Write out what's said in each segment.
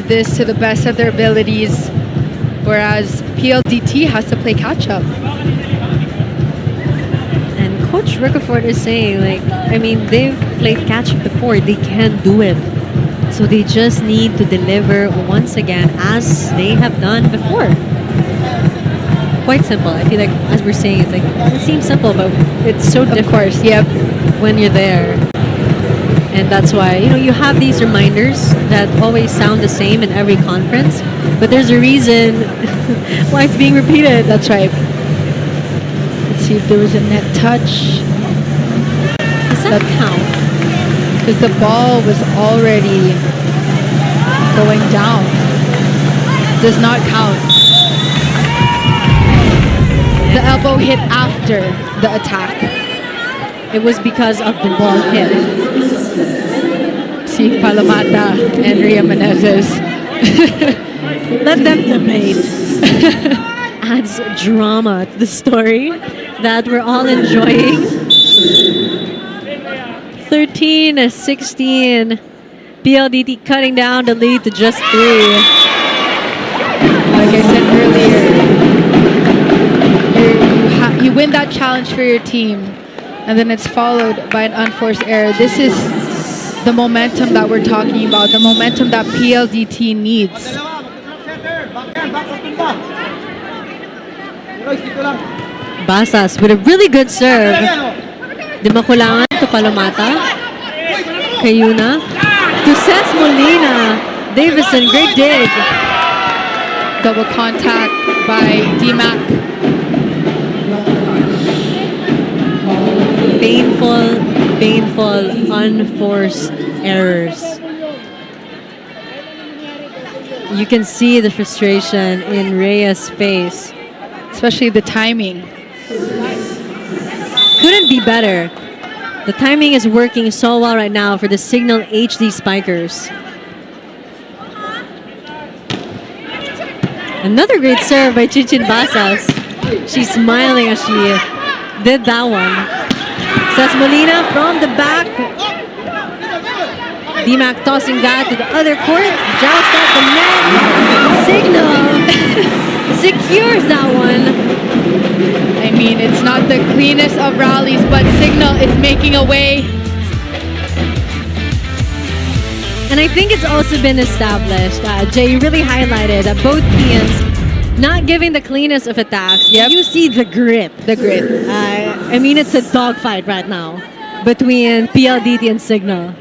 this to the best of their abilities, whereas PLDT has to play catch up. And Coach Rickerford is saying, like, I mean, they've played catch up before. They can do it. So they just need to deliver once again as they have done before. Quite simple. I feel like, as we're saying, it's like, it seems simple, but it's so difficult. Of course, yep. When you're there. And that's why, you have these reminders that always sound the same in every conference, but there's a reason why it's being repeated. That's right. Let's see if there was a net touch. Does that count? Because the ball was already going down. Does not count. The elbow hit after the attack. It was because of the ball hit. See Palomata and Ria Menezes. Let them debate. Adds drama to the story that we're all enjoying. 13-16. PLDT cutting down the lead to just 3. Like I said earlier, you win that challenge for your team, and then it's followed by an unforced error. This is the momentum that we're talking about, the momentum that PLDT needs. Basas with a really good serve. Di makulangan to Palomata. Kayuna. To Seth Molina. Davison, great dig. Double contact by DMAC. Painful, unforced errors. You can see the frustration in Rhea's face. Especially the timing. Couldn't be better. The timing is working so well right now for the Signal HD Spikers. Another great serve by Chichin Basas. She's smiling as she did that one. Seth Molina from the back. DMAC tossing that to the other court. Joust at the net. Signal secures that one. I mean, it's not the cleanest of rallies, but Signal is making a way. And I think it's also been established. Jay really highlighted that both teams not giving the cleanest of attacks. Yep. You see the grit. The grit. I mean, it's a dogfight right now between PLDT and Signal.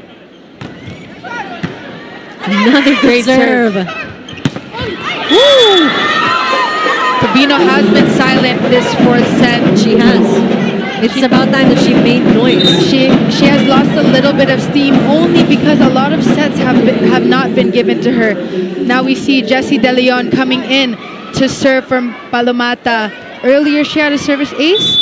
Another great serve. Woo! Tabino has been silent this fourth set. She has. It's about time that she made noise. She has lost a little bit of steam only because a lot of sets have not been given to her. Now we see Jessie De Leon coming in to serve from Palomata. Earlier she had a service ace.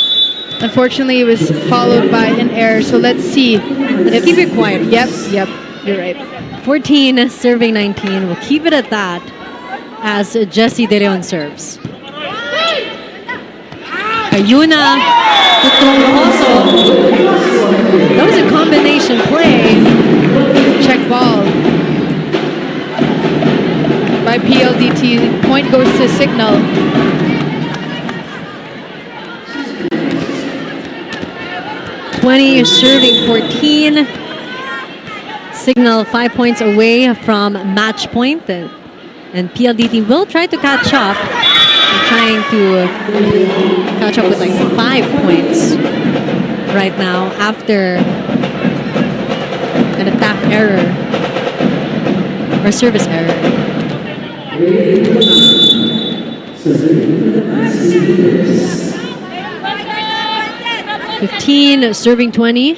Unfortunately, it was followed by an error. So let's see. Let's keep it quiet. Yep, you're right. 14 serving 19. We'll keep it at that as Jessie De Leon serves. Ayuna to Troncoso. That was a combination play. Check ball by PLDT. Point goes to Signal. Serving 14. Signal 5 points away from match point. And PLDT will try to catch up. They're trying to catch up with like 5 points right now after an attack error or service error. 15 serving 20.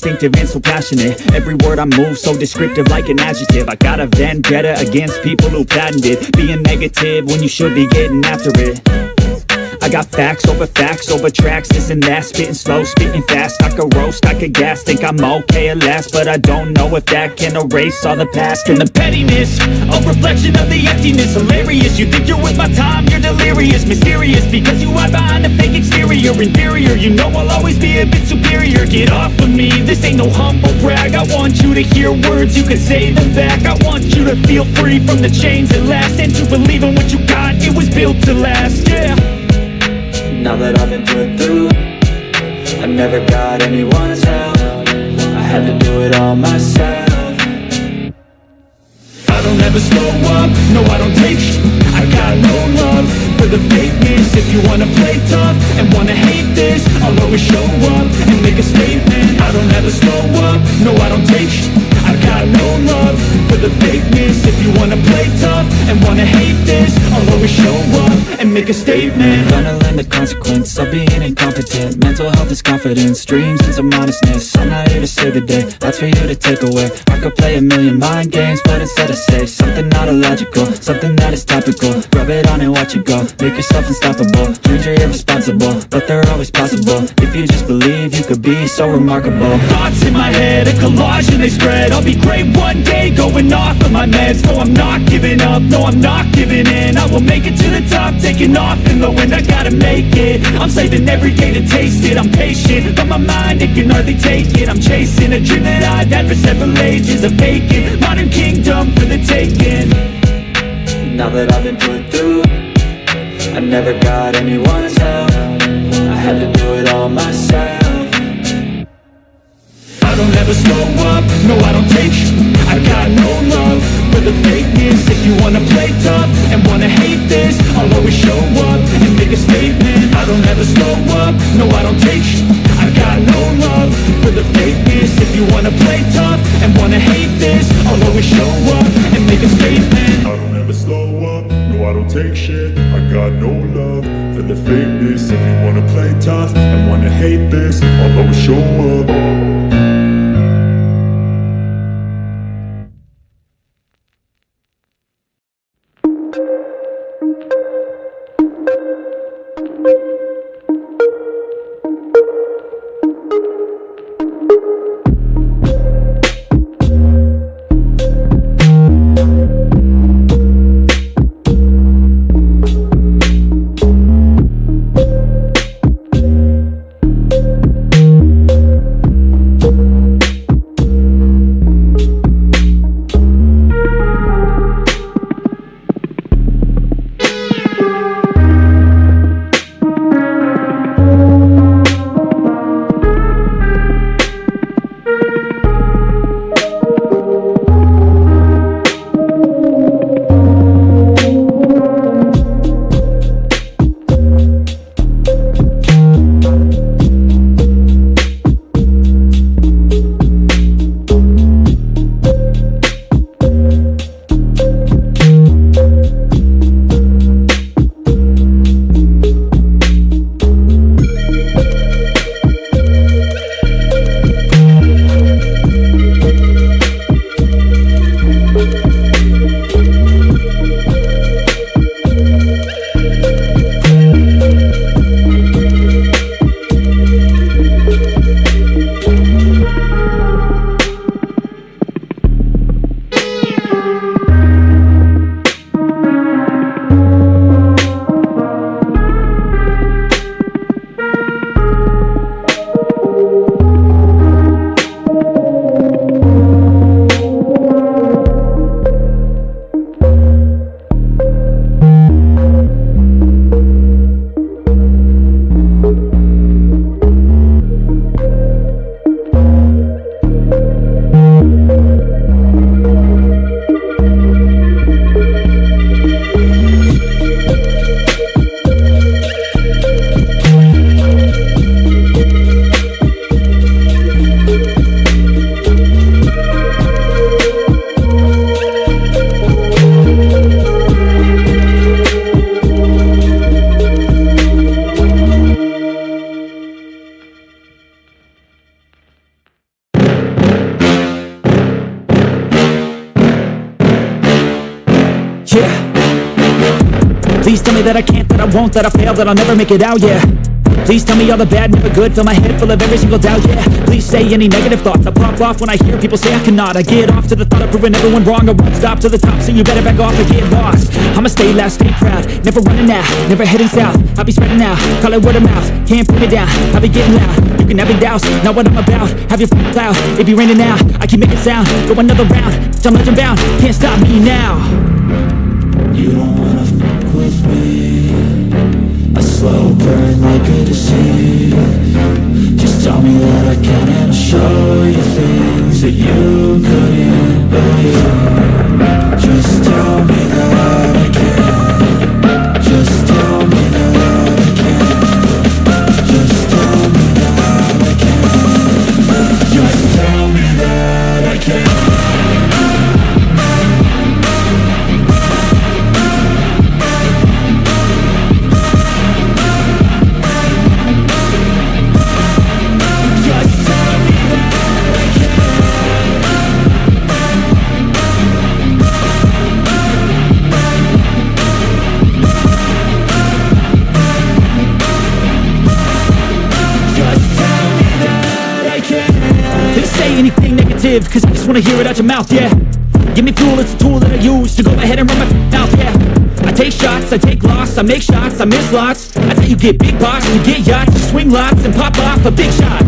Instinctive and so passionate. Every word I move so descriptive like an adjective. I got a vendetta against people who patented being negative when you should be getting after it. I got facts over tracks, this and that, spitting slow, spitting fast. I could roast, I could gas, think I'm okay at last, but I don't know if that can erase all the past. And the pettiness, a reflection of the emptiness. Hilarious, you think you're worth my time, you're delirious. Mysterious, because you hide behind a fake exterior. Inferior, you know I'll always be a bit superior. Get off of me, this ain't no humble brag. I want you to hear words, you can say them back. I want you to feel free from the chains that last, and to believe in what you got, it was built to last, yeah. Now that I've been put through, I never got anyone's help. I had to do it all myself. I don't ever slow up, no I don't take sh**. I got no love for the fakeness. If you wanna play tough and wanna hate this, I'll always show up and make a statement. I don't ever slow up, no I don't take sh**. I got no love for the fakeness. If you wanna play tough and wanna hate this, I'll always show up and make a statement. Gonna learn the consequence of being incompetent. Mental health is confidence, dreams and some honestness. I'm not here to save the day, that's for you to take away. I could play a million mind games, but instead I say something not illogical, something that is topical. Rub it on and watch it go, make yourself unstoppable. Dreams are irresponsible, but they're always possible. If you just believe, you could be so remarkable. Thoughts in my head, a collage and they spread. I'll be great one day, going off of my meds. No, I'm not giving up, no, I'm not giving in. I will make it to the top, taking off in the wind. I gotta make it, I'm saving every day to taste it. I'm patient, but my mind, it can hardly take it. I'm chasing a dream that I've had for several ages. A vacant, modern kingdom for the taking. Now that I've been put through, I never got anyone's help. I had to do it all myself. I don't ever slow up, no I don't take sh**. I got no love for the fakeness. If you wanna play tough and wanna hate this, I'll always show up and make a statement. I don't ever slow up, no I don't take sh**. I got no love for the fakeness. If you wanna play tough and wanna hate this, I'll always show up and make a statement. I don't ever slow up, no I don't take shit. I got no love for the fakeness. If you wanna play tough and wanna hate this, I'll always show up. Please tell me that I can't, that I won't, that I fail, that I'll never make it out, yeah. Please tell me all the bad, never good. Fill my head full of every single doubt, yeah. Please say any negative thoughts. I pop off when I hear people say I cannot. I get off to the thought of proving everyone wrong. I won't stop to the top, so you better back off and get lost. I'ma stay loud, stay proud, never running out, never heading south. I'll be spreading out, call it word of mouth. Can't put me down, I'll be getting loud. You can have it douse, not what I'm about. Have your cloud, it be raining now. I keep making sound, go another round. I'm legend bound, can't stop me now. You don't wanna fuck with me. A slow burn like a disease. Just tell me that I can and I'll show you things that you couldn't believe. Just tell me that I can. Just tell me that I can. Just tell me that I can. Just tell me that I can. Anything negative, cause I just wanna hear it out your mouth, yeah. Give me fuel, it's a tool that I use to go ahead and run my mouth, yeah. I take shots, I take loss, I make shots, I miss lots. That's how you get big boss, you get yachts, you swing lots and pop off a big shot.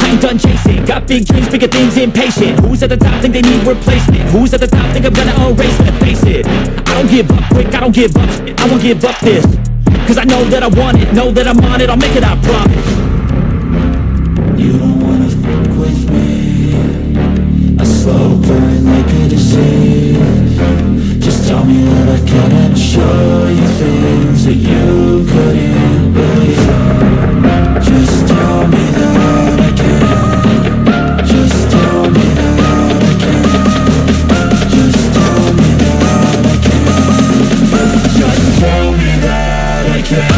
I ain't done chasing, got big dreams, bigger things, impatient. Who's at the top think they need replacement? Who's at the top think I'm gonna erase it? Face it, I don't give up quick, I don't give up shit, I won't give up this. Cause I know that I want it, know that I'm on it, I'll make it, I promise. You don't wanna fuck with me. A slow burn like a disease. Just tell me that I can and show you things that you couldn't believe. Just tell me that I can. Just tell me that I can. Just tell me that I can. Just tell me that I can.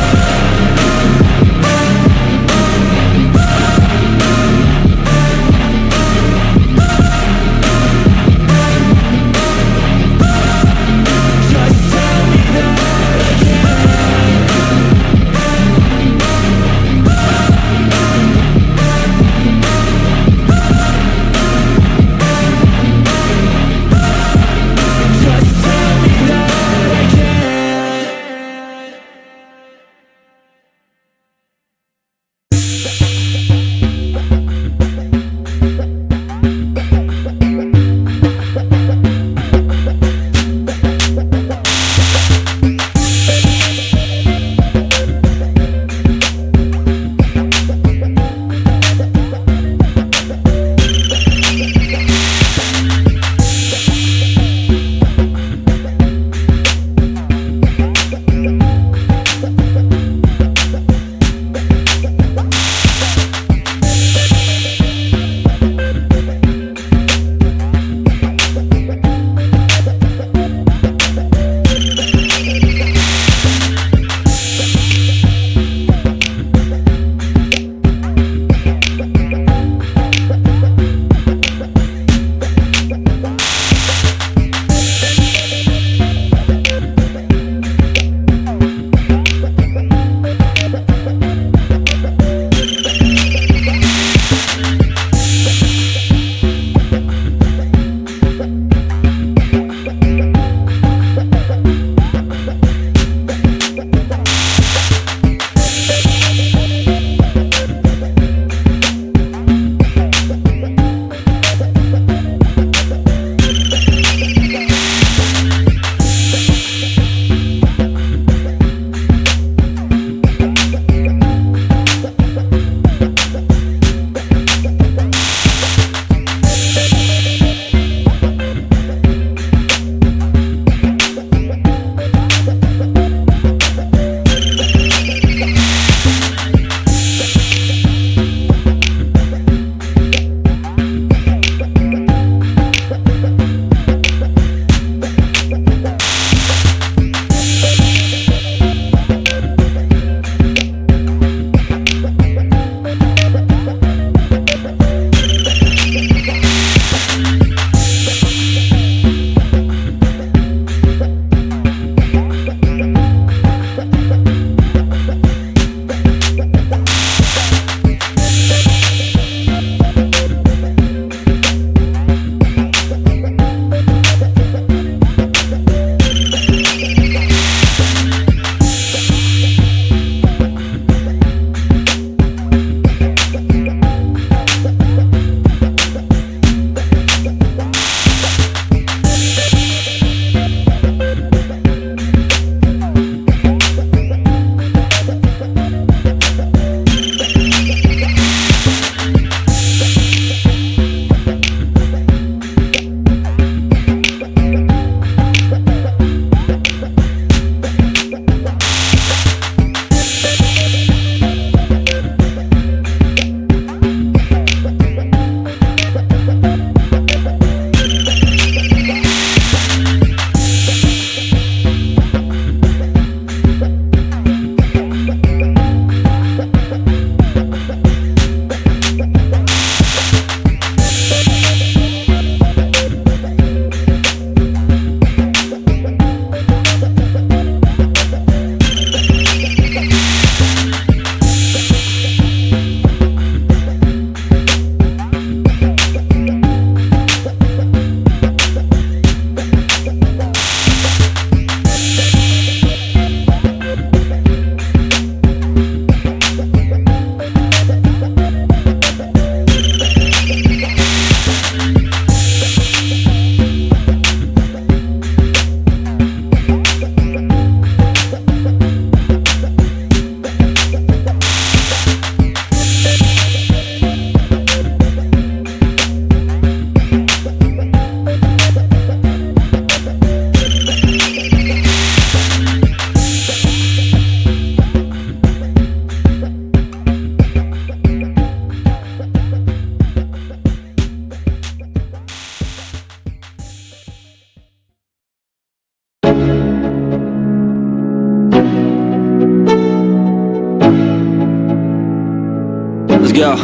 Yo,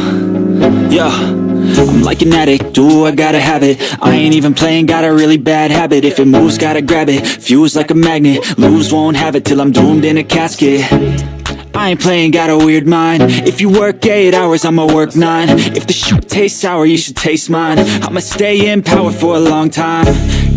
yo, I'm like an addict, do I gotta have it. I ain't even playing, got a really bad habit. If it moves, gotta grab it, fuse like a magnet. Lose, won't have it till I'm doomed in a casket. I ain't playing, got a weird mind. If you work 8 hours, I'ma work 9. If the shit tastes sour, you should taste mine. I'ma stay in power for a long time.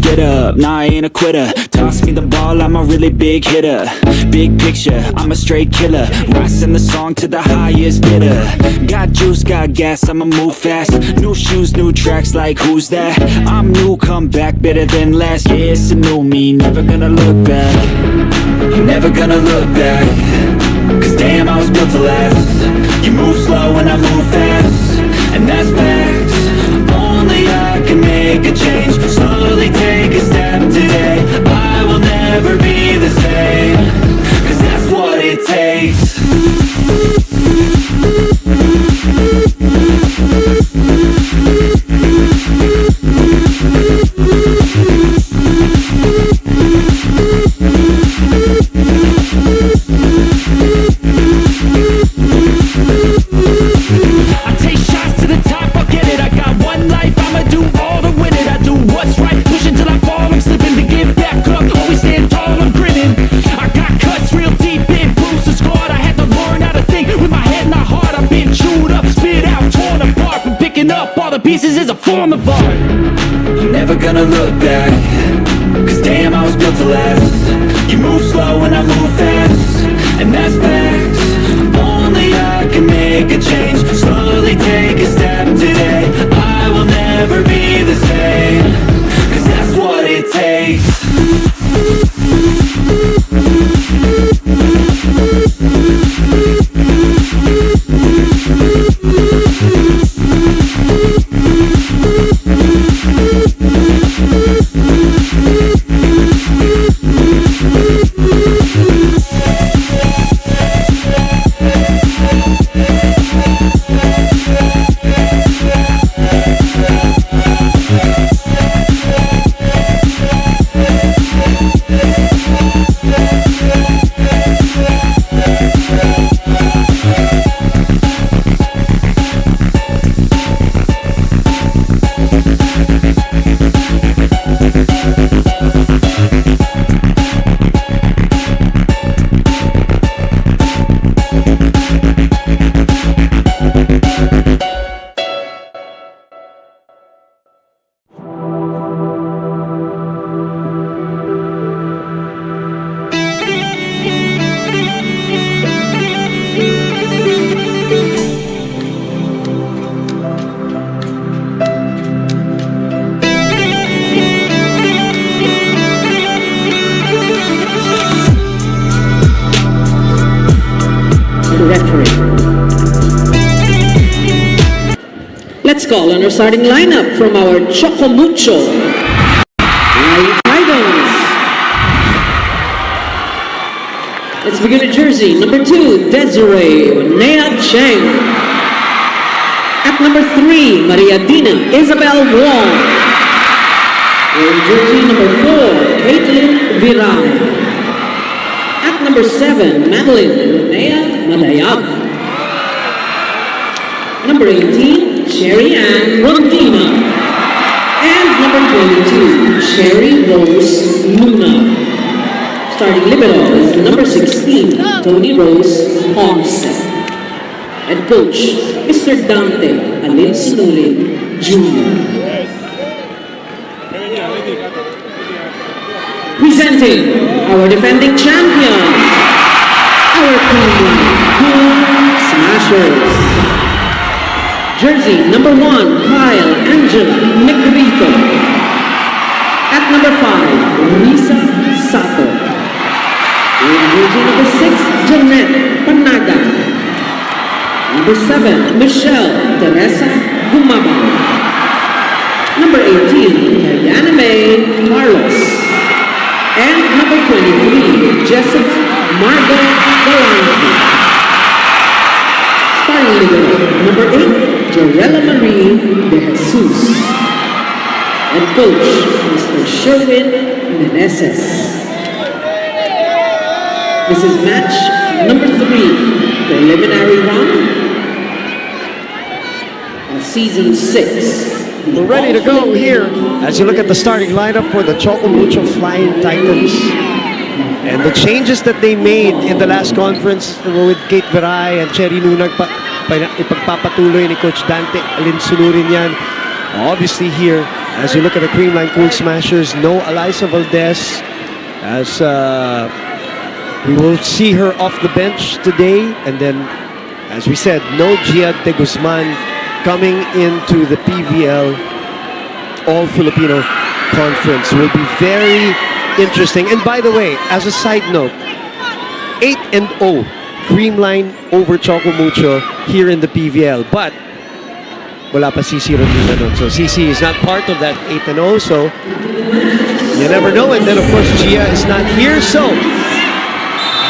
Get up, nah, I ain't a quitter. Toss me the ball, I'm a really big hitter. Big picture, I'm a straight killer. Rising the song to the highest bidder. Got juice, got gas, I'ma move fast. New shoes, new tracks, like who's that? I'm new, come back, better than last. Yeah, it's a new me, never gonna look back. I'm never gonna look back. Cause damn, I was built to last. You move slow and I move fast, and that's facts. Only I can make a change. Slowly take a step today. I will never be the same. Cause that's what it takes. I take shots to the top, I'll get it. I got one life, I'ma do all to win it. I do what's right, pushing till I fall. I'm slipping to get back up, always stand tall, I'm grinning. I got cuts real deep in, bruises scarred. I had to learn how to think with my head, not heart. I've been chewed up, spit out, torn apart. From picking up all the pieces is a form of art. I'm never gonna look back. Cause damn, I was built to last. You move slow and I move fast, and that's facts. Only I can make a change. Slowly take a step today. I will never be the same. Cause that's what it takes. Let's call on our starting lineup from our Choco Mucho. Titles. Let's begin with jersey number 2, Desiree Nea Cheng. At number 3, Maria Dina Isabel Wong. And jersey number 4, Caitlin Viram. At number 7, Madeline Nea Madayag. Number 18, Sherry Ann Rondina. And number 22, Sherry Rose Luna. Starting libero is number 16, Tony Rose Homestead. Head coach, Mr. Dante Alin Sinulin Jr. Presenting our defending champion, our Creamline Smashers. Jersey number 1, Kyle Angela Negrito. At number 5, Risa Sato. And jersey number 6, Jeanette Panaga. Number 7, Michelle Teresa Gumabao. Number 18, Diana May Carlos. And number 23, Jessica Margot Galante. Starting libero, number 8, Jorella Marie De Jesus. And coach, Mr. Sherwin Meneses. This is match number 3, preliminary round. Season 6. We're ready to go here as you look at the starting lineup for the Choco Mucho Flying Titans. And the changes that they made in the last conference with Kate Veray and Cherry Nunag, ipagpapatuloy ni Coach Dante Alinsunurin yan. Obviously here, as you look at the Creamline Cool Smashers, no Eliza Valdez, as we will see her off the bench today. And then, as we said, no Gia de Guzman coming into the PVL All Filipino Conference. Will be very interesting. And by the way, as a side note, 8-0 Creamline over Choco Mucho here in the PVL. But wala pa CC Rodina nun. So CC is not part of that 8-0. So you never know. And then of course Gia is not here. So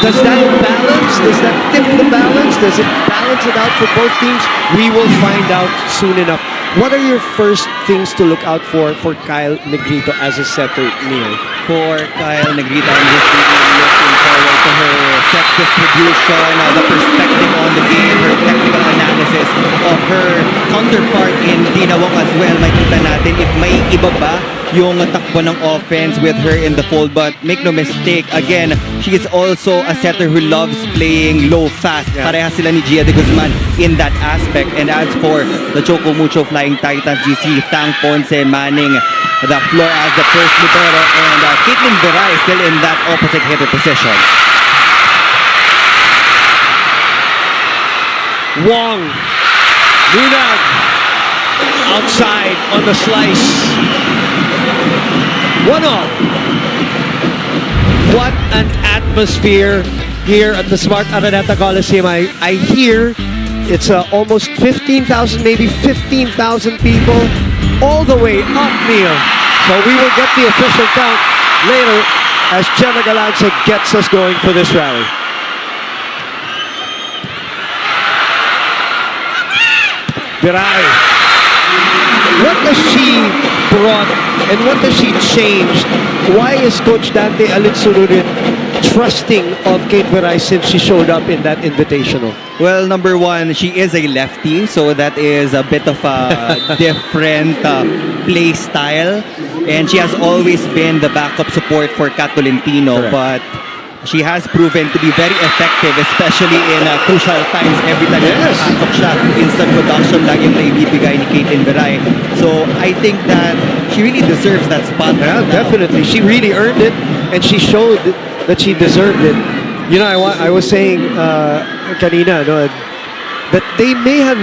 does that balance? Does that tip the balance? Does it balance it out for both teams? We will find out soon enough. What are your first things to look out for Kyle Negrito as a setter, Neil? For Kyle Negrito, I'm just really looking forward to her set distribution, the perspective on the game, her technical analysis of her counterpart in Dina Wong as well. Makita natin if may iba ba yung takbo ng offense with her in the fold. But make no mistake, again, she is also a setter who loves playing low fast. Yeah. Pareha sila ni Gia de Guzman in that aspect. And as for the Choco Mucho Flying Titans, GC, Tang Ponce manning the floor as the first libero, and Caitlin Veray is still in that opposite hitter position. Wong, Nunag, outside on the slice. 1-0. What an atmosphere here at the Smart Araneta Coliseum. I hear it's almost 15,000, maybe 15,000 people all the way up, Neil. So we will get the official count later as Jenna Galanza gets us going for this rally. Veray. What has she brought and what has she changed? Why is Coach Dante Alinsunurin trusting of Kate Veray since she showed up in that invitational? Well, number one, she is a lefty, so that is a bit of a different play style. And she has always been the backup support for Kat Tolentino, Correct. but she has proven to be very effective, especially in crucial times. Every time nakapasok siya, instant production lagi na ibibigay ni Caitlin Veray. So I think that she really deserves that spot. Yeah, right now. definitely. She really earned it, and she showed that she deserved it. You know, I was saying kanina, no, that they may have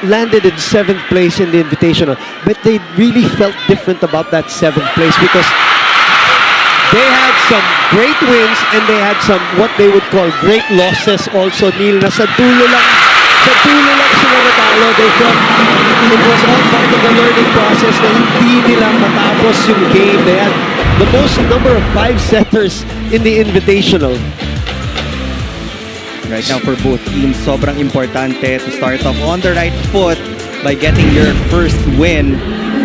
landed in 7th place in the Invitational, but they really felt different about that 7th place because they had some great wins and they had some what they would call great losses also, Neil, na sa dulo lang sila natalo. They felt it was all part of the learning process na hindi nila matapos yung game. They had the most number of 5 setters in the Invitational. Right now for both teams, sobrang importante to start off on the right foot by getting your first win.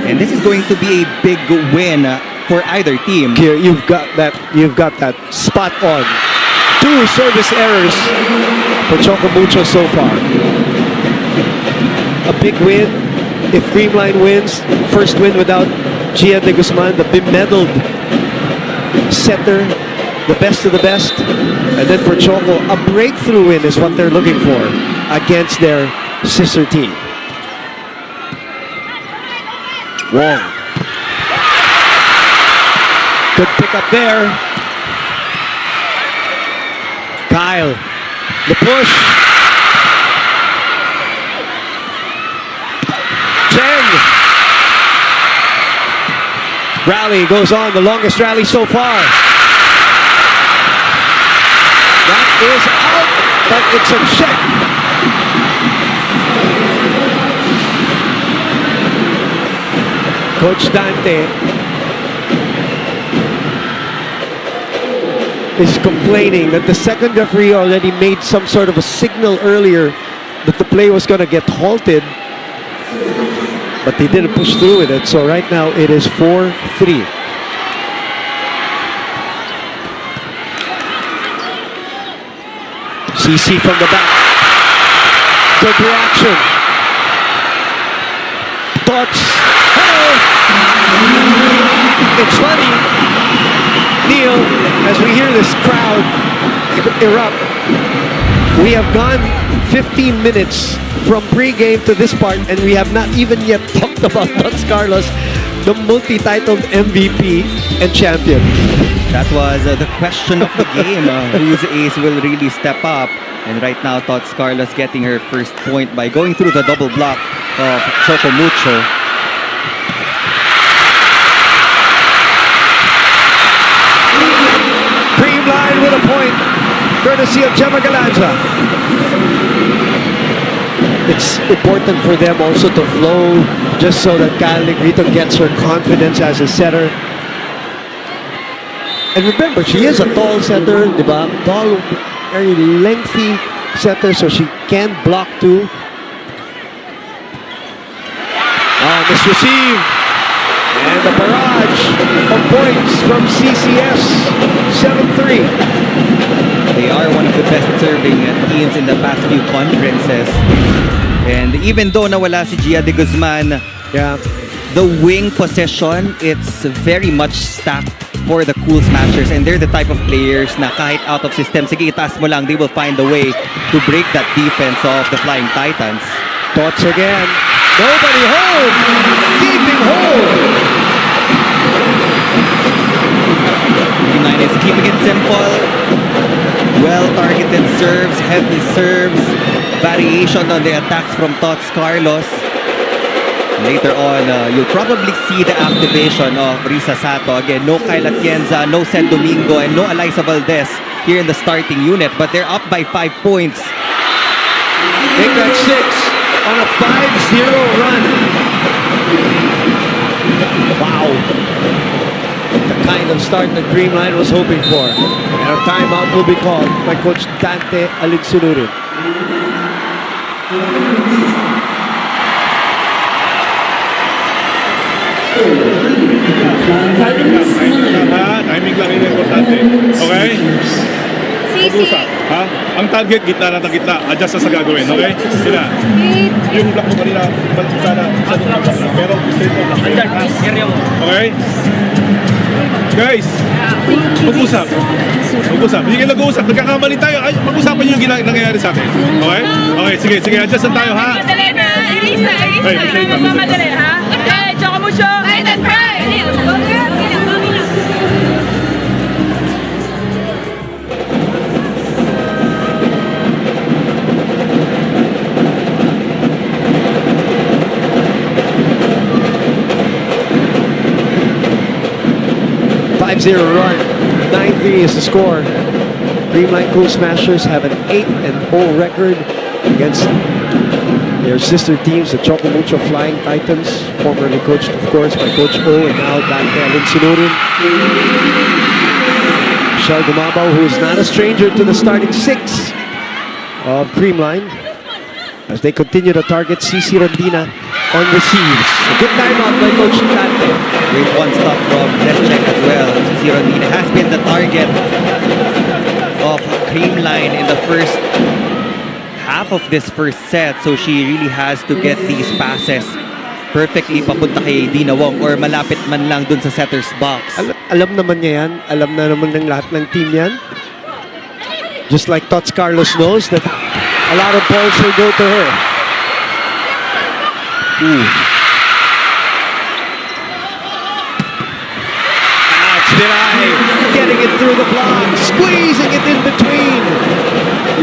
And this is going to be a big win for either team. Here, you've got that spot on. 2 service errors for Choco Mucho so far. A big win. If Creamline wins, first win without Gia de Guzman, the bemedaled setter, the best of the best. And then for Choco, a breakthrough win is what they're looking for against their sister team. Wong. Good pick up there. Kyle. The push. Chen. Rally goes on, the longest rally so far. That is out, but it's a check. Coach Dante is complaining that the second referee already made some sort of a signal earlier that the play was going to get halted, but they didn't push through with it. So right now it is 4-3. CC from the back. Good reaction. Tots. Hello! It's funny, Neil, as we hear this crowd erupt, we have gone 15 minutes from pre-game to this part and we have not even yet talked about Tots Carlos, the multi-titled MVP and champion. That was the question of the game. Whose ace will really step up? And right now, Tots Carlos getting her first point by going through the double block of Choco Mucho. Creamline with a point, courtesy of Gemma Galanza. It's important for them also to flow, just so that Kyle Negrito gets her confidence as a setter. And remember, she is a tall setter, di ba? Tall, very lengthy setter, so she can block too. Misreceived. And the barrage of points from CCS, 7-3. They are one of the best serving teams in the past few conferences. And even though nawala si Gia de Guzman, Yeah. the wing possession, it's very much stacked for the Cool Smashers. And they're the type of players na kahit out of system, sige, itaas mo lang, they will find a way to break that defense of the Flying Titans. Tots again. Nobody home. Keeping hold. Creamline is keeping it simple. Well-targeted serves, heavy serves, variation on the attacks from Tots Carlos. Later on, you'll probably see the activation of Risa Sato. Again, no Kyle Atienza, no Sen Domingo, and no Eliza Valdez here in the starting unit. But they're up by 5 points. Make that 6 on a 5-0 run. Wow. The kind of start that Creamline was hoping for. And a timeout will be called by Coach Dante Alinsunurin. Timing lang yun importante. Okay? Mag-usap. Ha? Ang target, gitna lang ng gitna. Adjust sa gagawin. Okay? Sila. Yung block mo kanina, sana. Pero, straight mo lang. Okay? Guys, mag-usap. Mag-usap. Hindi kayo nag-uusap. Nagkakamali tayo. Ay, mag-usapan yung nangyayari sa atin. Okay? Okay, sige, sige. Adjust lang tayo, ha? Madali na. Elisa, magmamadali, ha? Okay, Choco Mucho. Fight and pray. 5-0 run. 9-3 is the score. Creamline Cool Smashers have an 8-0 record against their sister teams, the Choco Mucho Flying Titans, formerly coached, of course, by Coach O, and now Dante Alinsunurin. Michelle Gumabaw, who is not a stranger to the starting 6 of Creamline, as they continue to target CC Rondina on receives. A good timeout by Coach Dante. Great one stop from Deschek as well. CC Rondina has been the target of Creamline in the first half of this first set. So she really has to get these passes perfectly papunta kay Dina Wong or malapit man lang dun sa setter's box. Alam naman niya yan. Alam na naman ng lahat ng team yan. Just like Tots Carlos knows that a lot of balls will go to her. That's Vinay getting it through the block, squeezing it in between.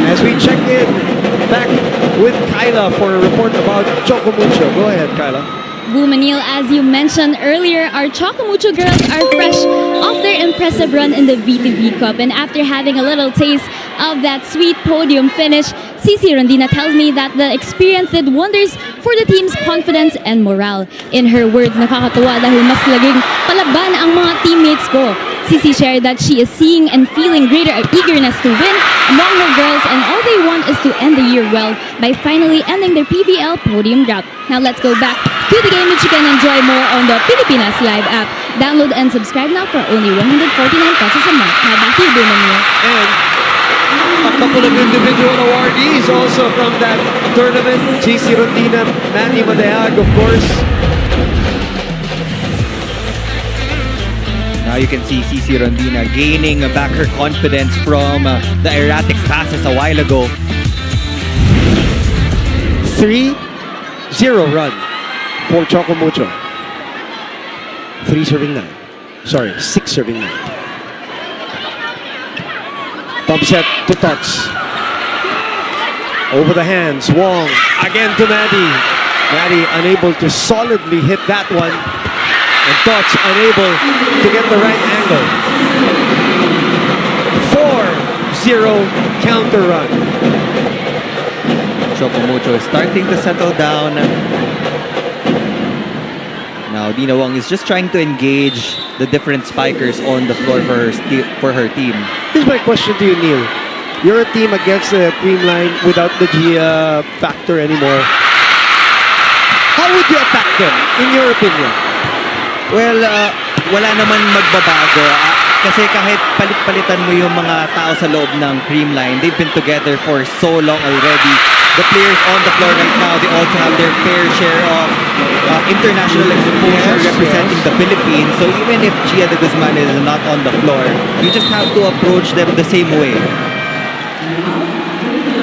As we check in back with Kyla for a report about Choco Mucho. Go ahead, Kyla. Manil, as you mentioned earlier, our Choco Mucho girls are fresh off their impressive run in the V2V Cup. And after having a little taste of that sweet podium finish, CC Rondina tells me that the experience did wonders for the team's confidence and morale. In her words, nakakatuwa dahil mas laging palaban ang mga teammates ko. CC shared that she is seeing and feeling greater eagerness to win among her girls, and all they want is to end the year well by finally ending their PVL podium drought. Now let's go back to the game, which you can enjoy more on the Pilipinas Live app. Download and subscribe now for only 149 pesos a month. Now back to you, Manil. And a couple of individual awardees also from that tournament. CC Rondina, Manny Madeag, of course, Now you can see CC Rondina gaining back her confidence from the erratic passes a while ago. 3-0 run for Choco Mucho. 3 serving 9. Sorry, 6 serving 9. Pump set to Tots. Over the hands, Wong again to Maddie. Maddie unable to solidly hit that one. And Tots unable to get the right angle. 4-0 counter run. Choco Mucho is starting to settle down. Now Dina Wong is just trying to engage the different spikers on the floor for her team. Here's my question to you, Neil. You're a team against the Creamline without the Gia factor anymore. How would you attack them, in your opinion? Well, wala naman magbabago. Kasi kahit palit-palitan mo yung mga tao sa loob ng Creamline, they've been together for so long already. The players on the floor right now, they also have their fair share of international exposure representing the Philippines. So even if Gia de Guzman is not on the floor, you just have to approach them the same way.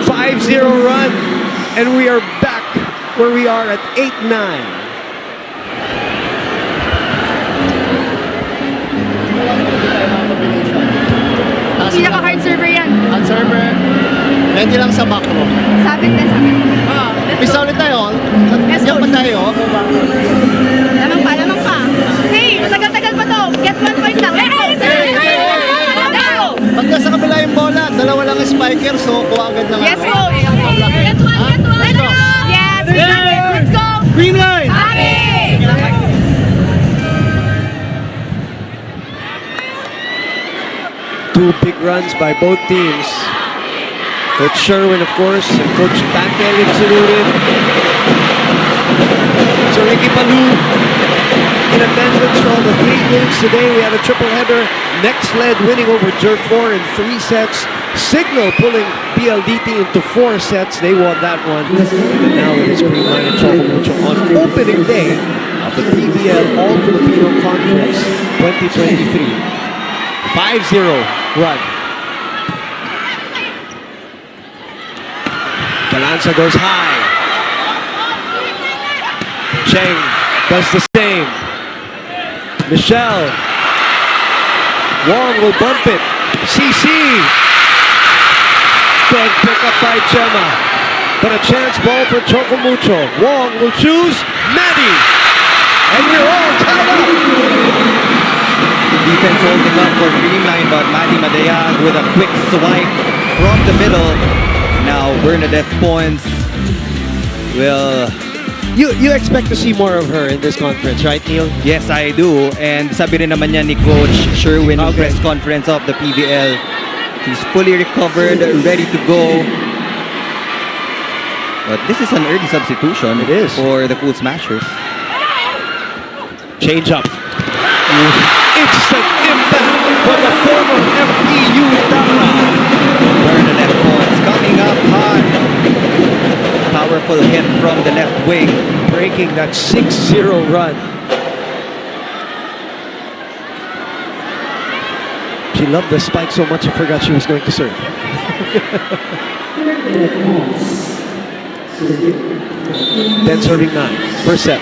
5-0 run, and we are back where we are at 8-9. Pinaka-hard server yan. Hard server, ready lang sa macro. Sabit na, sabit. Pisa ulit tayo. Let's go. Pa tayo. Lamang pa. Hey, tagal-tagal pa to. Get 1 point lang. Let's go. Pag nasa kabila yung bola, dalawa lang ang spiker, so kuha agad ng Yes, go. Get one. Let's go. Yes, let's go. Creamline! Happy! Two big runs by both teams. Coach Sherwin, of course, and Coach Tankelin Sunurin. So Ricky Palu in attendance for all the 3 games today. We had a triple header. Next led winning over Jer 4 in 3 sets. Signal pulling PLDT into 4 sets. They won that one. And now it is Creamline and Choco Mucho on opening day of the PVL All Filipino Conference 2023. 5-0 run. Galanza goes high. Cheng does the same. Michelle. Wong will bump it. CC. Good pick up by Gemma. But a chance ball for Choco Mucho. Wong will choose Maddie. And we're all tied up. Defense holding up for Creamline, but Maddie Madayag with a quick swipe from the middle. Now Bernadette Pons will... You expect to see more of her in this conference, right, Neil? Yes, I do. And sabi rin naman niya ni Coach Sherwin ng press conference of the PVL. He's fully recovered, ready to go. But this is an early substitution. It is. For the Cool Smashers. Change up. Instant impact for the former FPU Tara. Bernadette Pons coming up hard. Powerful hit from the left wing. Breaking that 6-0 run. She loved the spike so much, I forgot she was going to serve. Then serving 9. First set.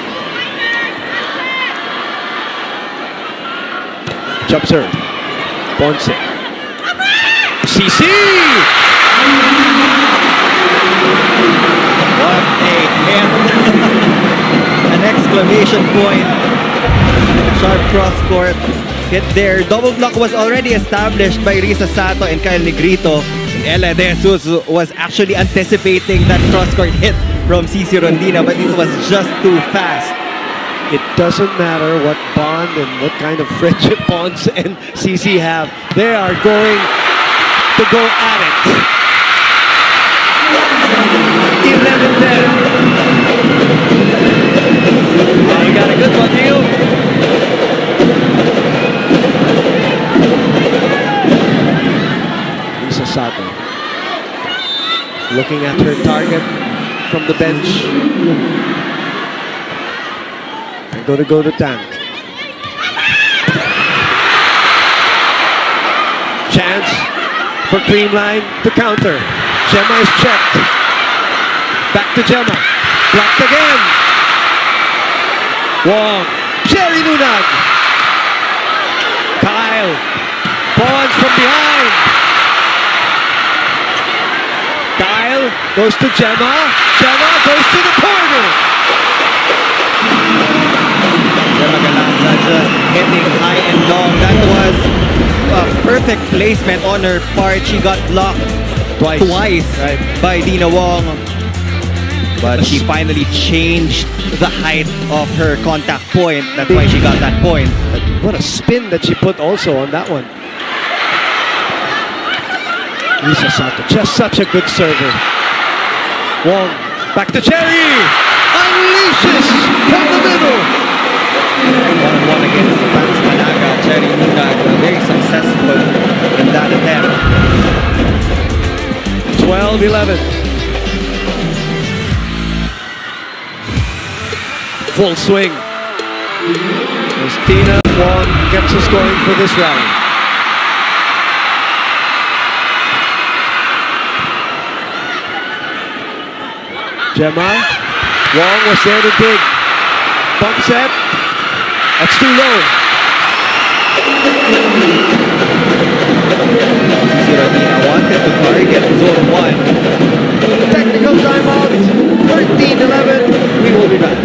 Jump serve. Ponce. CC! What a hit. An exclamation point. Sharp cross court hit there. Double block was already established by Risa Sato and Kyle Negrito. And Ella De Jesus was actually anticipating that cross court hit from CC Rondina, but it was just too fast. It doesn't matter what bond and what kind of friendship Pons and CC have. They are going to go at it. 11-10. Oh, you got a good one, Neil. Lisa Sato looking at her target from the bench. Going to go to tank. Chance for Creamline to counter. Gemma is checked. Back to Gemma. Blocked again. Wong. Cherry Nunag. Kyle. Pawns from behind. Kyle goes to Gemma. Gemma goes to the corner. Gemma Galanga just hitting high and long. That was a perfect placement on her part. She got blocked twice right, by Dina Wong. But she finally changed the height of her contact point. That's why she got that point. What a spin that she put also on that one. Lisa Sato, just such a good server. Wong, back to Cherry! Unleashes from the middle! One-on-one against Vance Managa. Cherry Nunag very successful in that attempt. 12-11. Full swing. As Tina Wong gets us going for this round. Gemma. Wong was there to dig. Bump set. That's too low. Tina wanted to target zone 1. Technical timeout. 13-11. We will be back.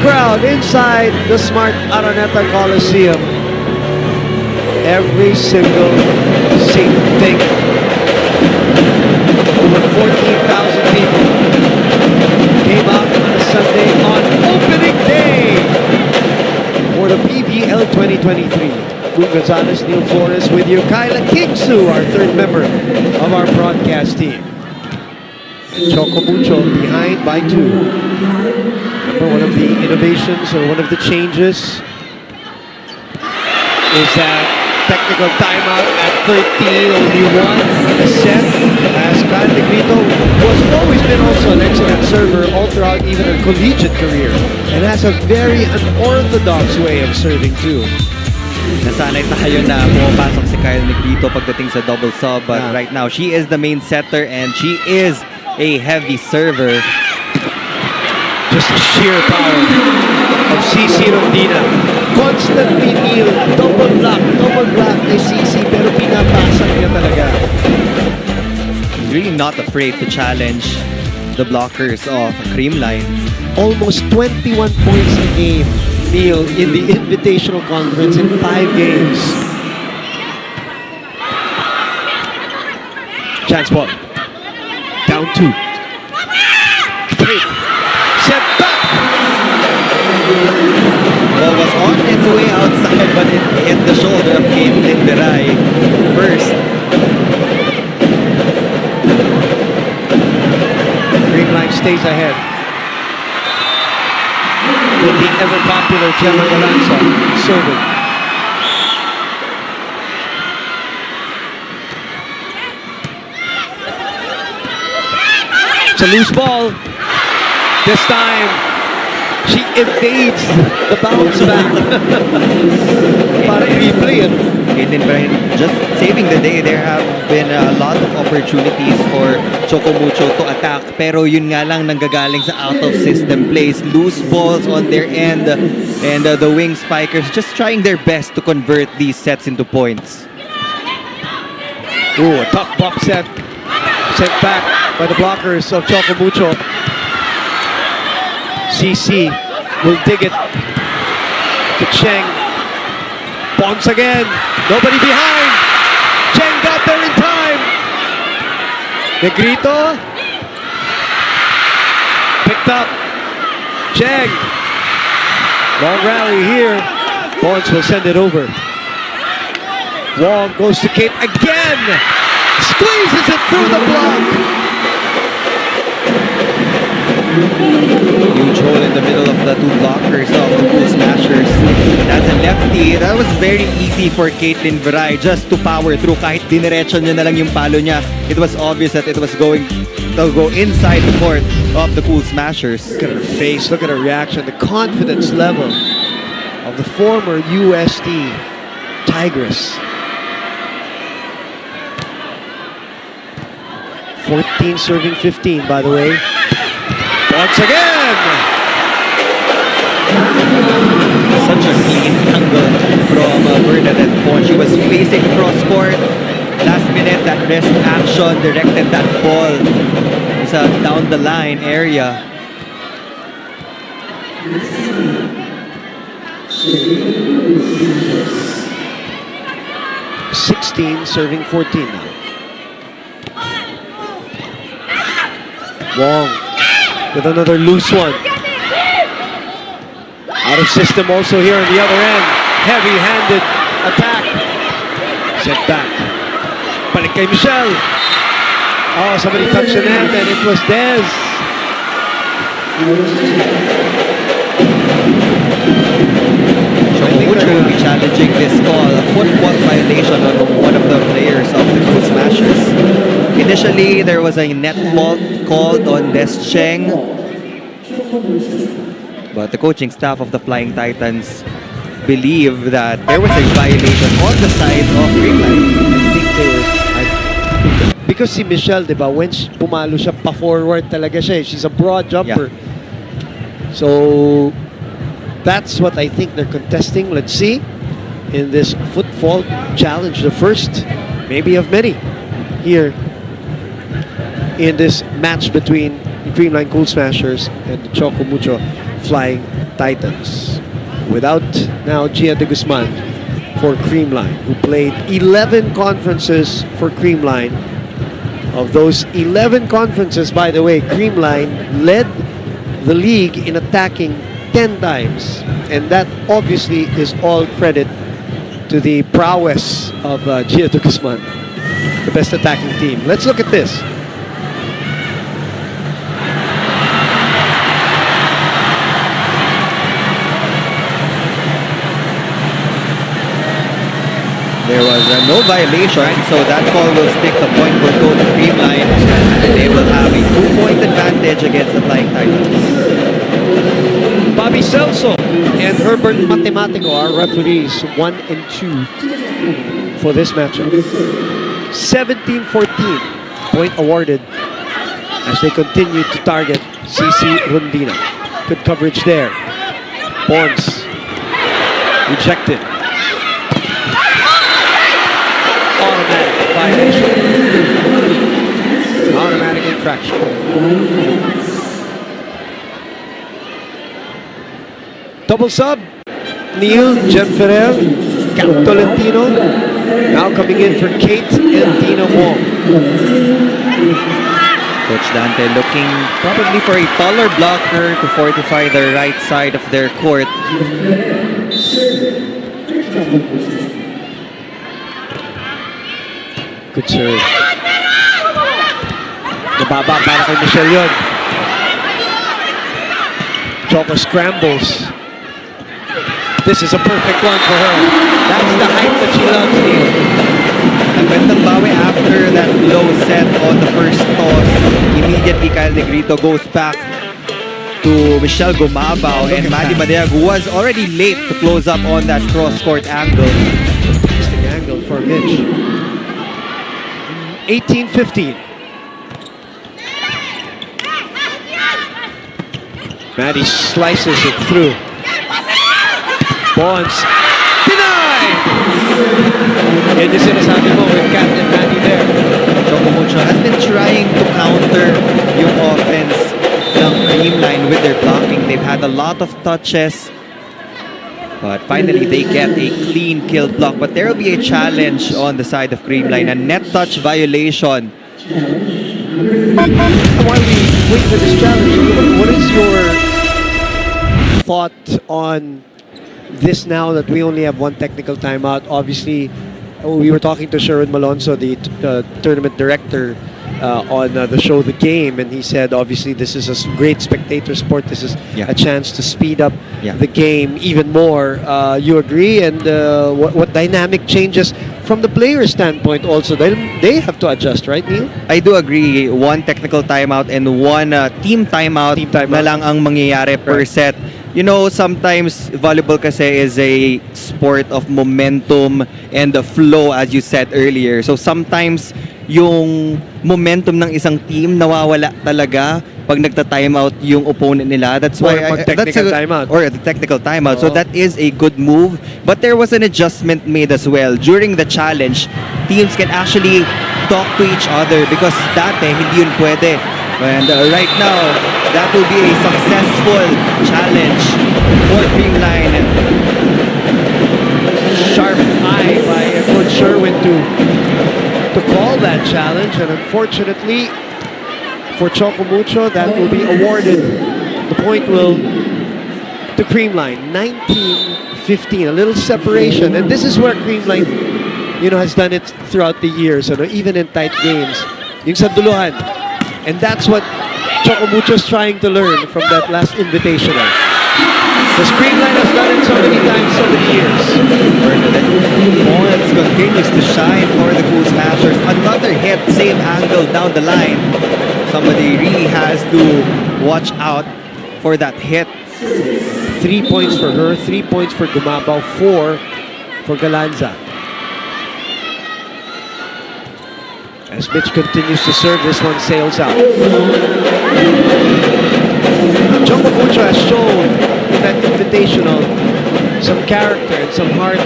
Crowd inside the Smart Araneta Coliseum. Every single seat taken. Over 14,000 people came out on a Sunday on opening day for the PVL 2023. Boone Gonzalez, Neil Flores with you. Kyla Kingsu, our third member of our broadcast team. And Choco Mucho behind by 2. One of the innovations or one of the changes is that technical timeout at 13, only one in the set, as Kyle Negrito, who has always been also an excellent server all throughout even her collegiate career, and has a very unorthodox way of serving too. Nasanay tayo na pumapasok si Kyle Negrito pagdating sa double sub, but right now she is the main setter and she is a heavy server. Just the sheer power of CC Rondina. Constantly kneel, double block ni CC, pero pinapasok niya talaga. He's really not afraid to challenge the blockers of Creamline. Almost 21 points a game, Neil, in the Invitational Conference in 5 games. Chance ball. Down 2. Set back. Ball was on its way outside, but it hit the shoulder of Caitlin Beray first. Creamline stays ahead. With the ever-popular Gemma Galanza serving. It's a loose ball. This time, she evades the bounce back. Parang replay it. Caitlin Bryan just saving the day. There have been a lot of opportunities for Choco Mucho to attack. Pero yun nga lang nanggagaling sa out-of-system plays. Loose balls on their end. And the wing spikers just trying their best to convert these sets into points. Ooh, a tough bump set. Sent back by the blockers of Choco Mucho. CC will dig it to Cheng. Bonds again. Nobody behind. Cheng got there in time. Negrito. Picked up. Cheng. Long rally here. Bonds will send it over. Wong goes to Kate again. Squeezes it through the block. Huge hole in the middle of the two blockers of the Cool Smashers. That's a lefty. That was very easy for Caitlin Viray just to power through. Kahit diniretso niya na lang yung palo niya, it was obvious that it was going to go inside the court of the Cool Smashers. Look at her face, look at her reaction, the confidence level of the former USD Tigress. 14 serving 15, by the way. Once again! Such a clean angle from Bernadette Pon. She was facing cross court. Last minute, that wrist action directed that ball sa down the line area. (16) serving 14 now. Wong with another loose one. Out of system also here on the other end. Heavy-handed attack. Set back. Balik kay Michelle. Oh, somebody touched the net and it was Dez. Choco Mucho will be challenging this call. A football violation on one of the players of the Cool Smashers. Initially, there was a net fault called on Des Cheng. But the coaching staff of the Flying Titans believe that there was a violation on the side of Creamline. I think they were... because si Michelle, di ba, when pumalo siya, pa-forward talaga siya. She's a broad jumper. Yeah. So, that's what I think they're contesting. Let's see in this footfall challenge. The first, maybe of many, here in this match between the Creamline Cool Smashers and the Choco Mucho Flying Titans. Without now Gia de Guzman for Creamline, who played 11 conferences for Creamline. Of those 11 conferences, by the way, Creamline led the league in attacking 10 times. And that obviously is all credit to the prowess of Gia de Guzman, the best attacking team. Let's look at this. There was no violation, so that call will stick. The point will go to Creamline. They will have a 2-point advantage against the Flying Titans. Bobby Celso and Herbert Matematico are referees 1 and 2 for this matchup. 17-14 point awarded as they continue to target CC Rondina. Good coverage there. Bonds rejected. Automatic violation. Automatic infraction. Double sub. Neil, Jem Ferrer, Cap Tolentino. Now coming in for Kate and Tina Wong. Coach Dante looking probably for a taller blocker to fortify the right side of their court. Good serve. Nababa para kay Michelle yun. Choco scrambles. This is a perfect one for her. That's the height that she loves, Neil. Nagandang bawi after that low set on the first toss. Immediately, Kyle Negrito goes back to Michelle Gumabao, and Maddie Madeag, who was already late to close up on that cross-court angle. Interesting angle for Mitch. 18-15. Maddie slices it through. Bonds. Denied! Yan yung sinasabi mo with Captain Maddie there. Choco Mucho has been trying to counter yung offense ng Creamline with their blocking. They've had a lot of touches, but finally they get a clean kill block. But there will be a challenge on the side of Creamline, a net touch violation. While we wait for this challenge, what is your thought on this now that we only have one technical timeout? Obviously, we were talking to Sherwin Malonzo, the tournament director, on the show The Game, and he said obviously this is a great spectator sport. This is a chance to speed up the game even more. You agree? And what dynamic changes from the player standpoint also? They have to adjust, right, Neil? I do agree. One technical timeout and one team timeout na lang ang mangyayari per set. You know, sometimes volleyball kasi is a sport of momentum and the flow, as you said earlier. So sometimes yung momentum ng isang team nawawala talaga pag nagta-timeout yung opponent nila. That's why Or the technical timeout. So that is a good move. But there was an adjustment made as well. During the challenge, teams can actually talk to each other because dati hindi yun pwede. And right now, that will be a successful challenge for Creamline. Sharp eye by Coach Sherwin to call that challenge, and unfortunately for Choco Mucho, that will be awarded. The point will to Creamline. 19-15, a little separation, and this is where Creamline, has done it throughout the years, even in tight games. Yung sa duluhan. And that's what Choco Mucho's trying to learn from that last invitational. The Creamline has done it so many times, so many years. Bonds continues to shine for the Cool Smashers. Another hit, same angle down the line. Somebody really has to watch out for that hit. 3 points for her, 3 points for Gumabao, 4 for Galanza. As Mitch continues to serve, this one sails out. Choco Mucho has shown in that invitational some character and some heart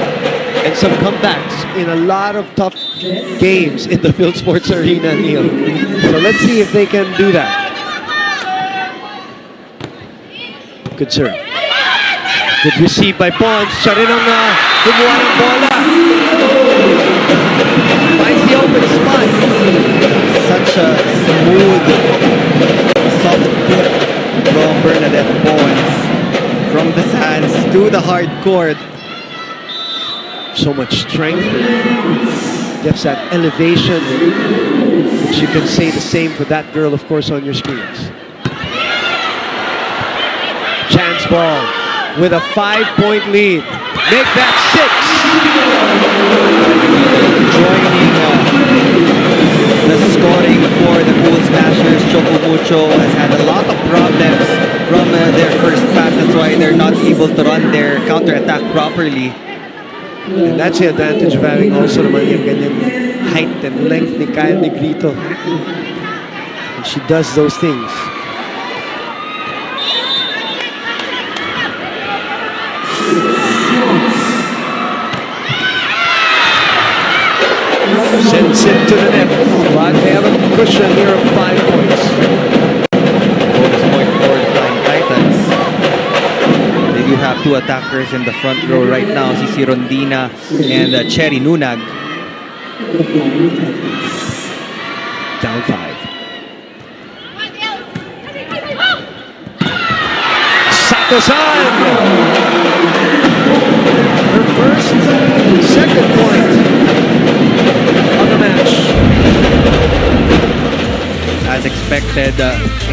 and some comebacks in a lot of tough games in the Field Sports Arena, Neil. So let's see if they can do that. Good serve. Good receive by Pons. Siya rin ang gumawa ng bola. Finds the open spot. Such a smooth, soft tip from Bernadette Pons. From the sands to the hard court. So much strength. Gets that elevation. Which you can say the same for that girl, of course, on your screens. Chance ball with a 5-point lead. Make that 6. Joining the scoring for the Cool Smashers. Choco Mucho has had a lot of problems from their first pass. That's why they're not able to run their counter-attack properly. And that's the advantage of having also naman yung ganyan height and length ni Kyle Negrito. And she does those things. Sends it to the net. But they have a cushion here of 5 points. Bonus point for the Flying Titans. They do have two attackers in the front row right now, Cici Rondina and Cherry Nunag. Down 5. Sakasan! Her second point on the match. As expected.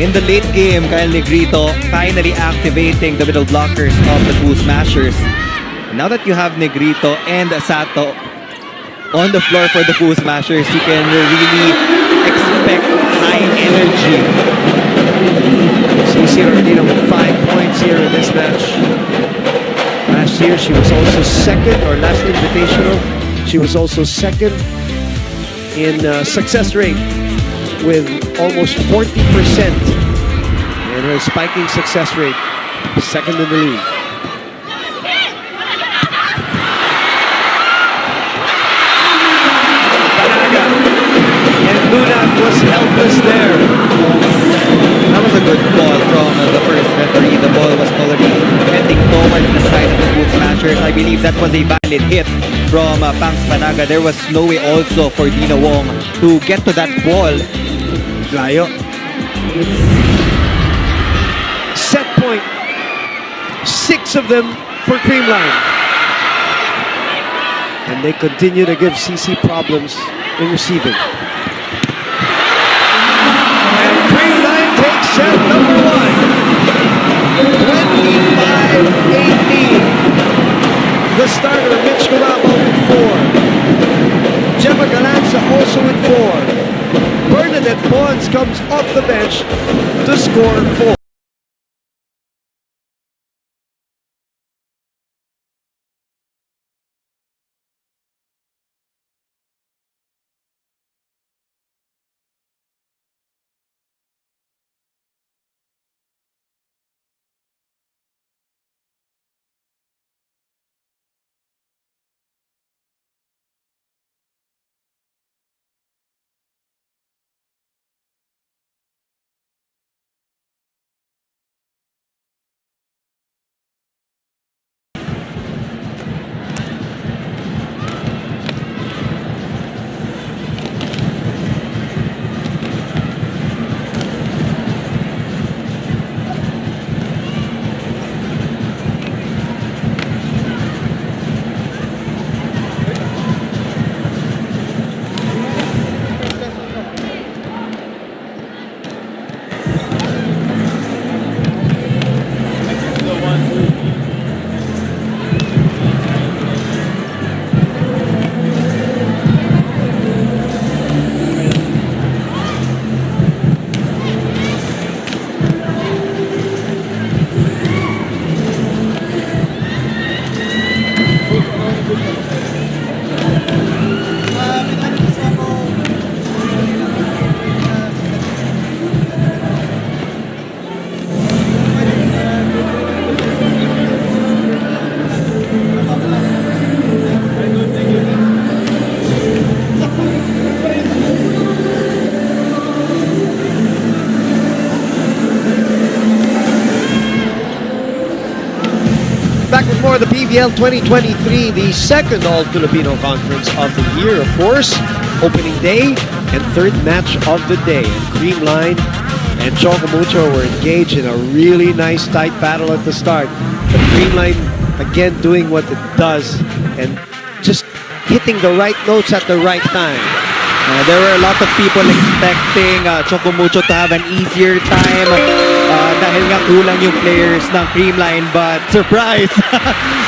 In the late game, Kyle Negrito finally activating the middle blockers of the Cool Smashers. Now that you have Negrito and Sato on the floor for the Cool Smashers, you can really expect high energy. CC Rodino with 5 points here in this match. Last year she was also second, or last invitational, she was also second in success rate with almost 40% in her spiking success rate, second in the league. Panaga, and Lunag was helpless there. That was a good ball from the first referee. The ball was already heading towards the side of the Cool Smashers. I believe that was a valid hit from Pangs Panaga. There was no way also for Dina Wong to get to that ball. Layo. Set point. 6 of them for Creamline. And they continue to give CC problems in receiving. And Creamline takes set number 1. 25-18. The starter, Mitch Gulabo with 4. Gemma Galanza also with 4. Bernadette Pons comes off the bench to score 4. Back with more of the PVL 2023, the second All Filipino Conference of the year, of course. Opening day and third match of the day. And Creamline and Choco Mucho were engaged in a really nice tight battle at the start. But Creamline again doing what it does and just hitting the right notes at the right time. There were a lot of people expecting Choco Mucho to have an easier time dahil nga kulang yung players ng Creamline, but surprise!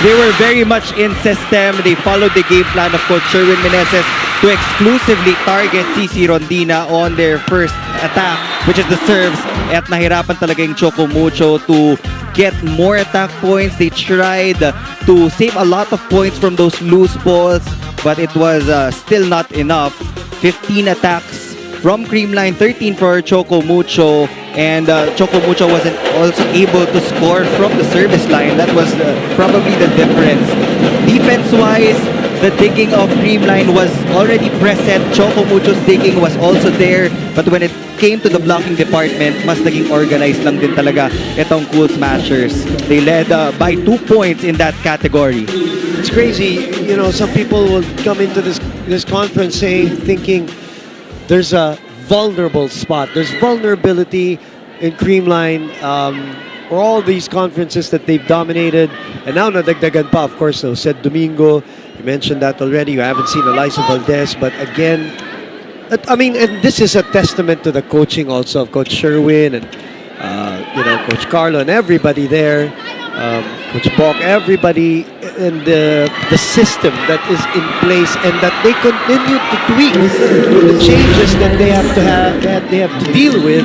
They were very much in system. They followed the game plan of Coach Sherwin Meneses to exclusively target CC Rondina on their first attack, which is the serves, at nahirapan talaga yung Choco Mucho to get more attack points. They tried to save a lot of points from those loose balls, but it was still not enough. 15 attacks from Creamline, 13 for Choco Mucho, and Choco Mucho wasn't also able to score from the service line. That was probably the difference. Defense-wise, the digging of Creamline was already present. Choco Mucho's digging was also there, but when it came to the blocking department, mas naging organized lang din talaga itong Cool Smashers. They led by 2 points in that category. It's crazy, you know, some people will come into this conference thinking there's a vulnerable spot. There's vulnerability in Creamline or all these conferences that they've dominated. And now nadagdagan pa, of course, so said Domingo, you mentioned that already. You haven't seen Eliza Valdez, but again, I mean, and this is a testament to the coaching also of Coach Sherwin and Coach Carlo and everybody there, Coach Bok, everybody, and the system that is in place, and that they continue to tweak the changes that they have to deal with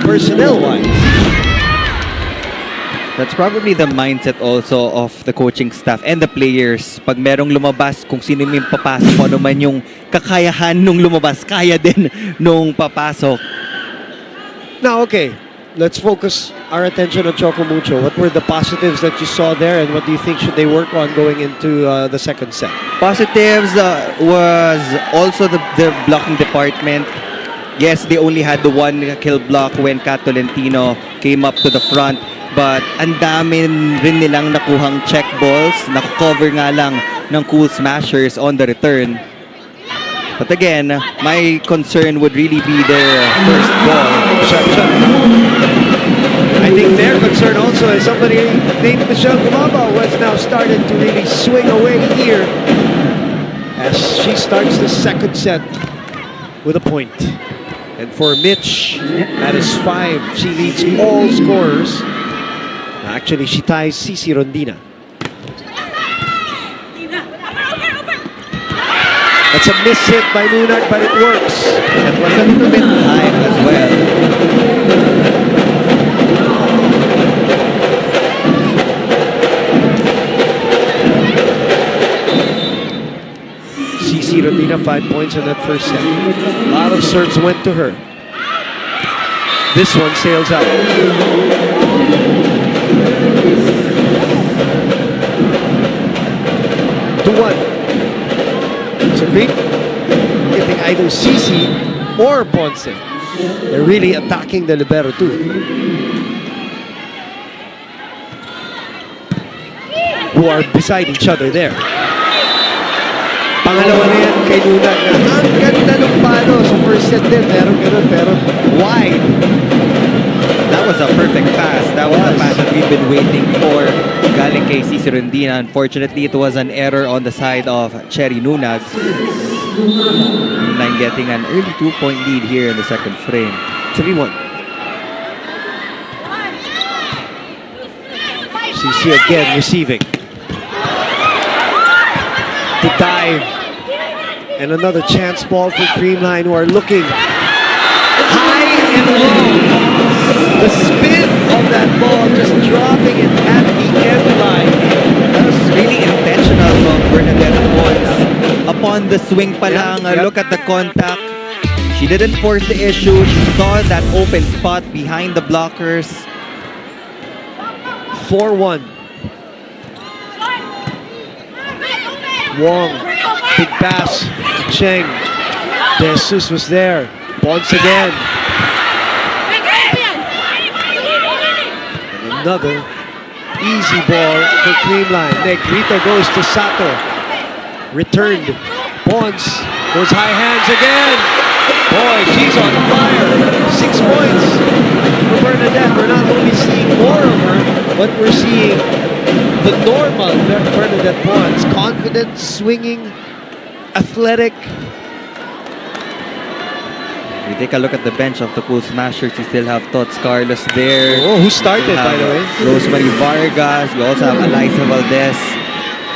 personnel-wise. That's probably the mindset also of the coaching staff and the players. Pag merong lumabas, kung sino yung papasok, ano man yung kakayahan nung lumabas, kaya din nung papasok. Now, okay, let's focus our attention on Choco Mucho. What were the positives that you saw there, and what do you think should they work on going into the second set? Positives was also the blocking department. Yes, they only had the one kill block when Cat Tolentino came up to the front. But ang dami rin nilang nakuhang check balls, nakocover nga lang ng Cool Smashers on the return. But again, my concern would really be their first ball. I think their concern also is somebody named Michelle Gumaba was now started to really swing away here as she starts the second set with a point. And for Mitch, that is 5. She leads all scorers. Actually, she ties Cici Rondina. That's a miss hit by Nunag, but it works. That was a little bit high as well. Cici Rondina, 5 points in that first set. A lot of serves went to her. This one sails out. 2-1. So great hitting either Cici or Ponce. They're really attacking the libero too. Who are beside each other there. Pangalawa na yan kay Nunag na ang ganda ng palo. So first set din, meron ganun, pero wide. That was a perfect pass. That was a pass that we've been waiting for. Galing kay Cici Rondina. Unfortunately, it was an error on the side of Cherry Nunag. Creamline getting an early 2-point lead here in the second frame. 3-1. Cici again receiving. To dive. And another chance ball for Creamline, who are looking high and low. The spin of that ball, just dropping it at the end line. That was really intentional from Bernadette Pons. Upon the swing pa lang, look at the contact. She didn't force the issue. She saw that open spot behind the blockers. 4-1. Wong, big pass to Cheng. De Jesus was there. Once again. And another easy ball for Creamline. Negrito goes to Sato. Returned. Ponce goes high hands again. Boy, she's on fire. 6 points for Bernadette. We're not only seeing more of her, but we're seeing the normal Bernadette Pons. Confident, swinging, athletic. We take a look at the bench of the Cool Smashers. You still have Tots Carlos there. Oh, who started, by the way? Rosemary Vargas. You also have Eliza Valdez.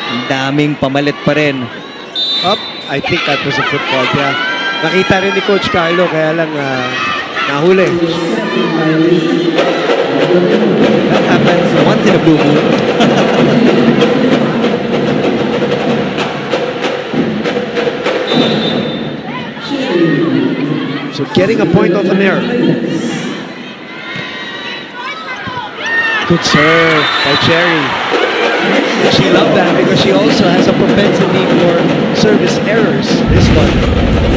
Ang daming pamalit pa rin. Up. I think that was a football. Yeah. Nakita rin ni Coach Carlo, kaya lang nahuli. That happens once in a blue moon. So getting a point off an error. Good serve by Cherry. She loved that because she also has a propensity for service errors. This one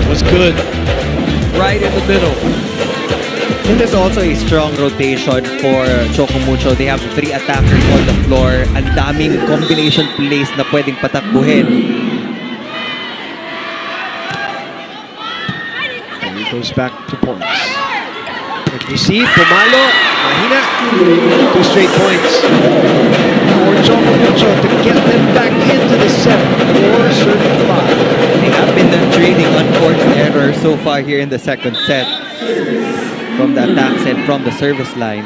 was good. Right in the middle. This is also a strong rotation for Choco Mucho. They have 3 attackers on the floor. Ang daming combination plays na pwedeng patakbuhin. And he goes back to points. And receive, Pumalo, mahina. 2 straight points. for Choco Mucho to get them back into the set for certain 5. They have been trading on course error so far here in the second set. From the attacks and from the service line.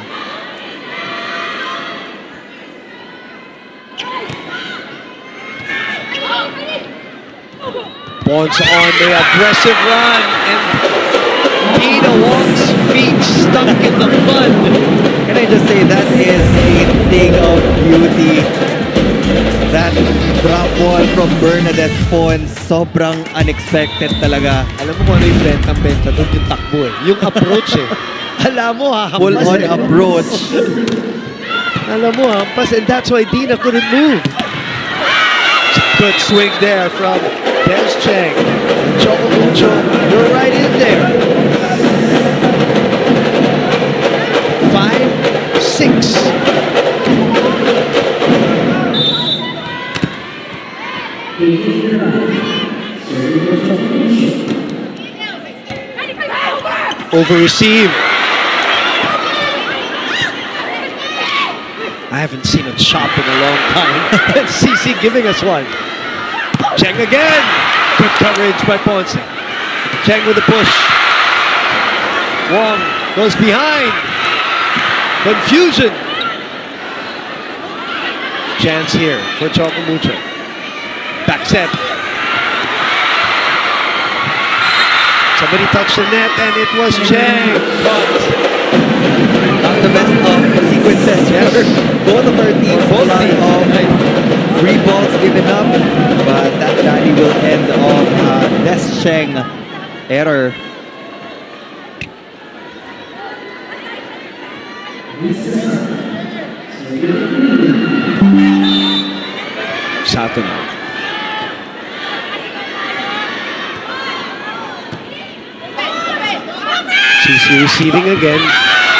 Ponce on the aggressive run, and Dina Wong's feet stuck in the mud. Can I just say that is a thing of beauty. That drop ball from Bernadette Ponce, sobrang unexpected talaga. Alam mo kung ano yung benta doon, yung takbo eh. Yung approach eh. Alam mo ha, Full on approach. Alam mo hampas, and that's why Dina couldn't move. Good swing there from Des Cheng. Choco Mucho, you're right in there. 5-6. Over receive. I haven't seen a chop in a long time. CC giving us one. Cheng again. Good coverage by Ponce. Cheng with a push. Wong goes behind. Confusion. Chance here for Choco Mucho. Back set. Somebody touched the net and it was Cheng. But Not the best of sequences. Yes. Both of our teams, both of free balls given up, but that rally will end on Des Cheng error. Sato now. CC receiving again.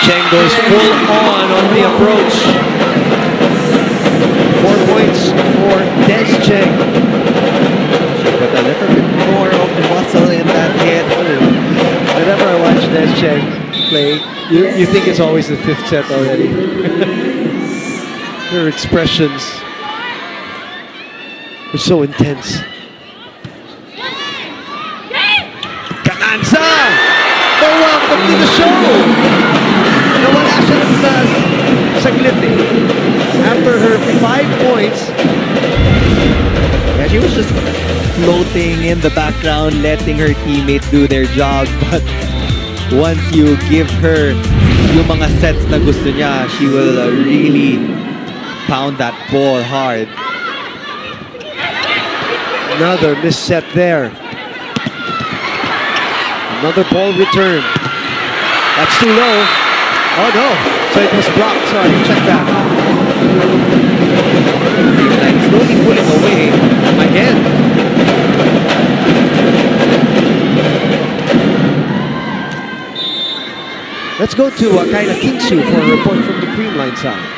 Cheng goes full on the approach. 4 points for Des Cheng. But a little bit more of the muscle in that hit. Whenever I watch Des Cheng play, you think it's always the 5th set already. Her expressions are so intense. Cananza! Oh, welcome to the show! Nawala siya sa saglit eh. After her 5 points, Yeah, she was just floating in the background, letting her teammates do their job. But once you give her yung mga sets na gusto niya, she will really pound that ball hard. another missed set there. Another ball return. That's too low. Oh no, so it was blocked. Sorry, check that. Like slowly pulling away Again. Let's go to Kyla Kingsu for a report from the Creamline side.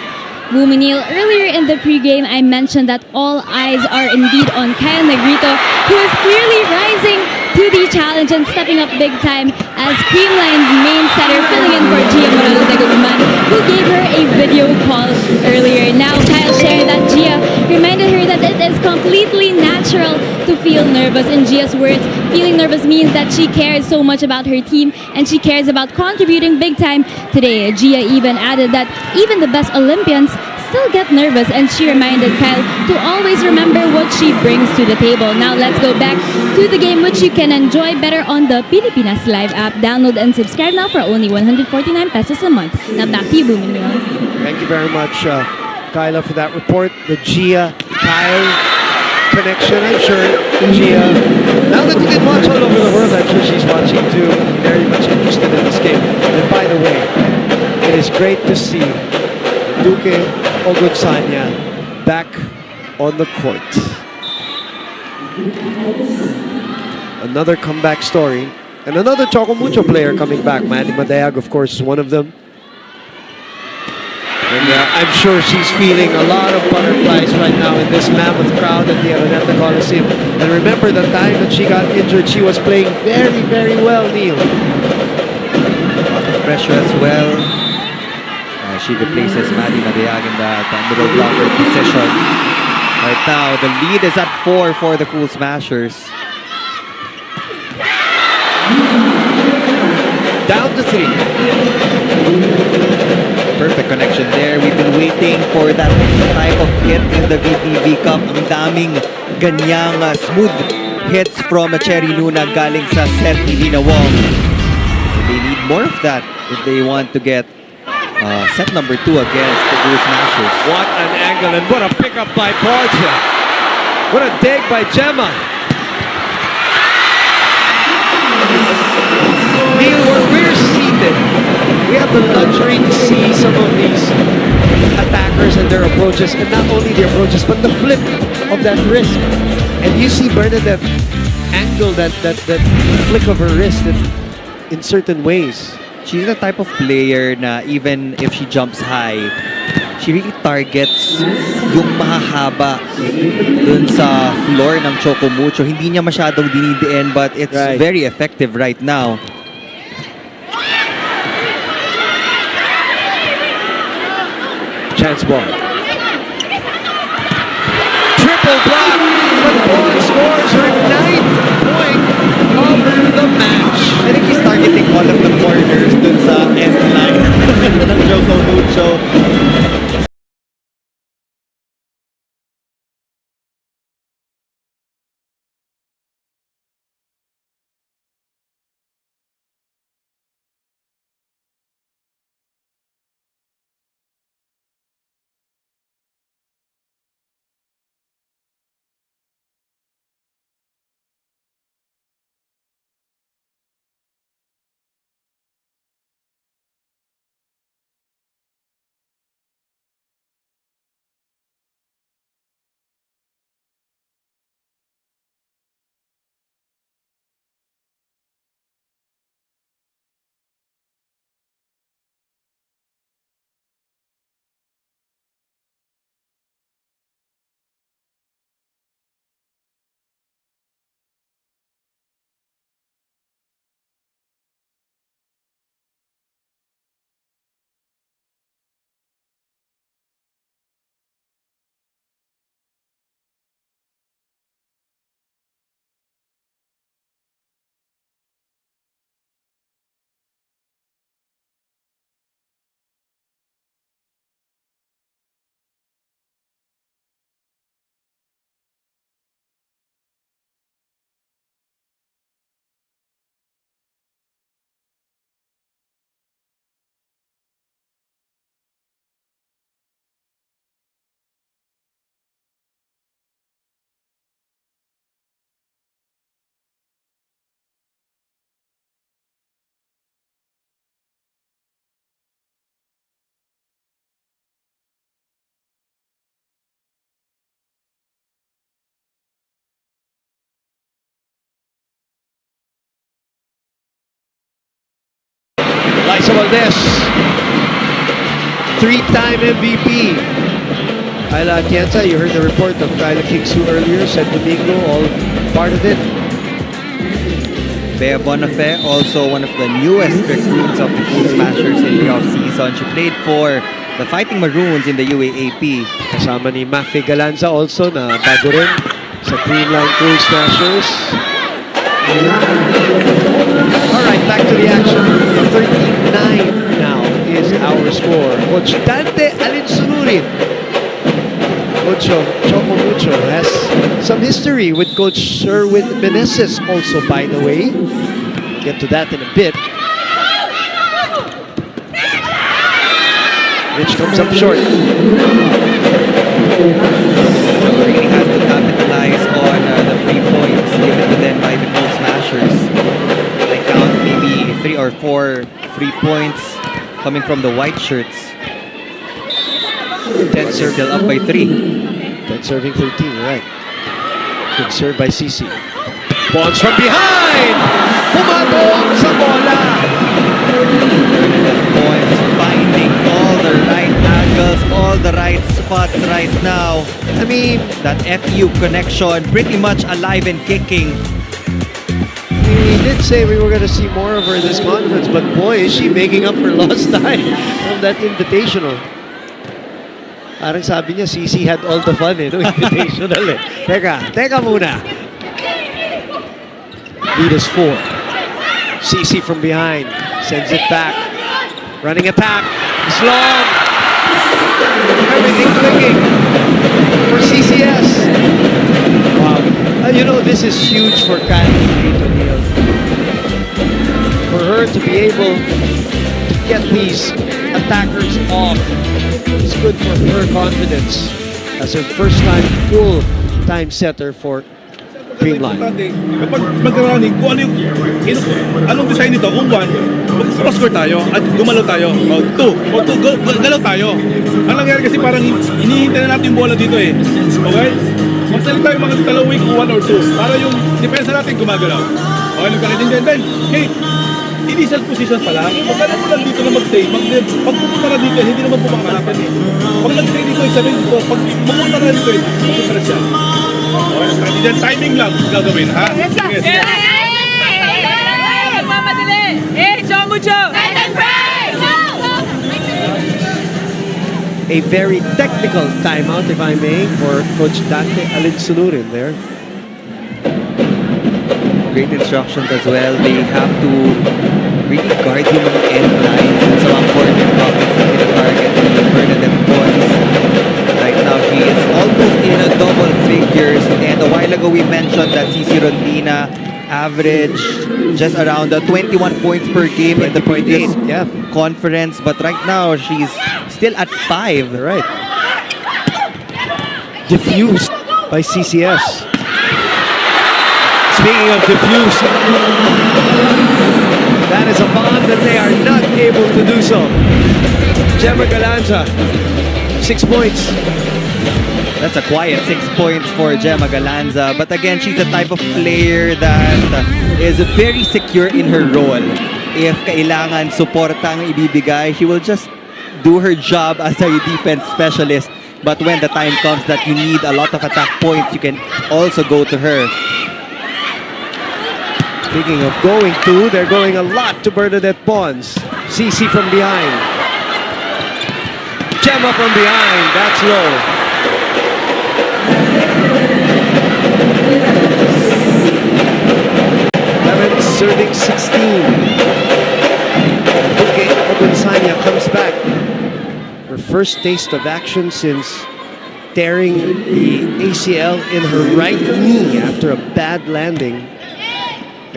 Wumanil, earlier in the pregame, I mentioned that all eyes are indeed on Kyle Negrito, who is clearly rising to the challenge and stepping up big time as Creamline's main setter, filling in for Gia Morales de Guzman, who gave her a video call earlier. Now, Kyle shared that Gia reminded her that it is completely natural to feel nervous. In Gia's words, feeling nervous means that she cares so much about her team and she cares about contributing big time today. Gia even added that even the best Olympians still get nervous, and she reminded Kyle to always remember what she brings to the table. Now let's go back to the game, which you can enjoy better on the Pilipinas Live app. Download and subscribe now for only 149 pesos a month. Now back to you, Buminil. Thank you very much, Kyla, for that report. The Gia-Kyle connection, I'm sure. Gia, now that you can watch all over the world, I'm sure she's watching too. Very much interested in this game. And by the way, it is great to see Duque Ogunsanya back on the court. Another comeback story. And another Choco Mucho player coming back. Manny Madayag, of course, is one of them. And I'm sure she's feeling a lot of butterflies right now in this mammoth crowd at the Araneta Coliseum. And remember the time that she got injured, she was playing very, very well, Neil. pressure as well. she replaces Maddie Madiag in the middle blocker position. Right now, the lead is at 4 for the Cool Smashers. Down to 3. Perfect connection there. We've been waiting for that type of hit in the VTV Cup. Ang daming ganyang smooth hits from Cherry Luna galing sa set ni Lina Wong. They need more of that if they want to get set number 2 against the Cool Smashers. What an angle, and what a pickup by Portia. What a dig by Gemma. Neil, where we're seated, we have the luxury to see some of these attackers and their approaches, and not only the approaches, but the flip of that wrist. And you see Bernadette angle that flick of her wrist in certain ways. She's the type of player na even if she jumps high, she really targets yung mahahaba dun sa floor ng Choco Mucho. Hindi niya masyadong dinidiin, but it's very effective right now. Chance ball. Triple block, but Paul scores her 9th point of the match. I think he's targeting all of the corners dun sa end line ng Choco Mucho. Liza Valdez, 3-time MVP. Kyla Atienza, you heard the report of Kyla Kingsu earlier. San Domingo, all part of it. Bea Bonafé, also one of the newest recruits of the Cool Smashers in the off-season. She played for the Fighting Maroons in the UAAP. Kasama ni Mafe Galanza also na bago rin sa Creamline Cool Smashers. Alright, back to the action. 13-9 now is our score. Coach Dante Alinsunurin. Choco Mucho has some history with Coach Sherwin Meneses also, by the way. Get to that in a bit. Rich comes up short. Really has to capitalize on the 3 points given to them by the Cool Smashers. I count maybe 3 or 4 3 points coming from the white shirts. 10 serve, still up by 3. 10 serving 13, right. Good serve by CC. Bonds from behind! Pumatong sa bola! Points finding all the right angles, all the right spots right now. I mean, that FU connection pretty much alive and kicking. we did say we were going to see more of her this conference, but boy, is she making up for lost time from that invitational. Parang sabi niya, CC had all the fun no invitational eh. Teka muna. Lead is 4. CC from behind, sends it back. Running attack, it's long. Everything clicking for CCS. Wow. You know, this is huge for Kyle Negrito, Neil. For her to be able to get these attackers off is good for her confidence as her first time full-time setter for Creamline. Kapag mag-running, kung anong design nito, kung 1, mag-cross-score tayo at gumalaw tayo. O 2, galaw tayo. Ang nangyari kasi parang hinihintay na natin yung bola dito eh. Okay? Magsalit tayo mga dalawang 1 or 2 para yung depensa natin gumagalaw. Okay, nagkakatin din. Kate, initial position pala, pagkala mo lang dito na mag-stay, pag pupunta na dito, hindi naman pumakarapan eh. Pag nag-stay dito, isabi dito, pag pupunta na dito, pupunta na siya. Okay, timing lang gagawin, ha? Let's go! Sige. Magmamadali! Mucho! A very technical timeout, if I may, for Coach Dante Alinsunurin there. Great instructions as well. They have to really guard yung mga end lines at sa mga corner pockets na pinatarget ni Bernadette Pons. Right now, she is almost in a double figures. And a while ago, we mentioned that CC Rondina averaged just around 21 points per game in the previous conference. But right now, she's still at 5. Right. Diffused by CCS. Speaking of diffused, that is a bomb that they are not able to do so. Gemma Galanza, 6 points. That's a quiet 6 points for Gemma Galanza. But again, she's the type of player that is very secure in her role. If kailangan suporta ang ibibigay, she will just do her job as a defense specialist. But when the time comes that you need a lot of attack points, you can also go to her. Speaking of going to, they're going a lot to Bernadette Pons. CC from behind. Gemma from behind, that's low. Serving 16. Okay, Ogunsanya comes back. Her first taste of action since tearing the ACL in her right knee after a bad landing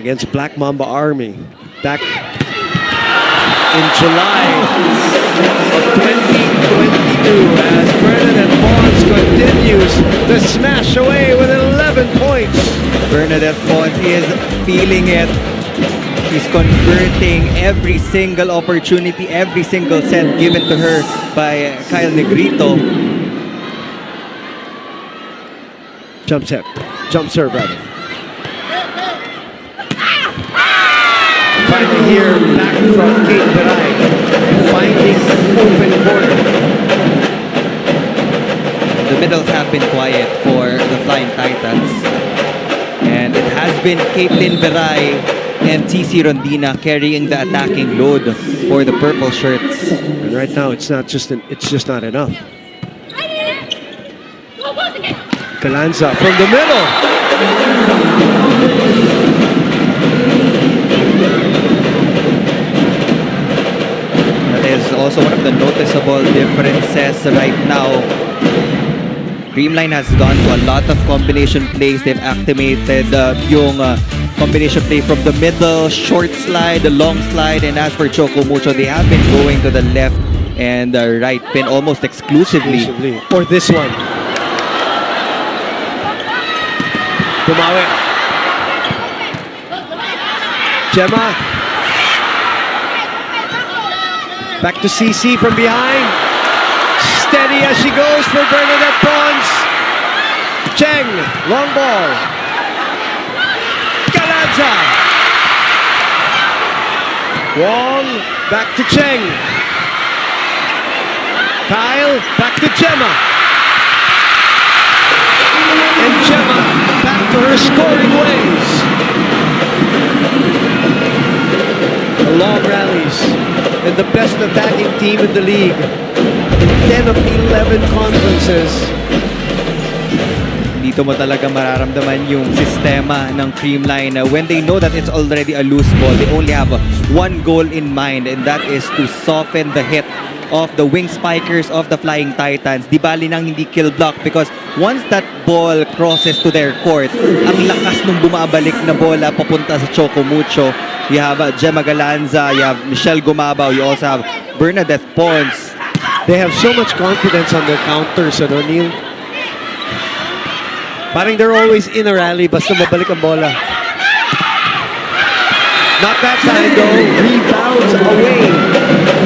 against Black Mamba Army back in July of 2022 as Bernadette Pons continues to smash away with 11 points. Bernadette Pons is feeling it. She's converting every single opportunity, every single set given to her by Kyle Negrito. Jump serve rather. Finally here, back from Kate Beray, finding open corner. The middles have been quiet for the Flying Titans. And it has been Caitlin Beray and TC Rondina carrying the attacking load for the purple shirts. And right now, it's just not enough. Galanza from the middle. That is also one of the noticeable differences right now. Creamline has gone to a lot of combination plays. They've activated yung combination play from the middle, short slide, the long slide, and as for Choco Mucho, they have been going to the left and right pin almost exclusively. For this one. Bumawi. Gemma. Back to CC from behind. Steady as she goes for Bernadette Pons. Cheng, long ball. Galanza. Wong, back to Cheng. Kyle, back to Gemma. And Gemma back to her scoring ways. The long rallies and the best attacking team in the league in 10 of 11 conferences. Dito mo talaga mararamdaman yung sistema ng Creamline. When they know that it's already a loose ball, they only have one goal in mind, and that is to soften the hit of the wing spikers of the Flying Titans. Di bali nang hindi kill block, because once that ball crosses to their court, ang lakas nung bumabalik na bola papunta sa Choco Mucho. You have Gemma Galanza, you have Michelle Gumabao, you also have Bernadette Pons. They have so much confidence on their counters, ano, Neil? Parang they're always in a rally basta mabalik ang bola. Not that time though. Rebounds away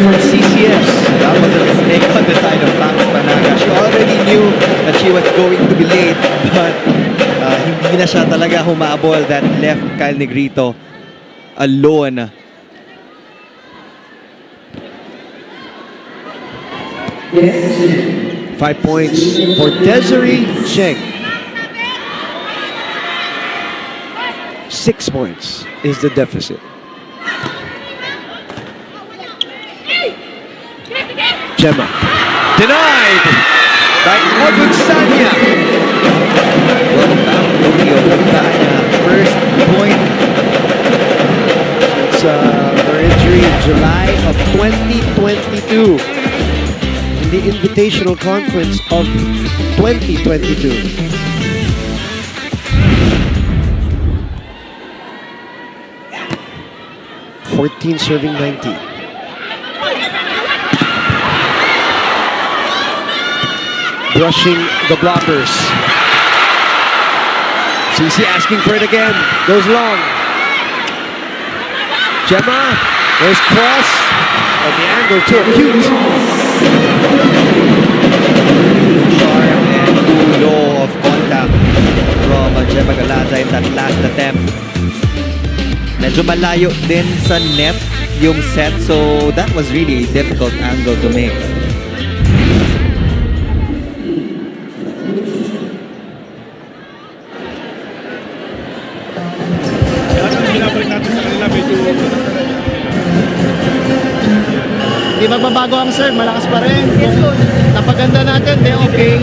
from CCS. That was a mistake on the side of Max Panaga. She already knew that she was going to be late, but hindi na siya talaga humabol. That left Kyle Negrito alone. Yes. 5 points for Desiree Cheng. 6 points is the deficit. Gemma. Denied by Ogunsanya. First point. It's her injury in July of 2022. In the Invitational Conference of 2022. 14 serving 19. Brushing the blockers. CC asking for it again. Goes long. Gemma. There's cross. But the angle too acute. Sharp and too low of contact from Gemma Galanza in that last attempt. Medyo malayo din sa net yung set, so that was really a difficult angle to make. Binabalik natin sa kanila, medyo Hindi magbabago ang serve, malakas pa rin. Kung napaganda natin, then okay.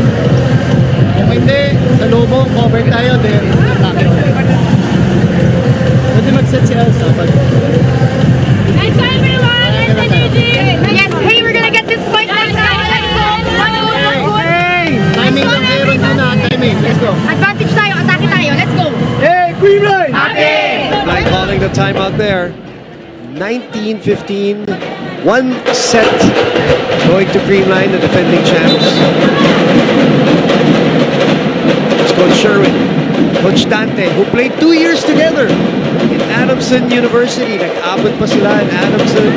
Kung hindi, sa lubong, cover tayo, then attack. Pwede mag-set si Elsa. Nice one, everyone! Nice energy! Yes, hey, we're gonna get this point right now! Let's go! Timing lang kayo rin na, timing. Let's go. Advantage tayo, atake tayo, let's go! Hey, Creamline! Creamline calling the timeout there. 19-15. One set going to Creamline, the defending champs. It's Coach Sherwin. Coach Dante, who played 2 years together in Adamson University. Nag-abot pa sila in Adamson.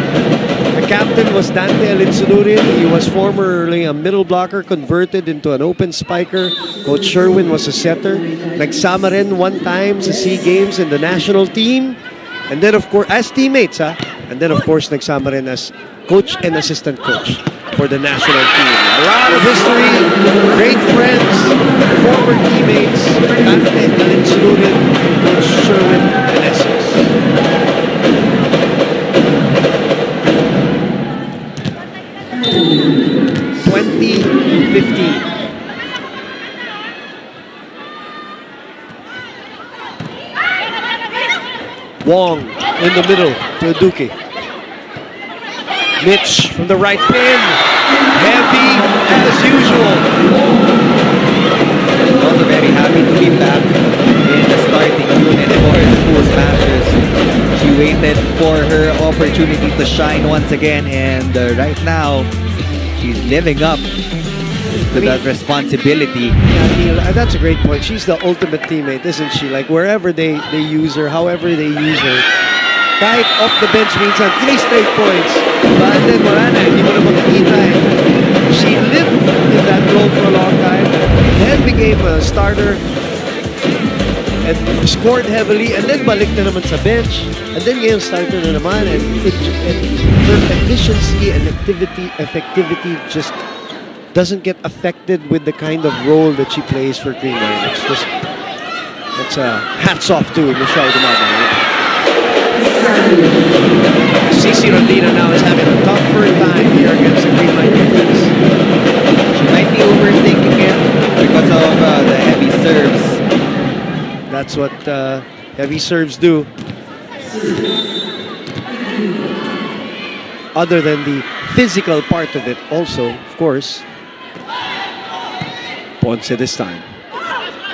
The captain was Dante Alinsunurin. He was formerly a middle blocker, converted into an open spiker. Coach Sherwin was a setter. Nagsama rin one time sa SEA Games in the national team. And then of course, as teammates, ha? And then of course, nagsama rin as coach and assistant coach for the national team. A lot of history, great friends, former teammates, Dante Alinsunurin, Coach Sherwin, and Essex. Wong in the middle to Duque. Mitch from the right pin. Heavy as usual. Also very happy to be back in the starting unit for the post matches. She waited for her opportunity to shine once again, and right now she's living up to that responsibility. Yeah, Neil, that's a great point. She's the ultimate teammate, isn't she? Like wherever they use her, however they use her. Kahit off the bench minsan, 3 straight points. Diba? And then wala na, hindi mo na makikita eh. She lived in that role for a long time, then became a starter, and scored heavily, and then balik na naman sa bench, and then ngayon starter na naman, and her efficiency and effectivity just doesn't get affected with the kind of role that she plays for Creamline. It's just, that's hats off to Michelle Gumabao. CC Rodina now is having a tougher time here against the Creamline defense. She might be overthinking it because of the heavy serves. That's what heavy serves do. Other than the physical part of it also, of course. Ponce this time.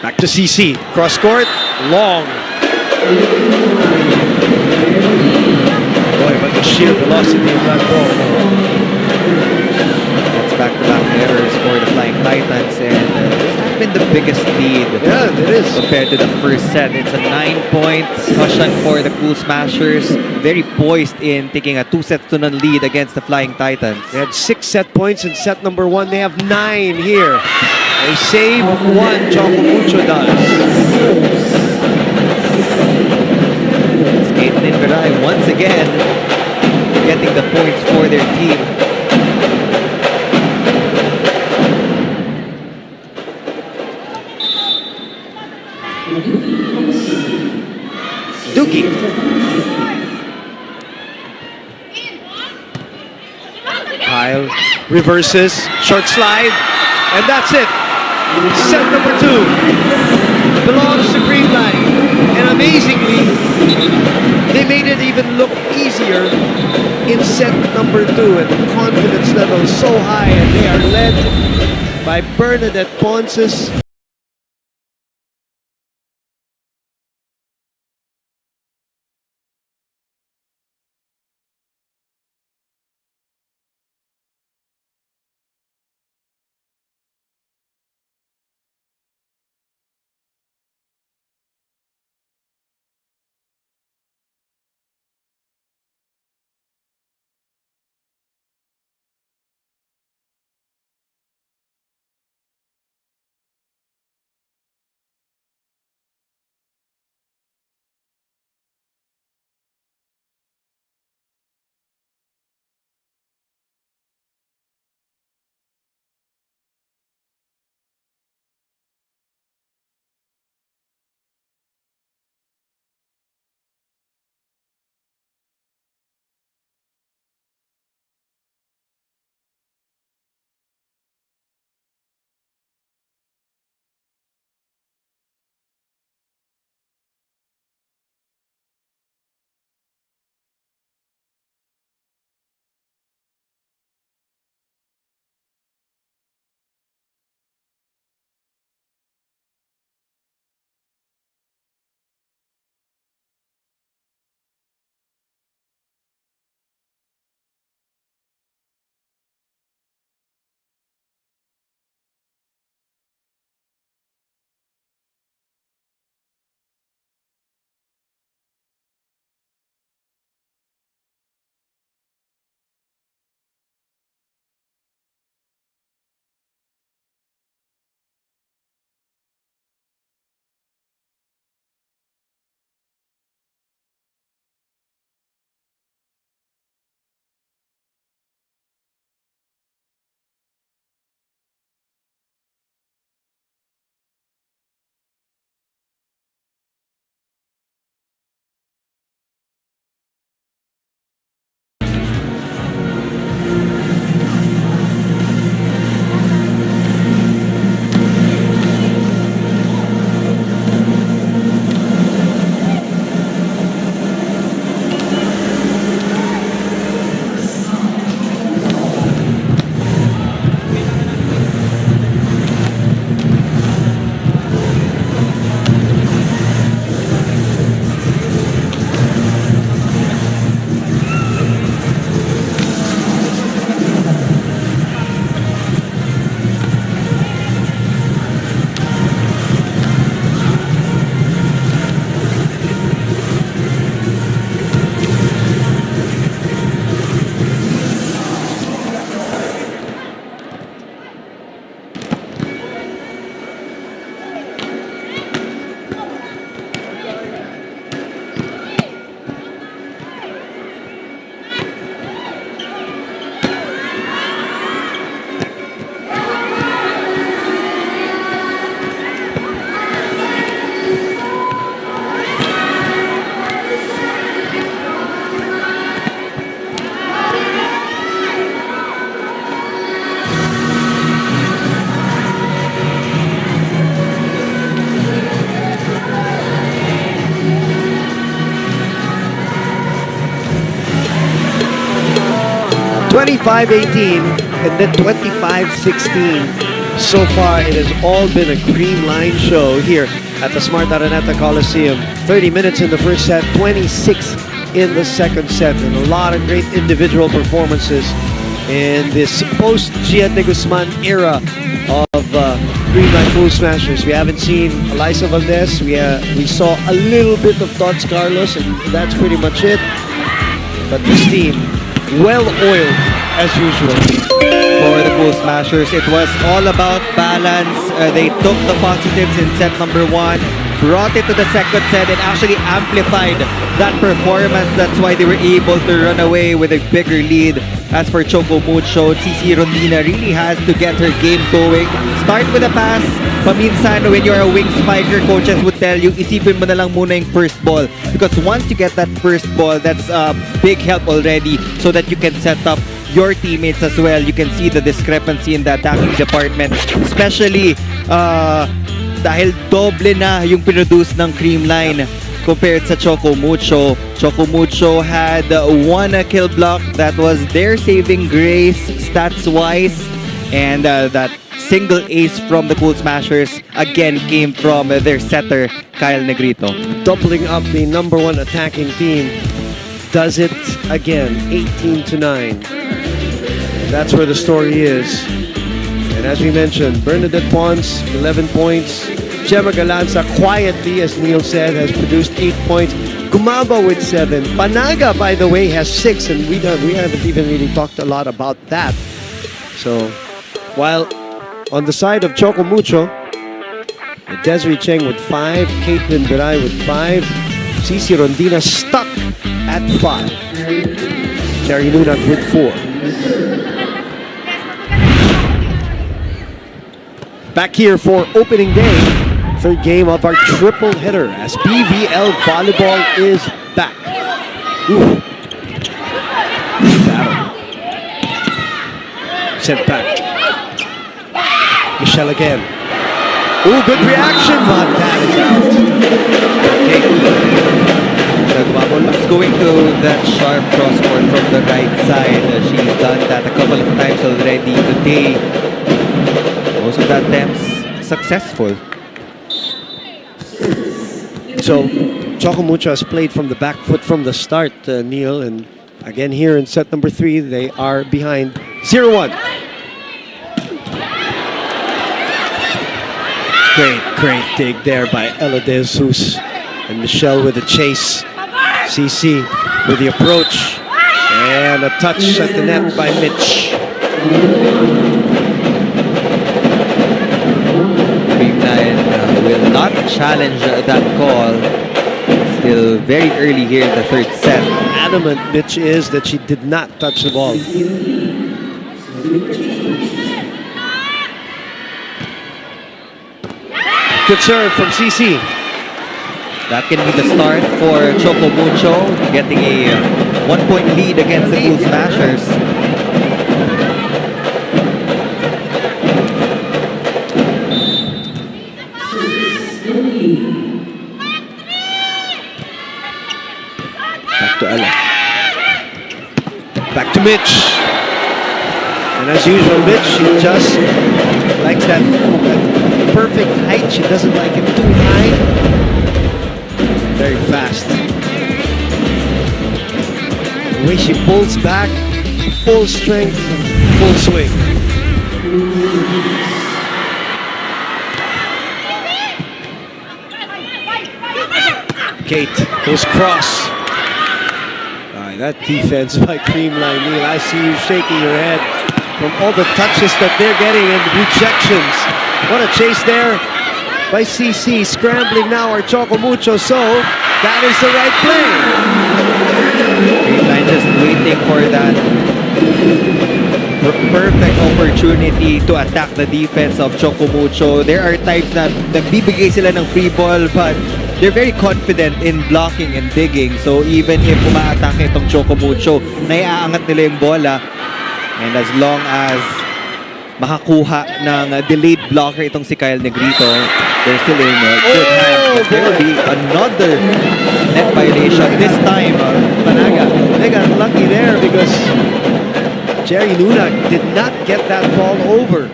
Back to CC. Cross court. Long. Boy, but the sheer velocity of that ball. It's back-to-back errors for the Flying Titans, and this has been the biggest lead. Yeah, it is. Compared to the first set. It's a 9-point cushion for the Cool Smashers. Very poised in taking a 2-0 lead against the Flying Titans. They had 6 set points in set number 1. They have 9 here. They save 1. Choco Mucho does. Caitlin Veray once again getting the points for their team. Dookie. Kyle reverses, short slide, and that's it. Set number 2 belongs to Creamline. And amazingly, they made it even look easier in set number 2. And the confidence level is so high, and they are led by Bernadette Ponce's 25-18 and then 25-16. So far, it has all been a Creamline show here at the Smart Araneta Coliseum. 30 minutes in the first set, 26 in the second set, and a lot of great individual performances in this post-Gian de Guzman era of Creamline Pool Smashers. We haven't seen Elisa Valdez. We saw a little bit of Tots Carlos, and that's pretty much it. But this team, well-oiled as usual. For the Pool Smashers, it was all about balance. They took the positives in set number 1, brought it to the second set, and actually amplified that performance. That's why they were able to run away with a bigger lead. As for Choco Mucho, Cici Rondina really has to get her game going. Start with a pass. Paminsan, when you're a wing spiker, coaches would tell you, isipin mo na lang muna yung first ball. Because once you get that first ball, that's a big help already so that you can set up your teammates as well. You can see the discrepancy in the attacking department. Especially, dahil doble na yung produce ng Creamline compared sa Choco Mucho. Choco Mucho had one kill block that was their saving grace stats-wise, and that single ace from the Pool Smashers again came from their setter, Kyle Negrito. Doubling up the number 1 attacking team does it again, 18-9. That's where the story is. And as we mentioned, Bernadette Pons, 11 points. Gemma Galanza, quietly, as Neil said, has produced 8 points. Gumaba with 7. Panaga, by the way, has 6, and we haven't even really talked a lot about that. So, while on the side of Choco Mucho, Desiree Cheng with 5, Caitlin Biray with 5, Cici Rondina stuck at 5, Cherry Nunat with 4. Back here for opening day, third game of our triple hitter as PVL Volleyball is back. Ooh. Battle. Sent back. Michelle again. Ooh, good reaction, but that is out. It's going to that sharp cross court from the right side. She's done that a couple of times already today. Most of the attempts successful. So, Choco Mucho has played from the back foot from the start, Neil, and again here in set number 3, they are behind 0-1. Great dig there by Ella De Jesus, and Michelle with the chase. CC with the approach, and a touch at the net by Mitch. Creamline will not challenge that call. Still very early here in the third set. Adamant Mitch is that she did not touch the ball. Good serve from CC. That can be the start for Choco Mucho, getting a 1-point lead against the Pool Smashers. Back to Ella. Back to Mitch. And as usual, Mitch, she just likes that perfect height. She doesn't like it too high. Very fast. The way she pulls back, full strength, full swing. Kate goes cross. That defense by Creamline, Neil, I see you shaking your head from all the touches that they're getting and the rejections. What a chase there by CC, scrambling now our Choco Mucho, so that is the right play. Creamline just waiting for that perfect opportunity to attack the defense of Choco Mucho. There are times na nagbibigay sila ng free ball, but they're very confident in blocking and digging. So even if umaatake itong Choco Mucho, naiaangat nila yung bola. And as long as makakuha ng delayed blocker itong si Kyle Negrito, they're still in good hands. But there will be another net violation. This time, Panaga, they got lucky there because Jerry Nunag did not get that ball over.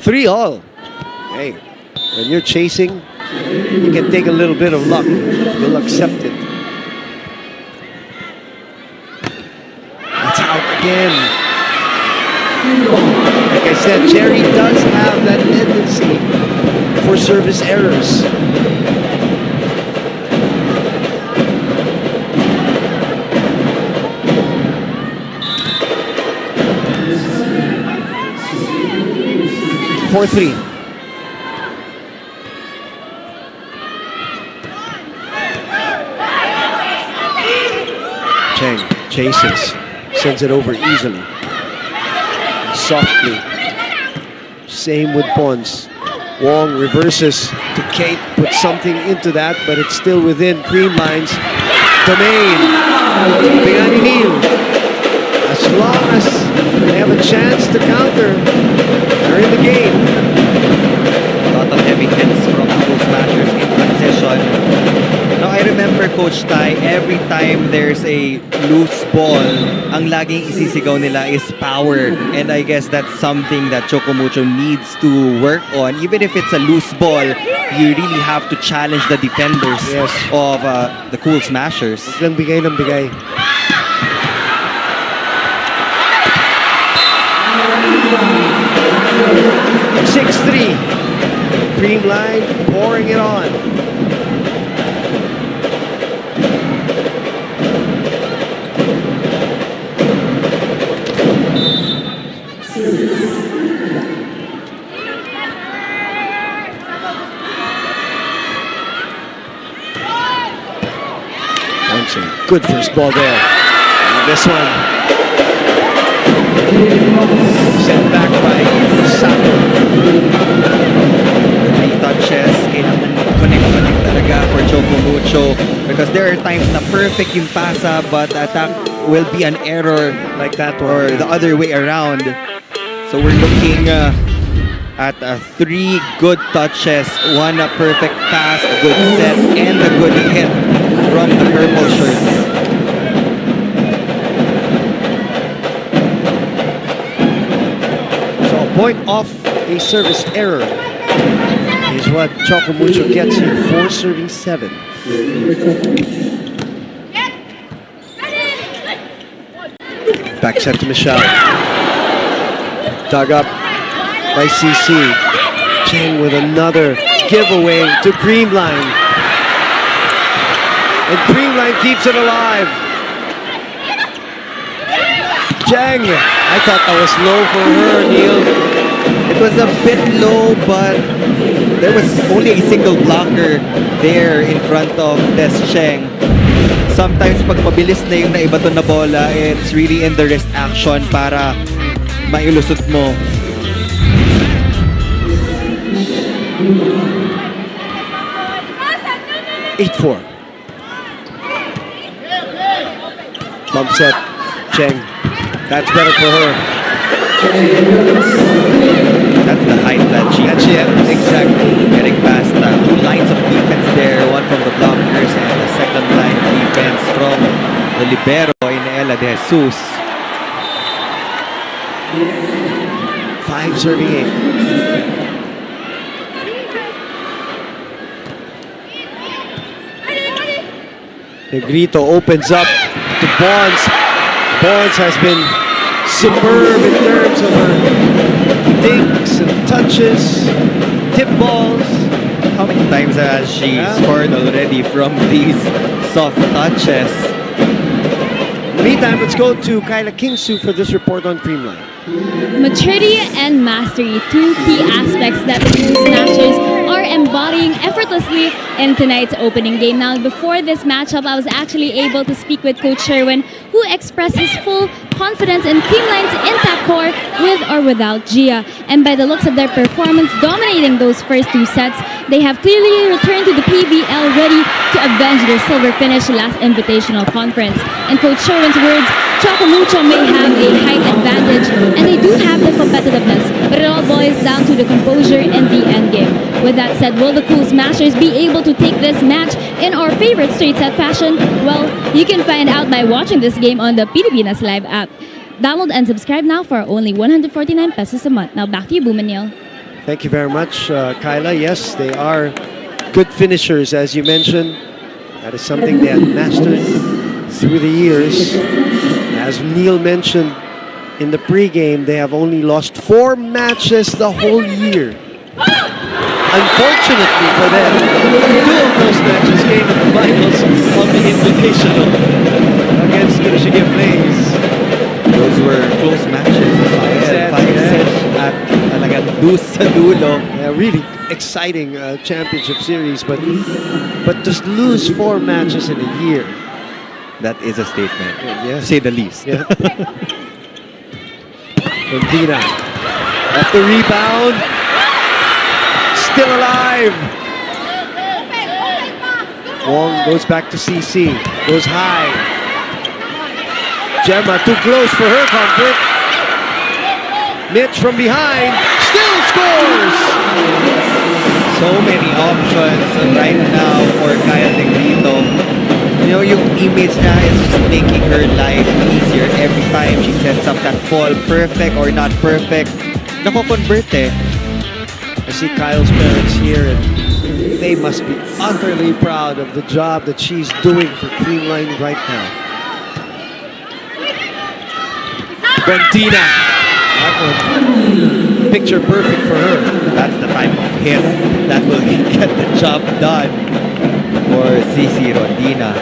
3-all. Hey, when you're chasing, you can take a little bit of luck. You'll accept it. That's out again. Like I said, Jerry does have that tendency for service errors. Four-three. Cheng chases, sends it over easily. Softly. Same with Pons. Wong reverses to Kate, puts something into that, but it's still within Creamline's domain. Bingani Neal. As long as they have a chance to counter, they're in the game. A lot of heavy hits from those matchers in transition. Now, I remember, Coach Ty, every time there's a loose ball, ang laging isisigaw nila is power. And I guess that's something that Choco Mucho needs to work on. Even if it's a loose ball, you really have to challenge the defenders of the Cool Smashers. Huwag lang bigay ng bigay. Six-three. Creamline pouring it on. Good first ball there. And this one sent back by Sato. 3 touches, kailangan connect talaga for Choco Mucho because there are times na perfect yung pasa but attack will be an error like that one, or the other way around. So we're looking at 3 good touches, 1 perfect pass, a good set, and a good hit from the purple shirts. So a point off a service error is what Choco Mucho gets here. 4 serving 7. Back set to Michelle. Dug up by CC. Cheng with another giveaway to Creamline. And Creamline keeps it alive. Cheng, I thought that was low for her, Neil. It was a bit low, but there was only a single blocker there in front of Des Cheng. Sometimes pag mabilis na yung naibato na bola, it's really in the wrist action para mailusot mo. Eight-4. Bump set, Cheng. That's better for her. That's the height that she has. Exactly. Getting past 2 lines of defense there. One from the blockers and the second line of defense from the libero in Ella De Jesus. 5 serving 8. Negrito opens up to Bonds. Bonds has been superb in terms of her dinks and touches, tip balls. How many times has she scored already from these soft touches? Meantime, let's go to Kyla Kingsu for this report on Creamline. Maturity and mastery, 2 key aspects that the Cool Smashers are embodying effortlessly in tonight's opening game. Now, before this matchup, I was actually able to speak with Coach Sherwin, who expressed his full confidence in Creamline's intact core with or without Gia. And by the looks of their performance dominating those first 2 sets, they have clearly returned to the PVL ready to avenge their silver finish last Invitational Conference. In Coach Sherwin's words, Choco Mucho may have a height advantage and they do have the competitiveness, but it all boils down to the composure in the endgame. With that said, will the Cool Smashers be able to take this match in our favorite straight set fashion? Well, you can find out by watching this game on the Pilipinas Live app. Download and subscribe now for only 149 pesos a month. Now back to you, Bumanil. Thank you very much, Kyla. Yes, they are good finishers, as you mentioned. That is something they have mastered through the years. As Neil mentioned in the pregame, they have only lost 4 matches the whole year. Unfortunately for them, 2 of those matches came in the finals of the Invitational against Michigan Blaze. Those were close matches. 5 sets at talagang dus sa dulo. Yeah, really exciting championship series, but just lose 4 matches in a year. That is a statement, Yeah. to say the least. Yeah. Medina off the rebound, still alive. Wong goes back to CC, goes high. Gemma too close for her comfort. Mitch from behind, still scores. So many options right now for Kaya Negrito. You know, yung image niya is just making her life easier every time she sets up that ball. Perfect or not perfect, nako-convert eh. I see Kyle's parents here, and they must be utterly proud of the job that she's doing for Creamline right now. Bentina. That one, picture perfect for her. That's the type of hit that will get the job done for CC Rondina.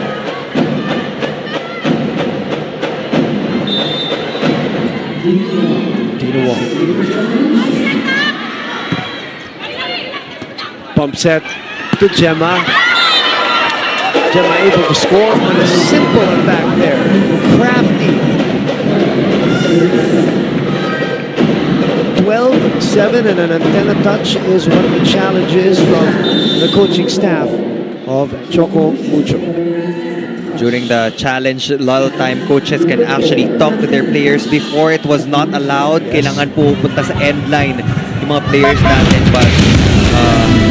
Dina Wong. Bump set to Gemma. Gemma able to score on a simple attack there. Crafty. 12-7 and an antenna touch is one of the challenges from the coaching staff of Choco Mucho. During the challenge lull time, coaches can actually talk to their players. Before, it was not allowed. Kailangan pupunta sa end line yung mga players natin. But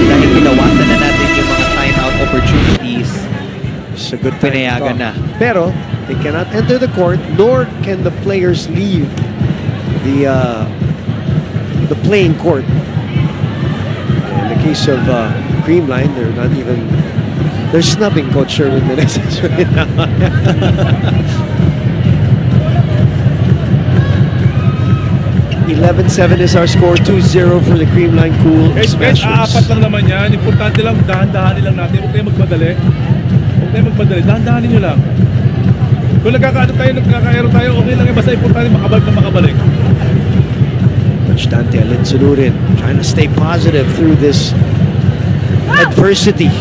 dahil ginawasan na natin yung mga timeout opportunities, it's a good time pinayagan na. Pero they cannot enter the court, nor can the players leave the playing court. In the case of Creamline, they're snubbing Coach Sherwin Meneses right now. 11-7 is our score, 2-0 for the Creamline Cool Smashers. Apat lang naman yan. Importante lang, dahan-dahanin lang natin. Huwag tayong magmadali. Dahan-dahanin nyo lang. Kung nagkakaero tayo, okay lang yan. Basta importante makabalik na makabalik. Coach Dante Alinsunurin trying to stay positive through this adversity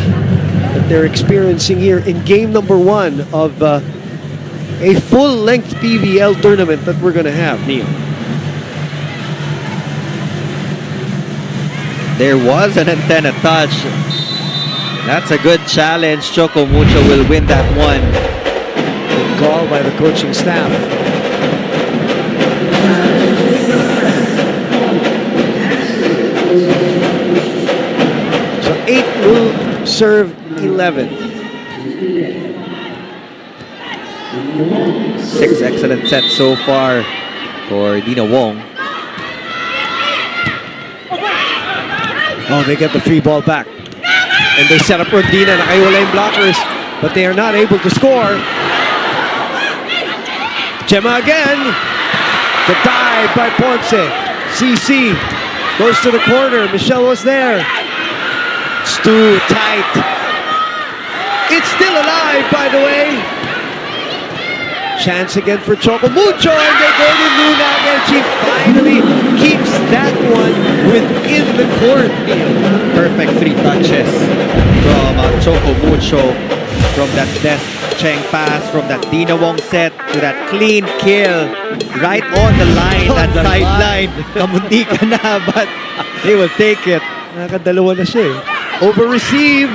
that they're experiencing here in game number 1 of a full-length PVL tournament that we're going to have, Neil. There was an antenna touch. That's a good challenge. Choco Mucho will win that one. Good call by the coaching staff. So 8 will serve 11. 6 excellent sets so far for Dina Wong. Oh, they get the free ball back. And they set up Rondina. Nakaiwala yung blockers, but they are not able to score. Gemma again. The dive by Ponce. CC goes to the corner. Michelle was there. It's too tight. It's still alive, by the way. Chance again for Choco Mucho, and they go to Luna, and she finally keeps that one within the court. Perfect 3 touches from Choco Mucho, from that Des Cheng pass, from that Dina Wong set to that clean kill right on the line, that sideline. Kamunti ka na, but they will take it. Nakadalawa na siya eh. Over-received.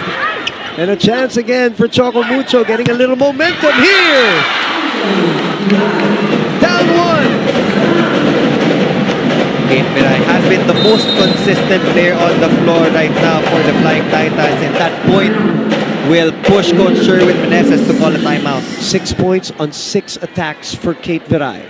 And a chance again for Choco Mucho, getting a little momentum here. Down 1. Kate Piray has been the most consistent player on the floor right now for the Flying Titans, and that point will push Coach Sherwin Meneses to call a timeout. 6 points on 6 attacks for Kate Viray.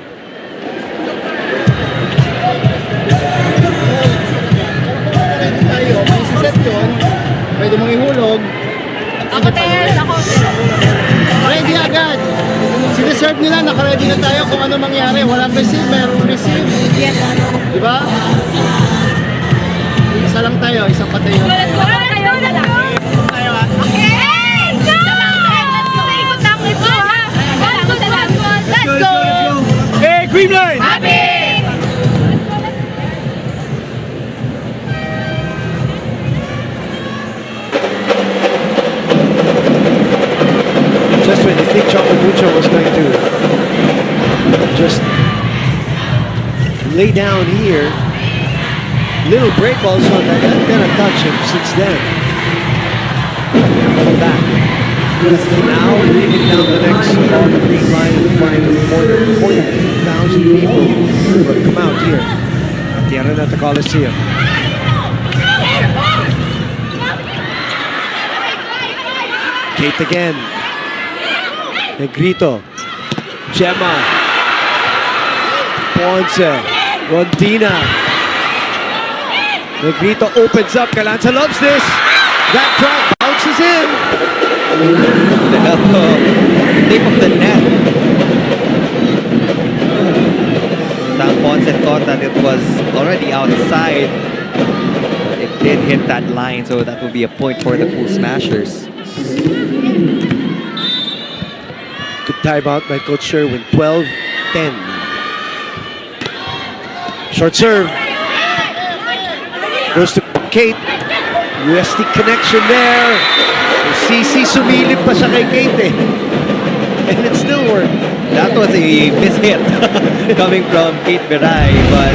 na tayo kung ano mangyari. Walang receive, merong receive. Yes. Di ba? Isa lang tayo, isang patay lang tayo. Tayo ha? Okay! Let's go! Ikot lang, let's go ha! Let's go! Hey, Creamline! Happy! Just when you think Choco Mucho was going to just lay down here, little break also on that. Not gonna touch him since then. Coming back. Now leading down the next on the green line and find more than 40,000 people who have come out here at the Arena at the Coliseum. Kate again. Negrito, Gemma, Ponce, Rondina. Negrito opens up. Calanza loves this. That drop bounces in. The elbow, tip of the net. Sam Ponce thought that it was already outside. It did hit that line, so that would be a point for the Pool Smashers. Good timeout by Coach Sherwin. 12-10. Short serve. Goes to Kate. UST connection there. CC sumilip pa siya kay Kate eh. And it still worked. That was a mishit coming from Kate Beray, but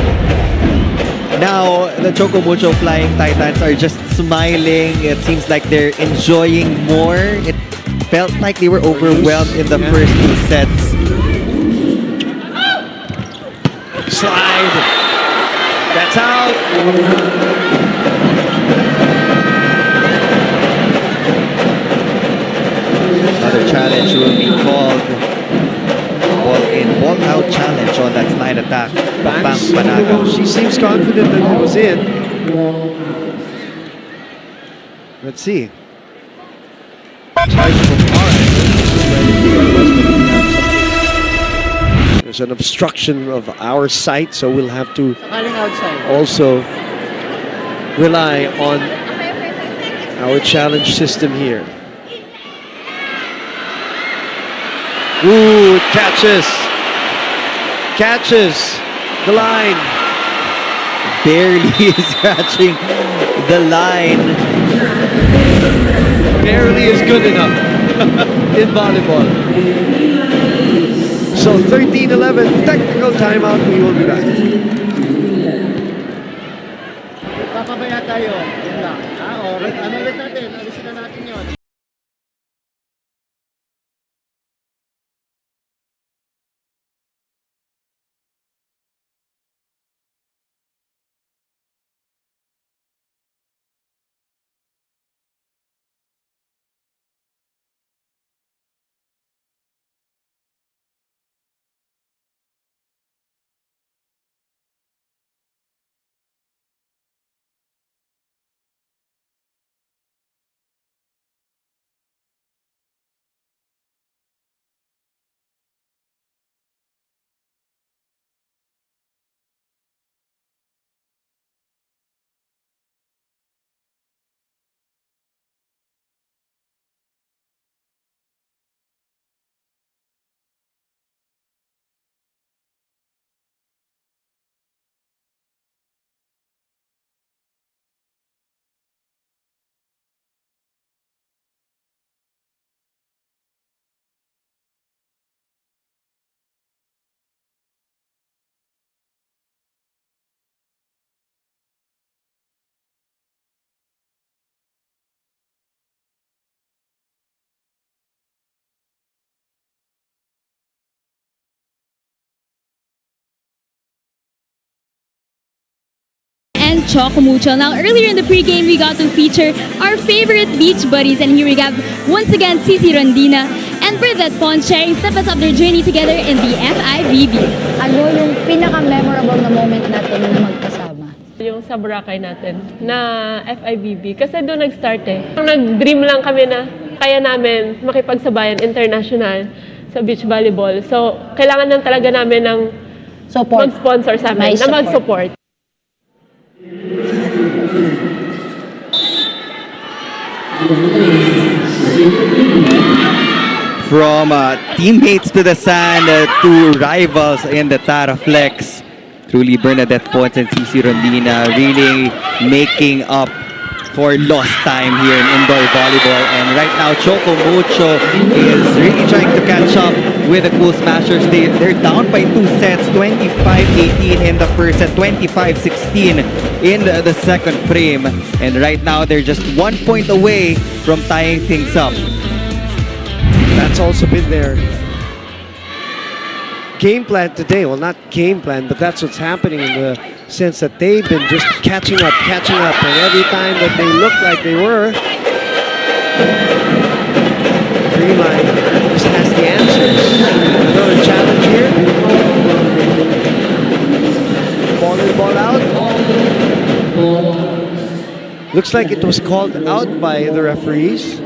now the Choco Mucho Flying Titans are just smiling. It seems like they're enjoying more. It felt like they were overwhelmed in the first two sets. Slide. That's out. Another challenge will be called ball in, ball out challenge on that slide attack. Banks, Banaga. she seems confident that it was in. Let's see. There's an obstruction of our sight, so we'll have to Sakaling outside. also rely on our challenge system here. Ooh, catches the line. Barely scratching the line. Barely is good enough in volleyball. So 13-11, technical timeout. We will be back. Papabaya tayo. Yan lang. Ano ulit natin? Alisin na natin yun. And Choco Mucho. Now, earlier in the pregame, we got to feature our favorite beach buddies. And here we have, once again, Cici Rondina and Bridget Pons sharing step-ups of their journey together in the FIVB. Ano yung pinaka-memorable na moment natin na magkasama? Yung sa Boracay natin na FIVB. Kasi doon nag-start eh. Nag-dream lang kami na kaya namin makipagsabayan international sa beach volleyball. So, kailangan lang talaga namin ng mag-sponsor sa amin, na mag-support. From teammates to the sand to rivals in the Taraflex. Truly, Bernadette Ponce and CC Rondina really making up for lost time here in indoor volleyball. And right now, Choco Mucho is really trying to catch up with the Cool Smashers. They're down by 2 sets, 25-18 in the first set, 25-16 in the second frame. And right now, they're just 1 point away from tying things up. That's also been their game plan today. Well, not game plan, but that's what's happening in the sense that they've been just catching up. And every time that they looked like they were, Creamline just has the answers. Another challenge here. Ball in, ball out. Looks like it was called out by the referees.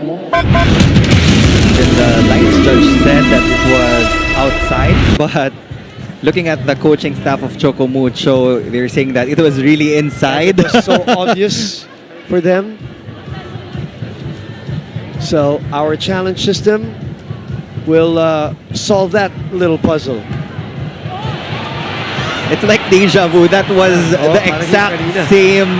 And the lines judge said that it was outside, but looking at the coaching staff of Choco Mucho, they're saying that it was really inside. It was so obvious for them. So our challenge system will solve that little puzzle. It's like deja vu. That was the exact same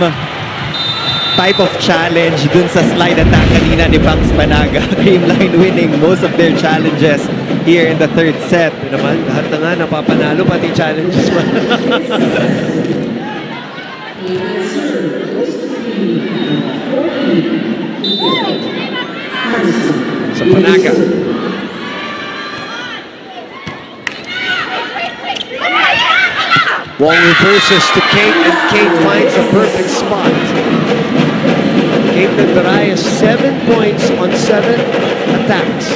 type of challenge dun sa slide attack kanina ni Banks Panaga. Creamline winning most of their challenges here in the third set. Ito naman, lahat na nga napapanalo, pati challenges man. Sa Panaga. Wong reverses to Kate, and Kate finds the perfect spot. Kate Nagbarayas 7 points on 7 attacks.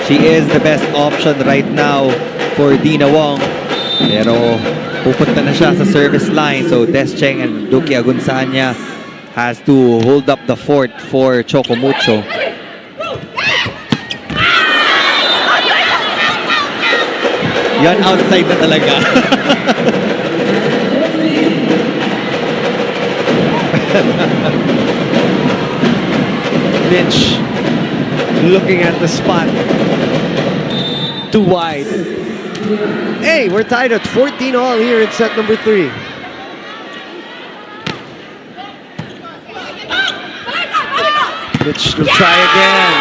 She is the best option right now for Dina Wong. Pero pupunta na siya sa service line. So Des Cheng and Duki Agunsanya has to hold up the fort for Choco Mucho. Yan, outside na talaga. Mitch looking at the spot. Too wide. Hey, we're tied at 14 all here in set number 3. Mitch will try again.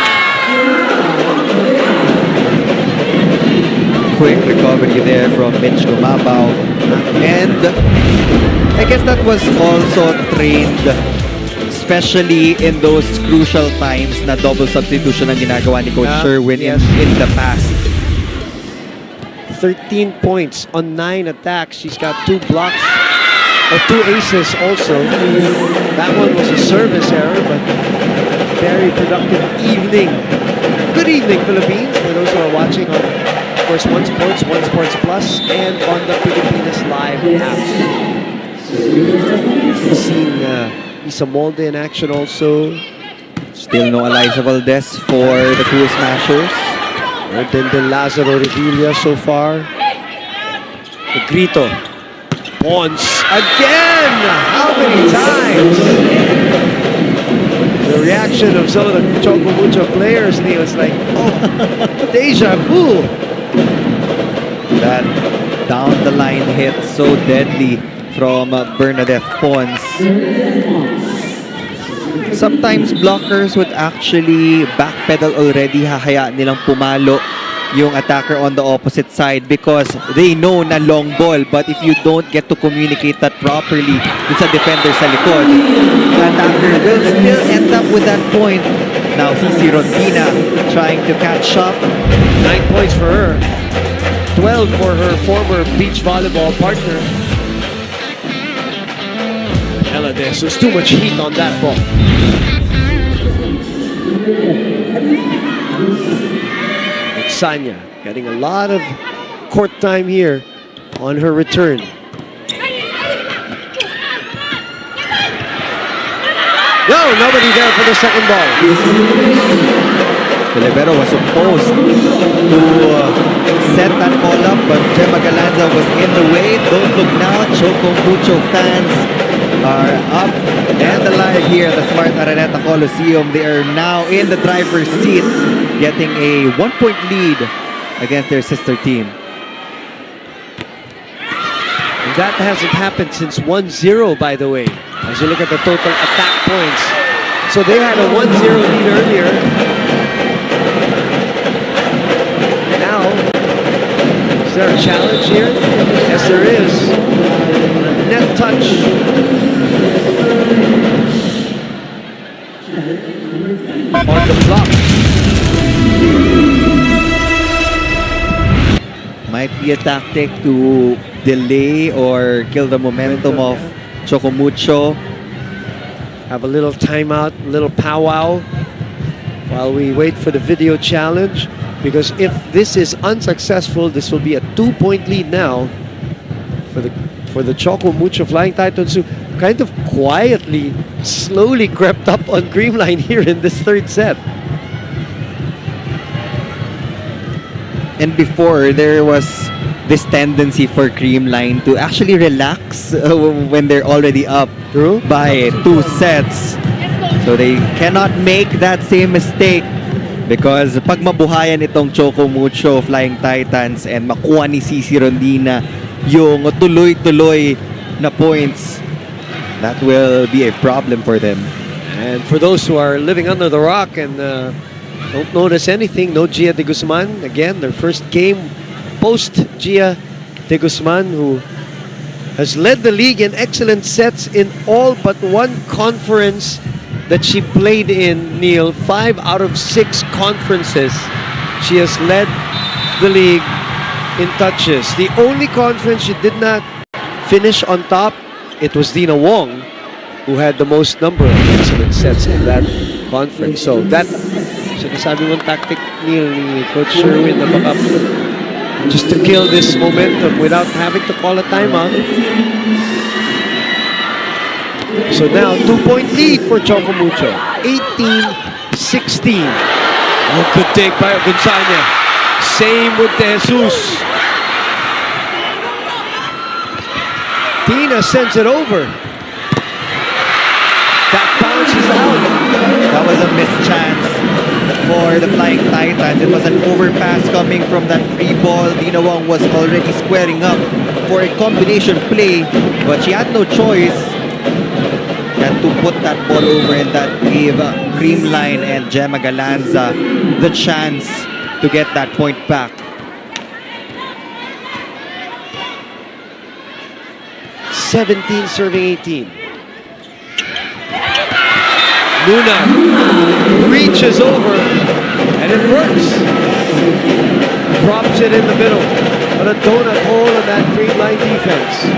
Quick recovery there from Mitch Lumabaw. And I guess that was also trained, especially in those crucial times na double substitution ang ginagawa ni Coach Sherwin in the past. 13 points on 9 attacks. She's got 2 blocks, or 2 aces also. That one was a service error, but very productive evening. Good evening, Philippines, for those who are watching on, of course, One Sports Plus, and on the Pilipinas Live app. We've seen Isa Molde in action also. Still no Eliza Valdez for the Cool Smashers. Then Lazaro Revilla so far. The Grito. Once again! How many times? The reaction of some of the Choco Mucho players, Neil, was like, oh, deja vu. That down the line hit so deadly from Bernadette Ponce. Sometimes blockers would actually backpedal already, hahayaan nilang pumalo yung attacker on the opposite side because they know na long ball, but if you don't get to communicate that properly dun sa defender sa likod, the attacker will still end up with that point. Now CC Rondina trying to catch up. 9 points for her. 12 for her former beach volleyball partner. Elades, there's too much heat on that ball. Sanya getting a lot of court time here on her return. No, nobody there for the second ball. The libero was supposed to set that ball up, but Gemma Galanza was in the way. Don't look now. Choco Mucho fans are up and alive here at the Smart Araneta Coliseum. They are now in the driver's seat, getting a 1-point lead against their sister team. And that hasn't happened since 1-0, by the way, as you look at the total attack points. So they had a 1-0 lead earlier. Now, is there a challenge here? Yes, there is. A net touch. On the block. Might be a tactic to delay or kill the momentum of Choco Mucho. Have a little timeout, a little powwow while we wait for the video challenge. Because if this is unsuccessful, this will be a 2-point lead now for the Choco Mucho Flying Titans, who kind of quietly, slowly crept up on Creamline here in this third set. And before, there was this tendency for Creamline to actually relax when they're already up by 2 sets. So they cannot make that same mistake, because pag mabuhayan itong Choco Mucho Flying Titans and makuha ni Cici Rondina yung tuloy-tuloy na points, that will be a problem for them. And for those who are living under the rock and don't notice anything, no Gia de Guzman. Again, their first game post Gia de Guzman, who has led the league in excellent sets in all but one conference that she played in, Neil. 5 out of 6 conferences she has led the league in touches. The only conference she did not finish on top, it was Dina Wong, who had the most number of excellent sets in that conference. So that, sinasabi mong tactic, Neil, ni Coach Sherwin, na baka just to kill this momentum without having to call a timeout. So now, 2-point lead for Choco Mucho. 18-16. Oh, good take by Gonzalez. Same with De Jesus. Tina sends it over. That bounces out. That was a missed chance for the Flying Titans. It was an overpass coming from that free ball. Dina Wong was already squaring up for a combination play, but she had no choice. She had to put that ball over, and that gave Creamline and Gemma Galanza the chance to get that point back. 17 serving 18. Luna reaches over, and it works. Drops it in the middle. But a donut hole in that Creamline defense.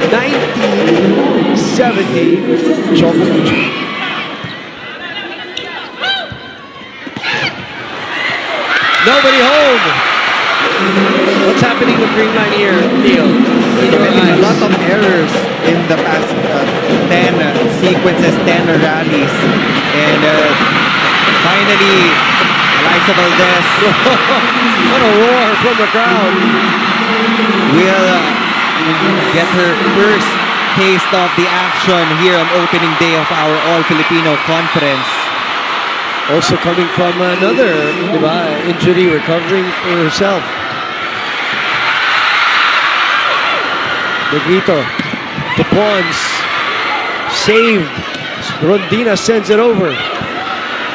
19-70, Choco Mucho. Nobody home. What's happening with Creamline here, Neil? A lot of errors in the past 10 sequences, 10 rallies. And finally, Eliza Valdez, what a roar from the crowd, will get her first taste of the action here on opening day of our All Filipino Conference. Also coming from another injury, recovering for herself. Negrito to Pons, saved. Rondina sends it over.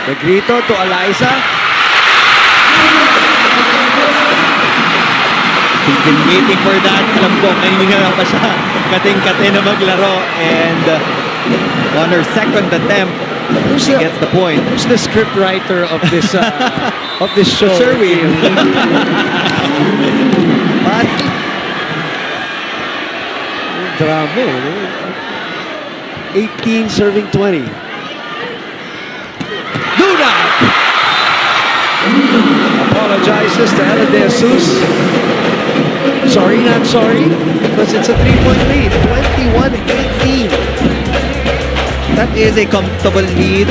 Negrito to Eliza. He's been waiting for that. Alam ko, kanina pa siya kating-kate na maglaro. And on her second attempt, she gets the point. Who's the script writer of this show? Sherwin. But drama. 18 serving 20. Luna apologizes to Ella De Jesus. Sorry, not sorry, because it's a 3-point lead. 21-18. that is a comfortable lead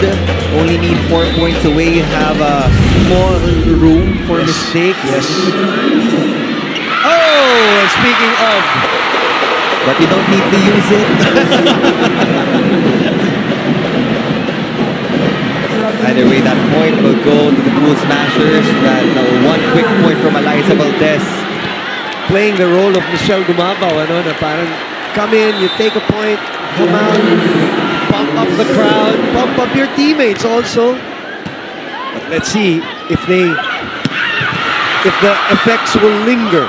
only need 4 points away. You have a small room for mistakes. Yes. Oh, and speaking of, but you don't need to use it. Either way, that point will go to the Pool Smashers. That one quick point from Eliza Valdez. Playing the role of Michelle Gumabaw, ano, na parang come in, you take a point, come out, pump up the crowd, pump up your teammates also. But let's see if the effects will linger.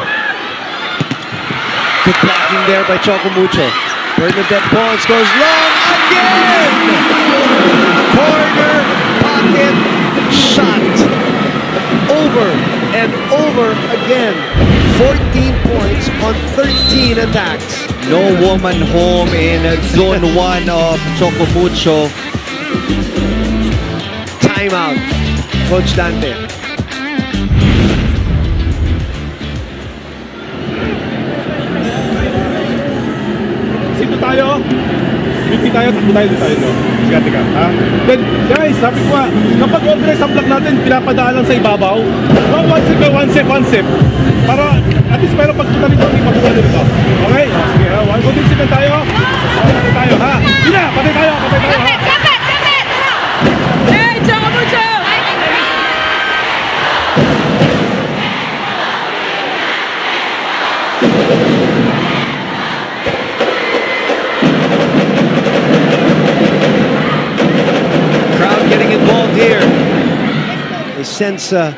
Good blocking there by Choco Mucho. Bernadette Pons goes long again! Corner pocket shot. Over and over again. 14 points on 13 attacks. No woman home in zone 1 of Choco Mucho. Timeout. Coach Dante. Sino tayo? Hindi tayo, takbo tayo, di tayo. Tiga, ha? Then, guys, sabi ko nga, kapag organize ang block natin, pinapadaan lang sa ibabaw. One sip. Para, at least meron pagpunta nito, may pagpunta nito. Okay? Sige, ha? One sip na tayo. Patay tayo, ha? Sina, patay tayo, ha? Hey, Choco Mucho! Crowd getting involved here. They sense the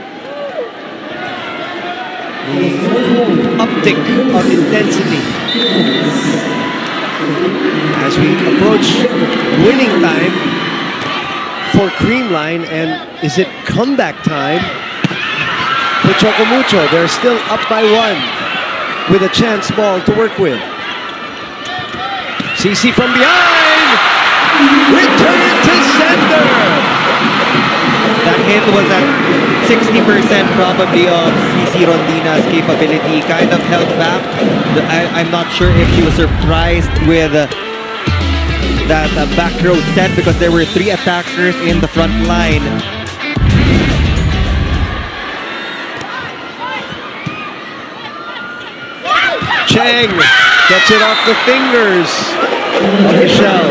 uptick of intensity as we approach winning time for Creamline. And is it comeback time for Choco Mucho? They're still up by 1 with a chance ball to work with. CC from behind, return to sender. That hit was at 60% probably of CC Rondina's capability. Kind of held back. I'm not sure if she was surprised with that back row set because there were 3 attackers in the front line. Chang gets it off the fingers of Michelle.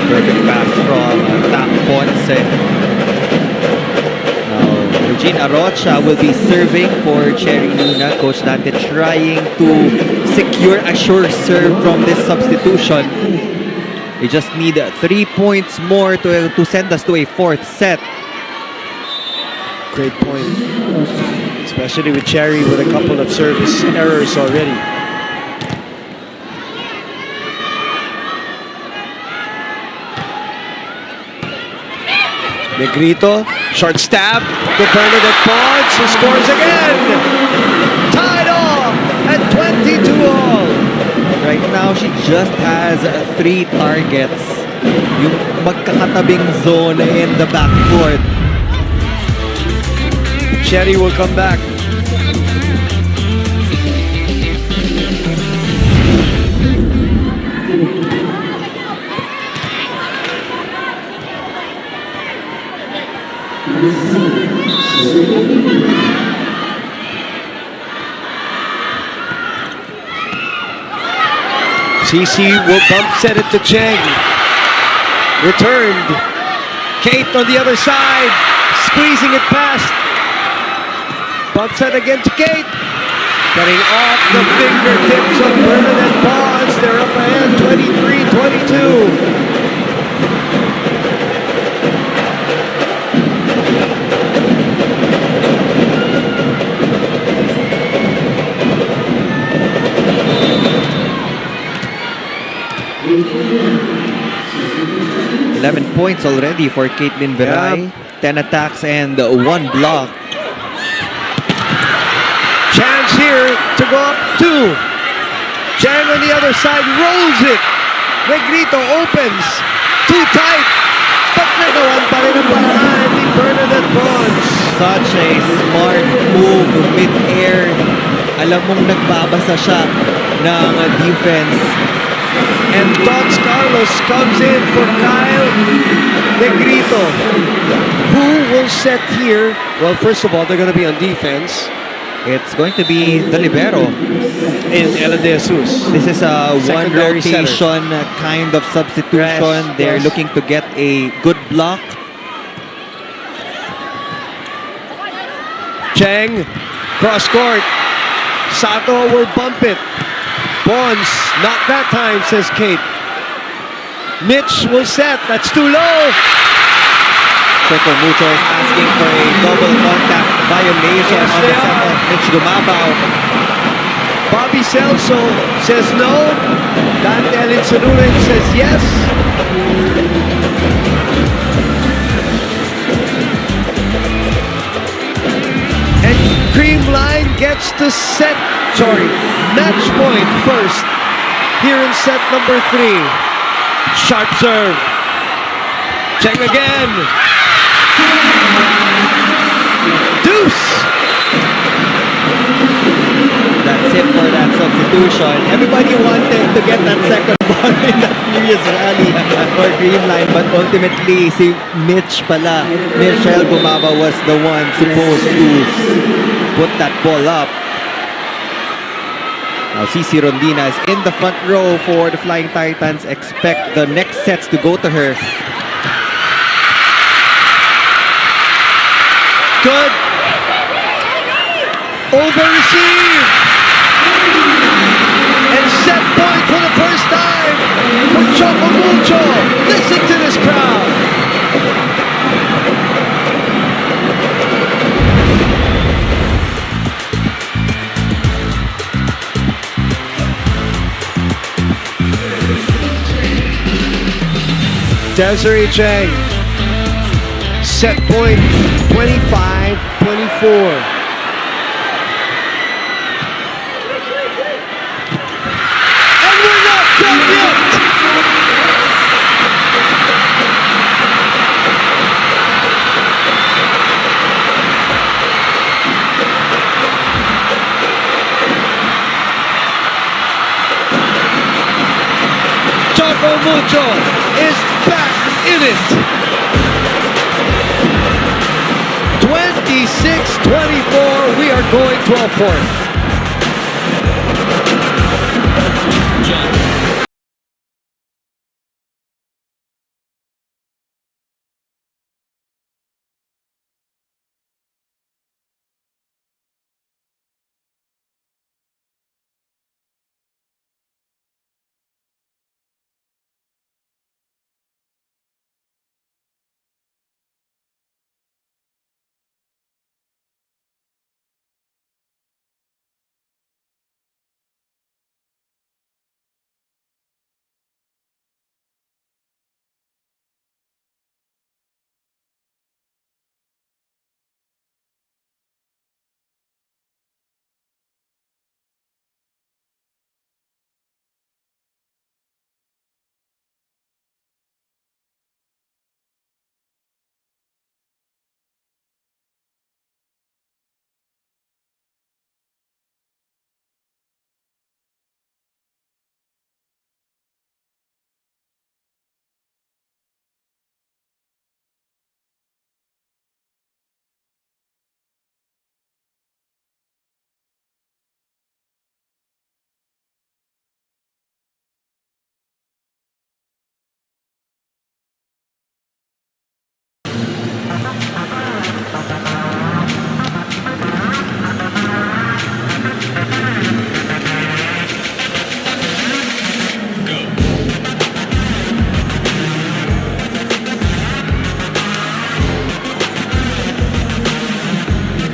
Perfect pass from Tap Ponce. Now, Regina Rocha will be serving for Cherry Luna. Coach Dante trying to secure a sure serve from this substitution. They just need 3 points more to send us to a 4th set. Great point. Especially with Cherry with a couple of service errors already. Negrito, short stab to Bernadette Pons, who scores again! Tied off at 22-all. Right now, she just has 3 targets. Yung magkakatabing zone in the backcourt. Cherry will come back. CC will bump set it to Cheng. Returned. Kate on the other side, squeezing it past. Bump set again to Kate. Getting off the fingertips of Bernadette Pons. They're up ahead, 23-22. Points already for Caitlin Veray. 10 attacks and 1 block. Chance here to go up 2. Chang on the other side rolls it. Negrito opens. Too tight. But nagawan pa rin ang paraan ni Bernadette Pons. Such a smart move mid-air. Alam mong nagbabasa siya ng defense. And Don Carlos comes in for Kyle Negrito. Who will set here? Well, first of all, they're going to be on defense. It's going to be the libero in Ellen De Jesus. This is a one Secondary rotation center. kind of substitution. Yes, They're yes. looking to get a good block. Cheng, cross court. Sato will bump it. Bonds, not that time, says Kate. Mitch will set. That's too low. Choco Mucho is asking for a double contact violation Yes, on they the set are. of Mitch Gumabaw. Bobby Celso says no. Dante Alinsanurin says yes. And Creamline gets the match point first here in set number 3. Sharp serve. Cheng again. Deuce. That's it for that substitution. Everybody wanted to get that second ball in that previous rally for Creamline, but ultimately si Mitch pala, Michelle Gumabaw was the one supposed to put that ball up. Now CC Rondina is in the front row for the Flying Titans. Expect the next sets to go to her. Good. Over receive. And set point for the first time for Choco Mucho. Listen to this crowd. Desiree Cheng. Set point 25-24. Choco Mucho is back in it. 26-24. We are going to a fourth.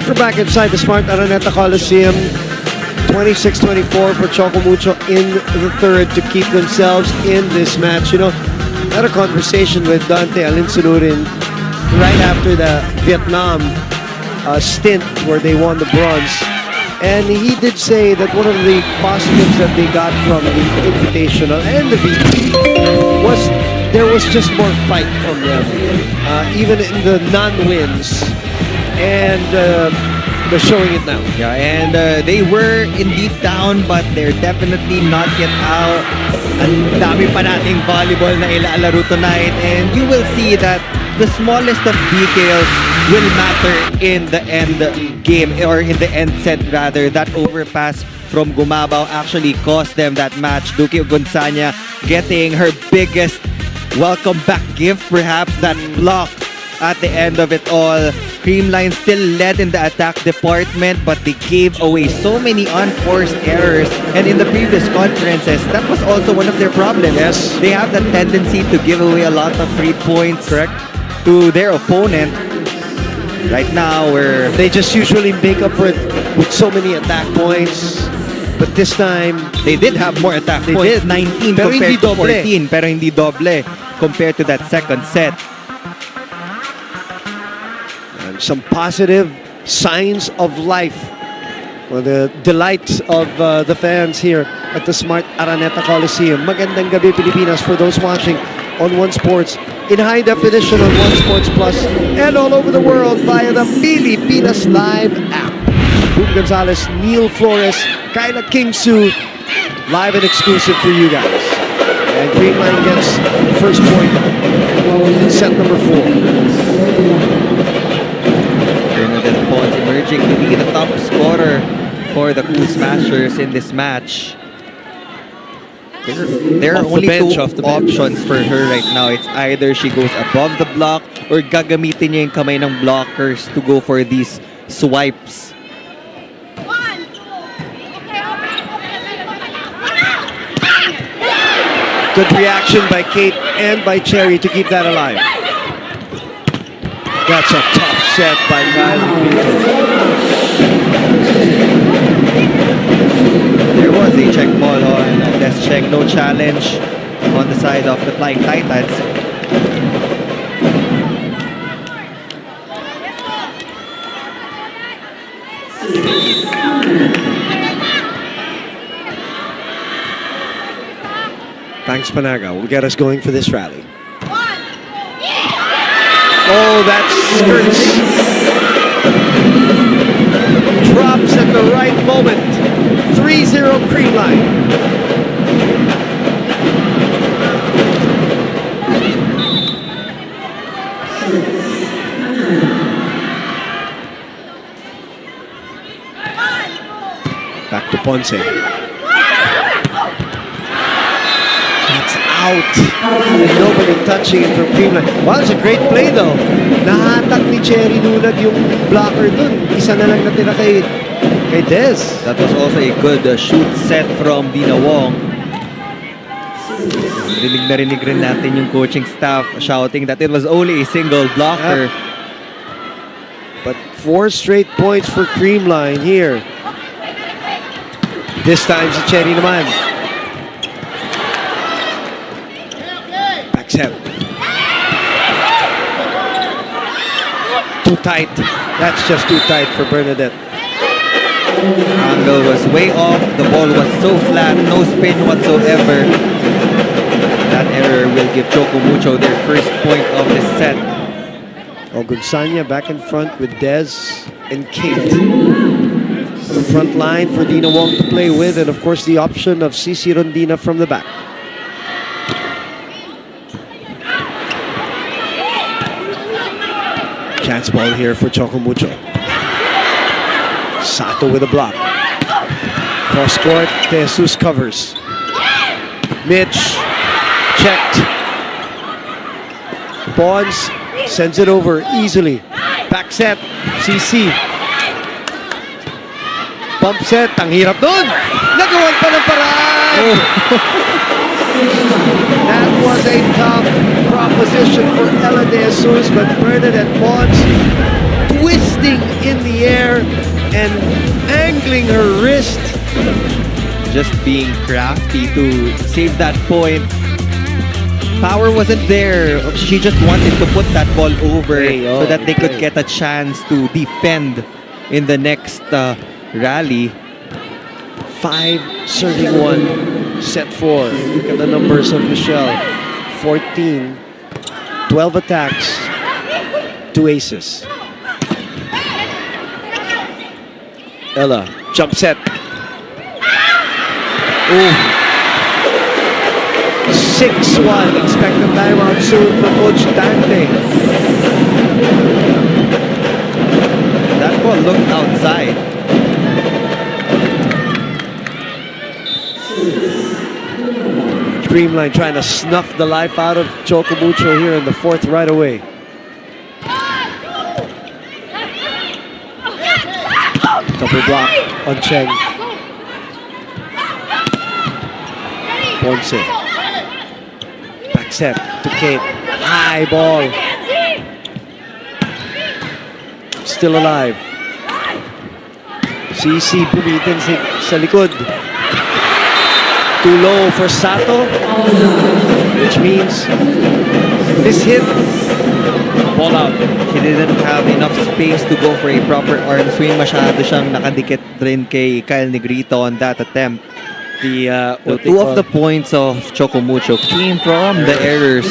We're back inside the Smart Araneta Coliseum. 26-24 for Choco Mucho in the third to keep themselves in this match. You know, I had a conversation with Dante Alinsanurin right after the Vietnam stint where they won the bronze. And he did say that one of the positives that they got from the Invitational and the VP was there was just more fight from them, even in the non-wins. And they're showing it now. Yeah, and they were indeed down, but they're definitely not yet out. Ang dami pa nating volleyball na ilalaro tonight, and you will see that the smallest of details will matter in the end game, or in the end set rather. That overpass from Gumabao actually cost them that match. Duki Gonzanya getting her biggest welcome back gift, perhaps, that block at the end of it all. Creamline still led in the attack department, but they gave away so many unforced errors. And in the previous conferences, that was also one of their problems. Yes. They have the tendency to give away a lot of free points, correct, to their opponent. Right now, they just usually make up for it with so many attack points. But this time, they did have more attack they points. did. 19 Pero compared hindi to doble. 14, pero hindi doble compared to that second set. And some positive signs of life for the delight of the fans here at the Smart Araneta Coliseum. Magandang gabi, Pilipinas, for those watching on One Sports in high definition on One Sports Plus and all over the world via the Pilipinas Live app. Boom Gonzalez, Neil Flores, Kyla Kingsu, live and exclusive for you guys. And Creamline gets first point in set number 4. Bernadette Pons emerging to be the top scorer for the Cool Smashers in this match. There are Off the only bench, two off the bench. options for her right now. It's either she goes above the block or gagamitin niya yung kamay ng blockers to go for these swipes. Good reaction by Kate and by Cherry to keep that alive. That's a tough set by Kyle. There was a check ball on test check, no challenge on the side of the Flying Titans. Thanks, Panaga. Will get us going for this rally. Oh, that skirts. Drops at the right moment. 3-0 Creamline. Back to Ponce. That's out. And nobody touching it from Creamline. Wow, it's a great play though. Nahatak ni Cherry Nunag yung blocker dun. Isa na lang natira kay Dez. That was also a good shoot set from Dina Wong. Rinig rin natin yung coaching staff shouting that it was only a single blocker. But 4 straight points for Creamline here. This time si Cherry naman. Backset. Too tight. That's just too tight for Bernadette. Angle was way off. The ball was so flat. No spin whatsoever. That error will give Choco Mucho their first point of this set. Gonzanya back in front with Dez and Kate. The front line for Dina Wong to play with, and of course the option of Cici Rondina from the back. Chance ball here for Choco Mucho. Sato with a block. Cross court, De Jesus covers. Mitch checked. Pons sends it over easily. Back set, CC. Pump set, ang hirap doon. Nagawan pa ng paraan. That was a tough proposition for Ella De Jesus, but Bernadette Pons twisting in the air and angling her wrist. Just being crafty to save that point. Power wasn't there. She just wanted to put that ball over so that they could get a chance to defend in the next rally. 5 serving 1, set 4. Look at the numbers of Michelle. 14, 12 attacks, 2 aces. Ella, jump set. Ooh. 6-1. Expect a timeout soon for Coach Dante. That ball looked outside. Creamline trying to snuff the life out of Choco Mucho here in the fourth right away. Double block on Cheng. Ponce. Back set to Kate. High ball. Still alive. CC bumitin sa likod. Too low for Sato, which means this hit, ball out. He didn't have enough space to go for a proper arm swing. Masyado siyang nakadikit rin kay Kyle Negrito on that attempt. The two of the points of Choco Mucho came from the errors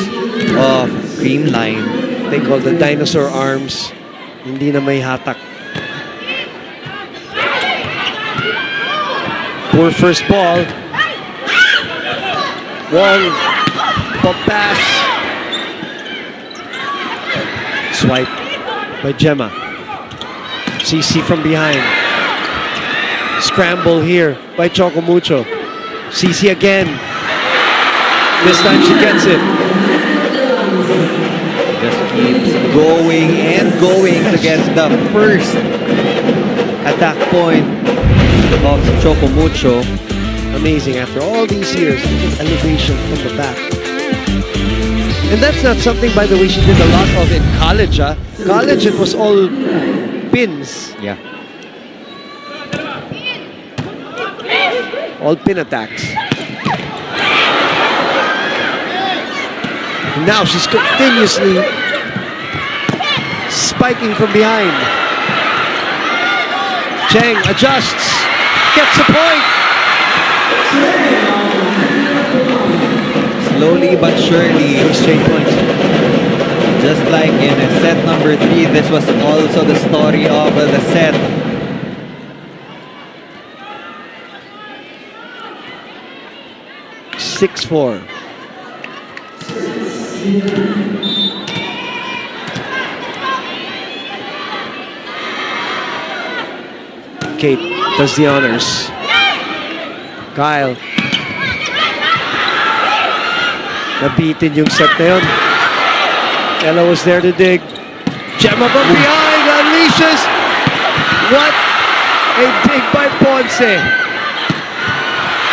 of Creamline. They call the dinosaur arms. Hindi na may hatak. Poor first ball. Wall, pop pass. Swipe by Gemma. CC from behind. Scramble here by Choco Mucho. CC again. This time she gets it. Just keeps going and going to get the first attack point of Choco Mucho. Amazing after all these years, elevation from the back. And that's not something, by the way, she did a lot of in college. College, it was all pins. Yeah. All pin attacks. And now she's continuously spiking from behind. Cheng adjusts, gets a point. Slowly but surely, straight points. Just like in set number 3, this was also the story of the set. (6-4). Kate does the honors. Kyle. Nabitin yung set na yun. Ella was there to dig. Gemma from behind, unleashes. What a dig by Ponce.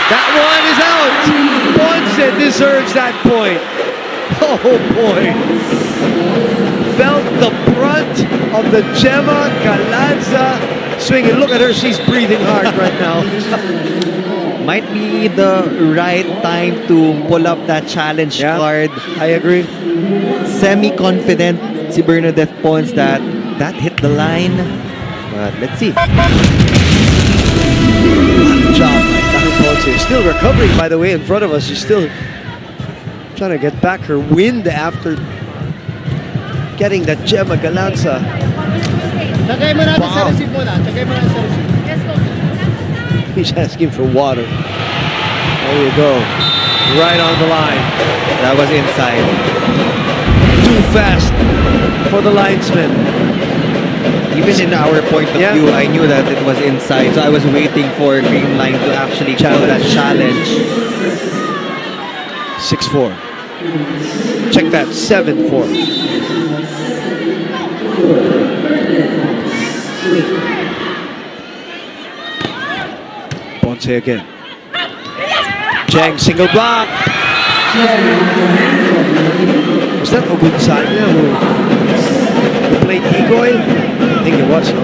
That one is out. Ponce deserves that point. Oh boy. Felt the brunt of the Gemma Galanza swinging. Look at her, she's breathing hard right now. Might be the right time to pull up that challenge card. I agree. Semi-confident si Bernadette Pons that hit the line. But let's see. Good job by Dr. Ponce. Still recovering, by the way, in front of us. She's still trying to get back her wind after getting that Gemma Galanza. Lagay mo natin sa receive muna. Lagay mo natin sa receive. He's asking for water. There you go. Right on the line. That was inside. Too fast for the linesman. Even in our point of view, I knew that it was inside. So I was waiting for Creamline to actually call that challenge. 6-4. Check that. 7-4. Ponce again. Cheng, single block. Was that Ogunsanya who played decoy? I think it was, no?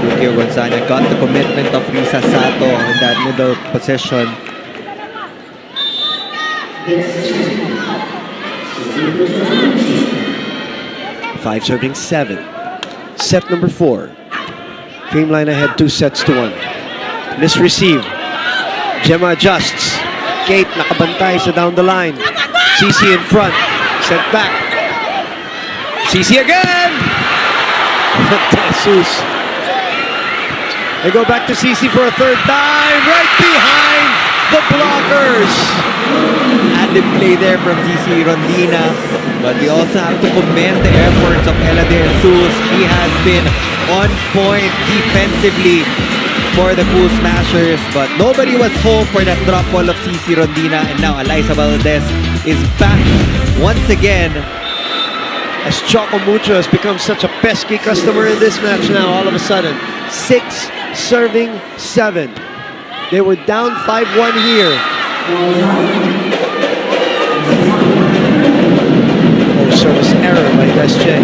Yuki Ogunsanya got the commitment of Risa Sato in that middle position. Five serving 7. Set number 4. Creamline ahead 2-1. Misreceive. Gemma adjusts. Kate nakabantay sa down the line. CC in front. Set back. CC again! Jesus. They go back to CC for a third time, right behind the blockers. Added play there from CC Rondina, but we also have to commend the efforts of Ella De Jesus. She has been on point defensively for the Cool Smashers, but nobody was home for that drop ball of CC Rondina, and now Eliza Valdez is back once again. As Choco Mucho has become such a pesky customer in this match now, all of a sudden. 6 serving 7. They were down 5-1 here. Oh, service error by Desche.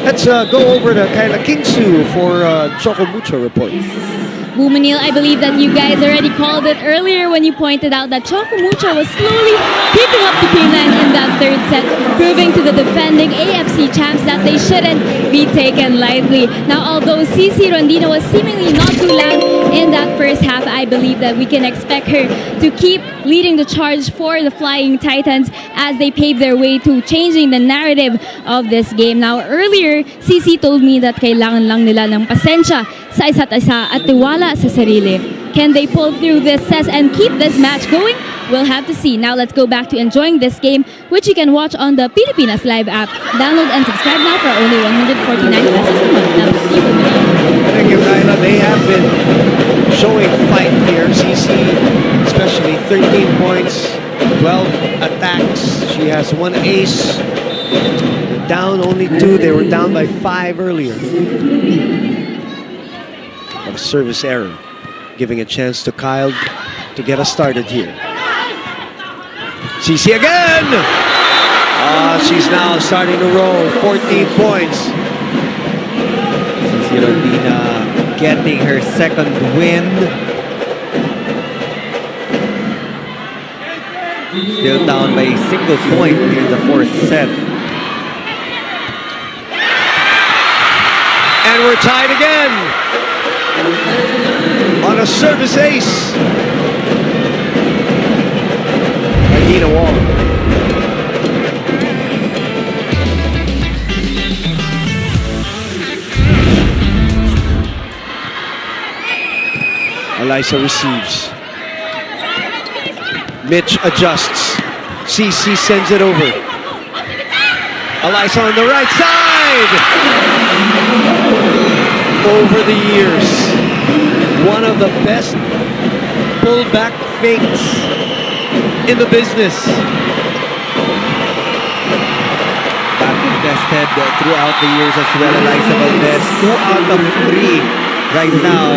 Let's go over to Kyla Kingsu for Choco Mucho report. Bumanil, I believe that you guys already called it earlier when you pointed out that Choco Mucho was slowly creeping up the Creamline in that third set, proving to the defending AFC champs that they shouldn't be taken lightly. Now, although CC Rondina was seemingly not too loud in that first half, I believe that we can expect her to keep leading the charge for the Flying Titans as they pave their way to changing the narrative of this game. Now, earlier, CC told me that kailangan lang nila ng pasensya sa isa't isa at tiwala sa sarili. Can they pull through this test and keep this match going? We'll have to see. Now let's go back to enjoying this game, which you can watch on the Pilipinas Live app. Download and subscribe now for only 149 pesos a month. Now, Thank you, Kyla. They have been showing fight here. CC, especially 13 points, 12 attacks. She has 1 ace. They're down only 2. They were down by 5 earlier. A service error, giving a chance to Kyle to get us started here. CC again! She's now starting to roll, 14 points. CC Rondina getting her second win. Still down by a single point in the fourth set. And we're tied again on a service ace. Nina Wall. Eliza receives. Mitch adjusts. CC sends it over. Eliza on the right side. Over the years, one of the best pullback fakes in the business. Tested throughout the years as well. Eliza Valdez, 2 out of 3 right now.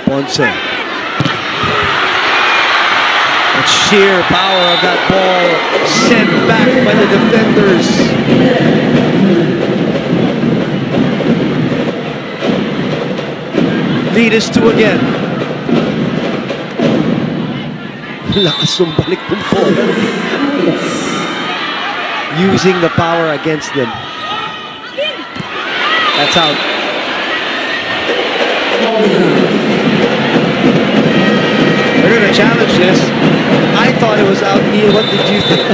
Ponce. The sheer power of that ball sent back by the defenders. Lead is 2 again. Lakas ng balik ng ball. Using the power against them. That's out. They're going to challenge this. I thought it was out, Neil. What did you think?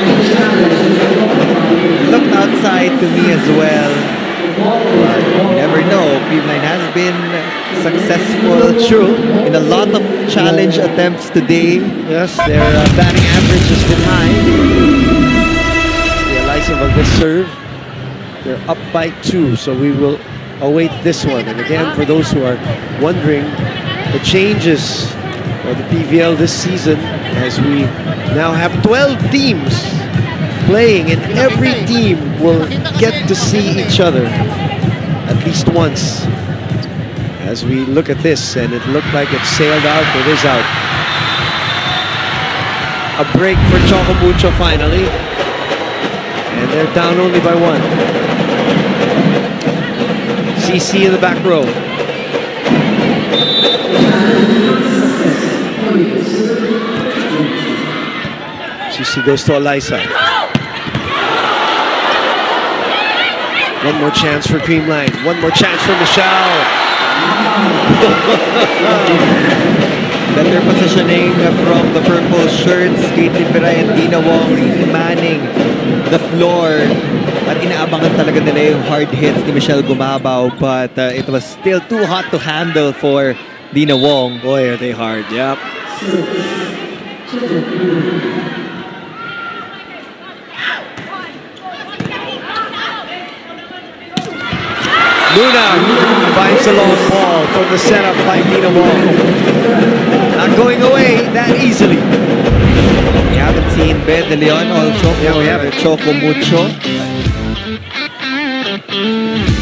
Looked outside to me as well. But you never know. Creamline has been successful in a lot of challenge attempts today. Yes, their batting average has been high. The Eliza Valdez serve. They're up by 2, so we will await this one. And again, for those who are wondering, the changes for the PVL this season, as we now have 12 teams playing, and every team will get to see each other at least once. As we look at this, and it looked like it sailed out, it is out. A break for Choco Mucho finally, and they're down only by 1. CC in the back row. CC goes to Eliza. One more chance for Creamline. One more chance for Michelle. Better positioning from the purple shirts. Caitlin Viray and Dina Wong really manning the floor. At inaabangan talaga nila yung hard hits ni Michelle Gumabaw. But it was still too hot to handle for Dina Wong. Boy, are they hard. Yep. Luna finds the long ball from the setup by Dina Wong. Not going away that easily. We haven't seen Ben De Leon also. Yeah, we haven't. Choco Mucho.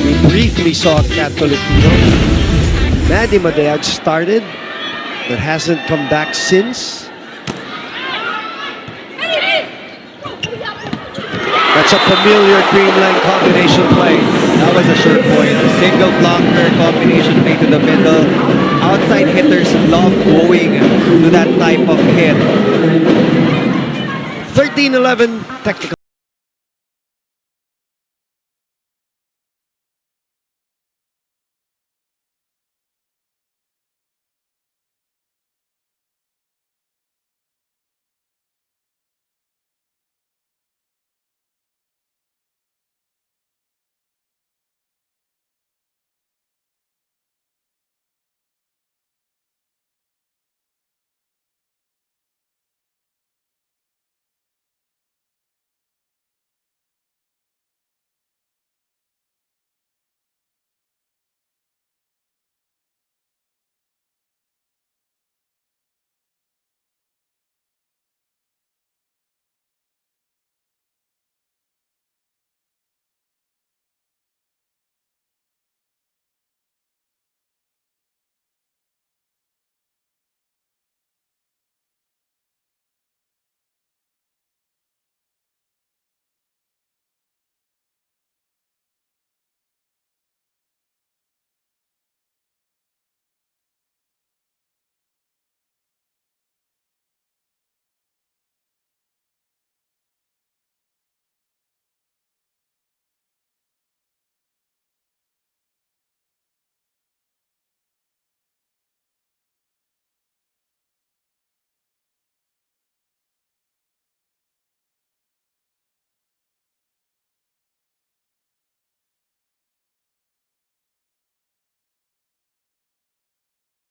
We briefly saw Cat Tolentino. Maddie Madeag started, but hasn't come back since. That's a familiar Creamline combination play. That was a sure point. A single blocker combination play to the middle. Outside hitters love going to that type of hit. 13-11 technical.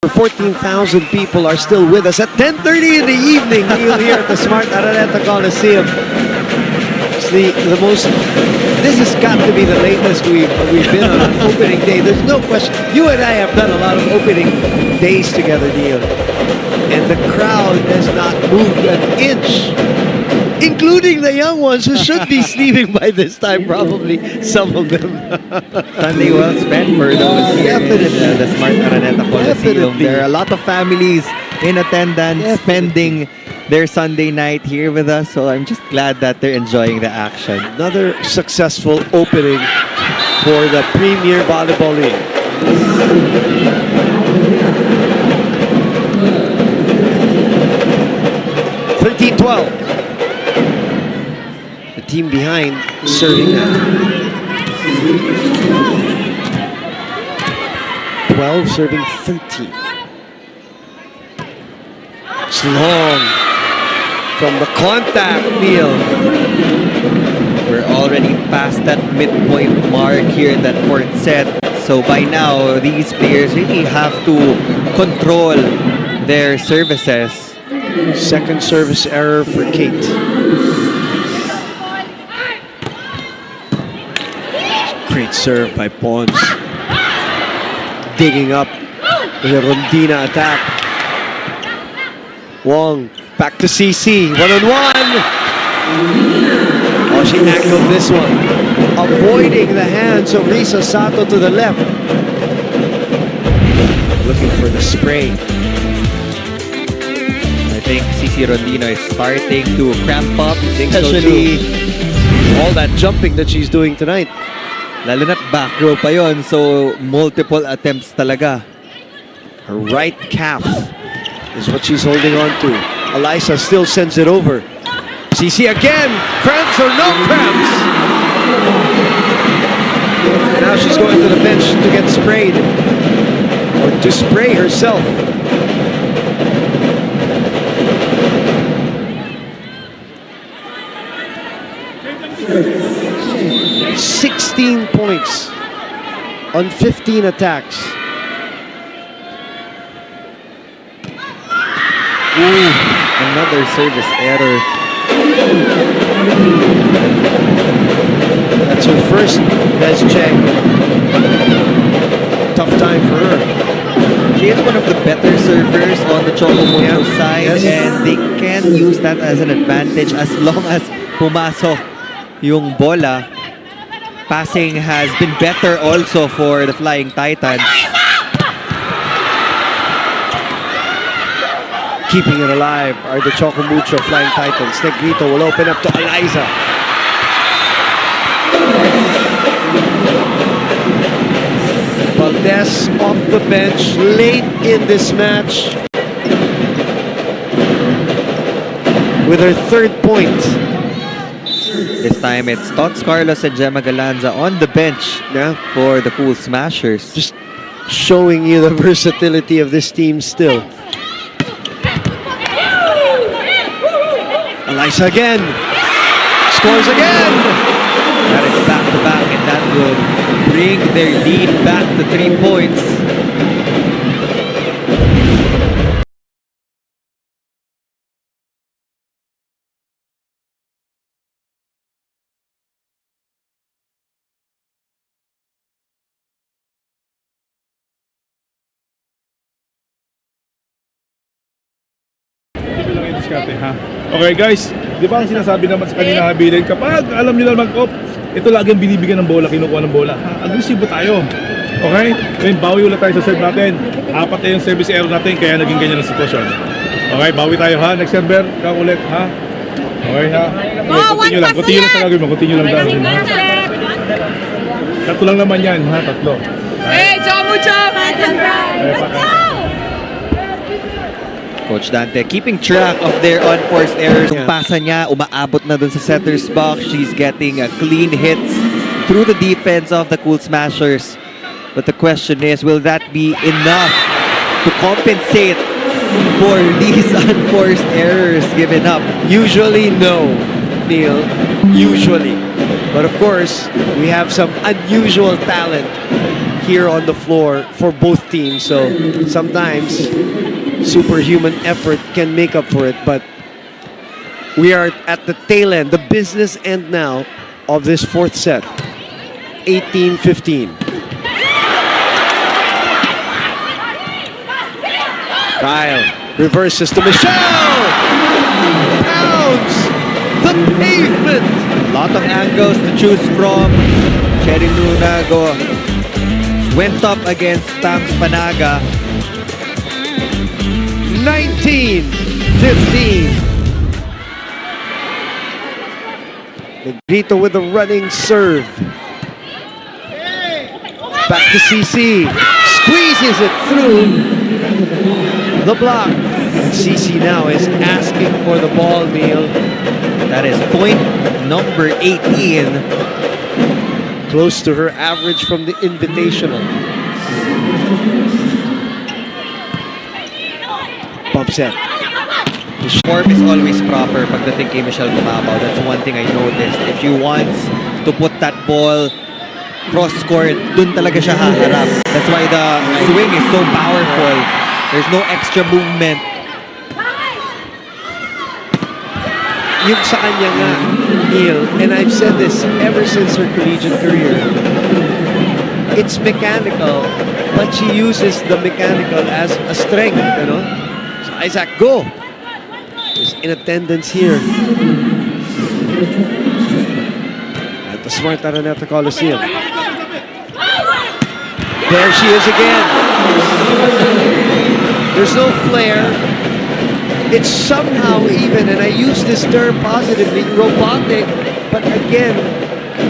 For 14,000 people are still with us at 10:30 in the evening. Neil here at the Smart Araneta Coliseum. It's the most. This has got to be the latest we've been on an opening day. There's no question. You and I have done a lot of opening days together, Neil, and the crowd has not moved an inch, including the young ones who should be sleeping by this time, probably some of them. Sunday well spent for those here in the Smart Araneta Coliseum. There are a lot of families in attendance spending their Sunday night here with us, so I'm just glad that they're enjoying the action. Another successful opening for the Premier Volleyball League. The team behind serving now. 12 serving 13. It's long from the contact, Neil. We're already past that midpoint mark here in that fourth set. So by now, these players really have to control their services. Second service error for Kate. Great serve by Pons. Digging up with a Rondina attack. Wong back to CC. One-on-one. Oh, she angled this one. Avoiding the hands of Risa Sato to the left. Looking for the spray. I think CC Rondina is starting to cramp up, Especially all that jumping that she's doing tonight. Lalo na't back row pa yon, so multiple attempts talaga. Her right calf is what she's holding on to. Elisa still sends it over. CC again! Cramps or no cramps? Now she's going to the bench to get sprayed. Or to spray herself. 16 points on 15 attacks. Ooh, another service error. That's her first best check. Tough time for her. She is one of the better servers on the Choco Mucho side, and they can use that as an advantage as long as pumasok yung bola. Passing has been better also for the Flying Titans. Keeping it alive are the Choco Mucho Flying Titans. Negrito will open up to Eliza. Valdez off the bench late in this match with her third point. This time it's Tots Carlos and Gemma Galanza on the bench for the Cool Smashers. Just showing you the versatility of this team still. Eliza again. Scores again. That is back-to-back, and that will bring their lead back to 3 points. Okay guys, di ba ang sinasabi naman sa kanina habilin, kapag alam nyo na mag-off, ito lagi ang binibigyan ng bola, kinukuha ng bola. Agresibo tayo. Okay? Ngayon, bawi ulit tayo sa serve natin. 4 na yung service error natin, kaya naging ganyan ang sitwasyon. Okay, bawi tayo ha. Next server, kang ulit ha. Okay ha. Continue lang, continue lang sa gagawin mo. Continue lang dahil ha. Tatlo lang naman yan ha, tatlo. Hey, Choco Mucho! Coach Dante keeping track of their unforced errors. Yung pasa niya, umaabot na dun sa setter's box. She's getting clean hits through the defense of the Cool Smashers. But the question is, will that be enough to compensate for these unforced errors given up? Usually no, Neil. Usually. But of course, we have some unusual talent here on the floor for both teams. So sometimes superhuman effort can make up for it. But we are at the tail end, the business end now of this fourth set. 18-15. Kyle reverses to Michelle. Pounds the pavement. Lot of angles to choose from. Cherry Luna went up against Tams Panaga. 19-15. Negrito with a running serve. Back to CC. Squeezes it through the block. And CC now is asking for the ball, Neil. That is point number 18. Close to her average from the Invitational. Bump set. The form is always proper pagdating kay Michelle Gumabaw. That's one thing I noticed. If she wants to put that ball cross-court, dun talaga siya haharap. That's why the swing is so powerful. There's no extra movement. Yung sa kanya nga, Neil, and I've said this ever since her collegiate career, it's mechanical, but she uses the mechanical as a strength, you know? So Isaac, go! Is in attendance here at the Smart Araneta Coliseum. There she is again. There's no flair. It's somehow even, and I use this term positively, robotic, but again,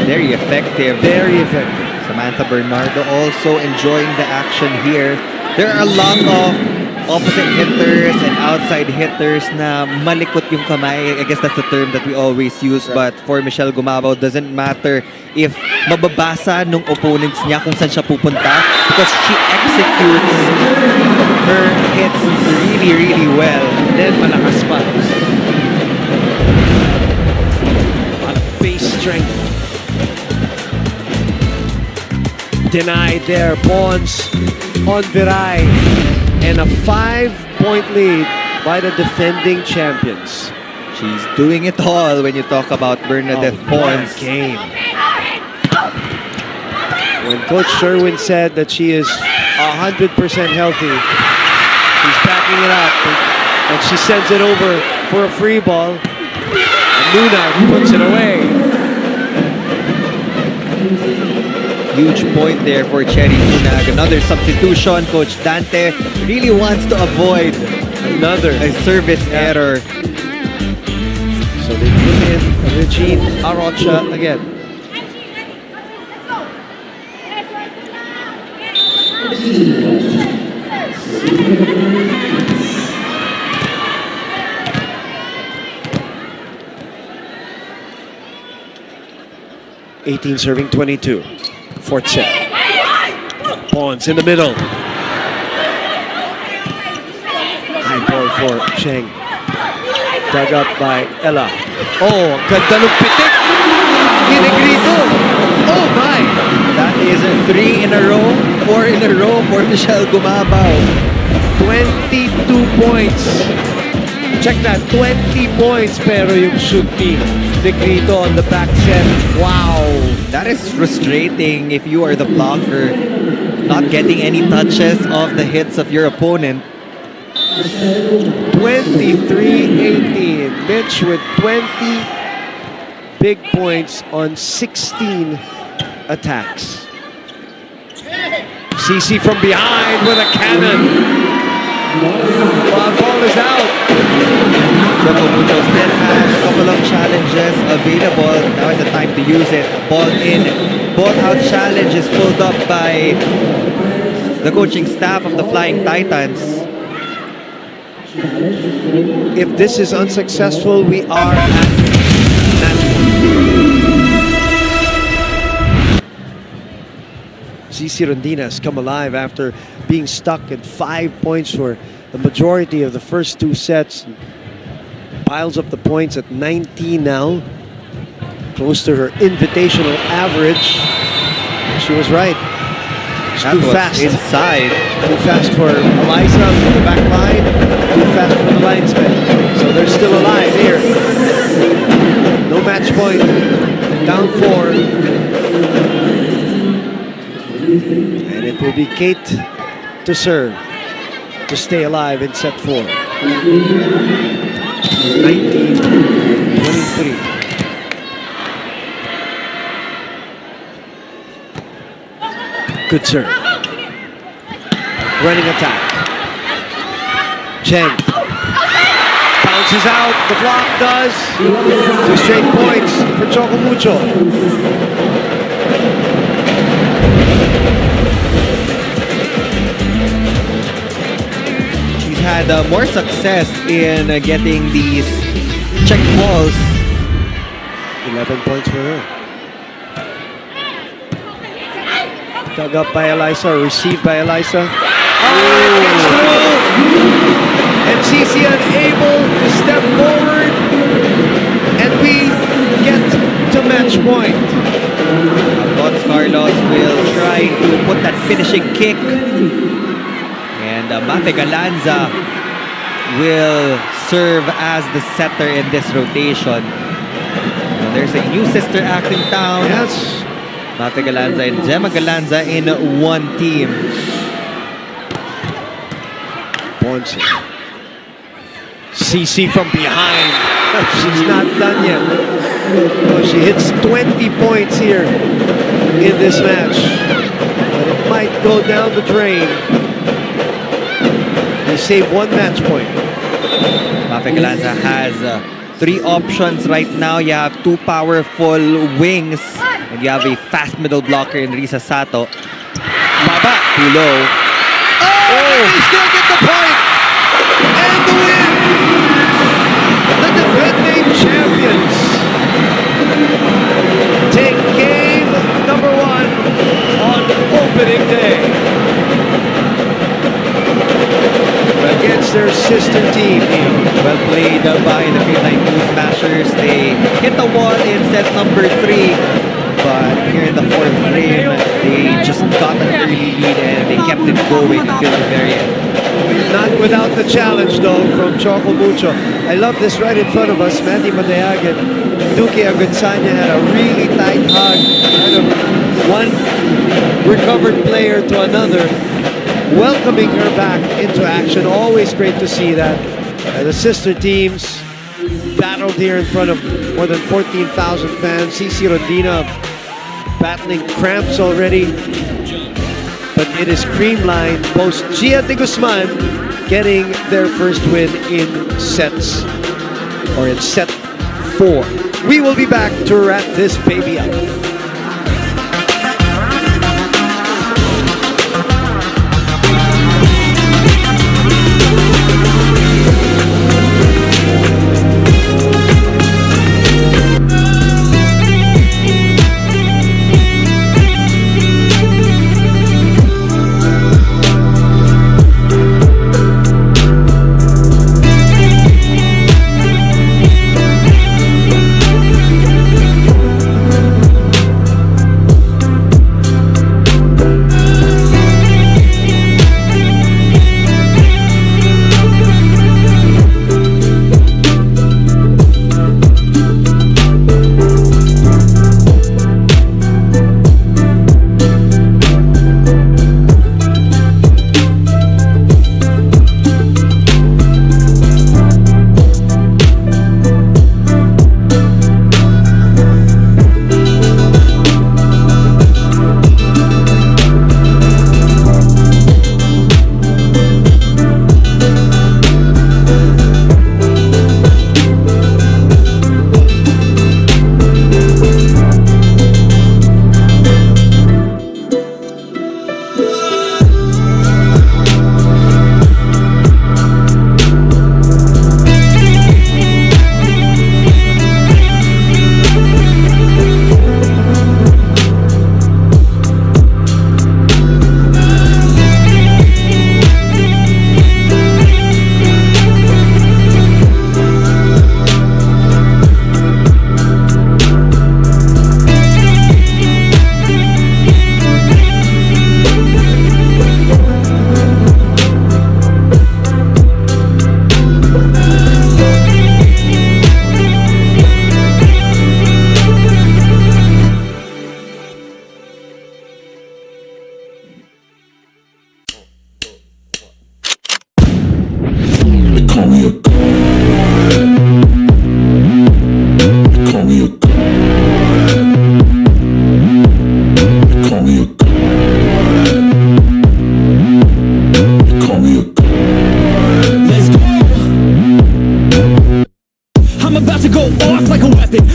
very effective. Very effective. Samantha Bernardo also enjoying the action here. There are a lot of opposite hitters and outside hitters na malikot yung kamay. I guess that's the term that we always use. But for Michelle Gumabaw, doesn't matter if mababasa nung opponents niya kung saan siya pupunta because she executes her hits really, really well. Then malakas pa. On face strength. Denied there. Pawns on Viray. And a 5-point lead by the defending champions. She's doing it all when you talk about Bernadette Pons. Game. When Coach Sherwin said that she is 100% healthy, she's backing it up. And she sends it over for a free ball. And Luna puts it away. Huge point there for Cherry Tunag. Another substitution. Coach Dante really wants to avoid Another a service error. So they put in Regine Arocha again. Serving 22. Fourth set. Pawns in the middle. High ball for Cheng. Dug up by Ella. Oh, ganda ng pitik ni Negrito. Oh my! That is 3 in a row, 4 in a row for Michelle Gumabaw. 22 points. Check that, 20 points pero yung shoot ni Negrito on the back set. Wow! That is frustrating if you are the blocker, not getting any touches of the hits of your opponent. 23-18. Mitch with 20 big points on 16 attacks. CC from behind with a cannon. Ball is out. Choco Mucho still has a couple of challenges available. Now is the time to use it. Ball in, ball out challenge is pulled up by the coaching staff of the Flying Titans. If this is unsuccessful, we are at CC Rondina has come alive after being stuck at 5 points for the majority of the first 2 sets. Piles up the points at 19 now. Close to her invitational average. She was right. She's too fast. Inside. Too fast for Eliza from the back line. Too fast for the linesman. So they're still alive here. No match point. Down 4. And it will be Kate to serve to stay alive in set 4. 19-23. Good serve. Running attack. Cheng. Bounces out. The block does. 2 straight points for Choco Mucho. She's had more success in getting these check balls. 11 points for her. Dug up by Eliza, received by Eliza. Oh, gets through! And CC unable to step forward. And we get to match point. Alphonse Carlos will try to put that finishing kick. And Mate Galanza will serve as the setter in this rotation. There's a new sister act in town. Yes. Mate Galanza and Gemma Galanza in one team. Ponce. CC from behind. She's not done yet. Oh, she hits 20 points here in this match. But it might go down the drain. They save 1 match point. Mate Galanza has 3 options right now. You have 2 powerful wings. And you have a fast middle blocker in Risa Sato. Baba, too low. Oh, they still get the point! And the win! The defending champions take game number 1 on opening day against their sister team. Well played by the Creamline Smashers. They hit the wall in set number 3. But here in the 4th frame, they just got an early lead and they kept it going until the very end. Not without the challenge, though, from Choco Mucho. I love this right in front of us. Mandy Madayagan and Duque Agunsanya had a really tight hug. Kind of one recovered player to another, welcoming her back into action. Always great to see that. The sister teams battled here in front of more than 14,000 fans. CC Rodina battling cramps already. But it is Creamline post Gia de Guzman getting their first win in sets, or in set 4. We will be back to wrap this baby up.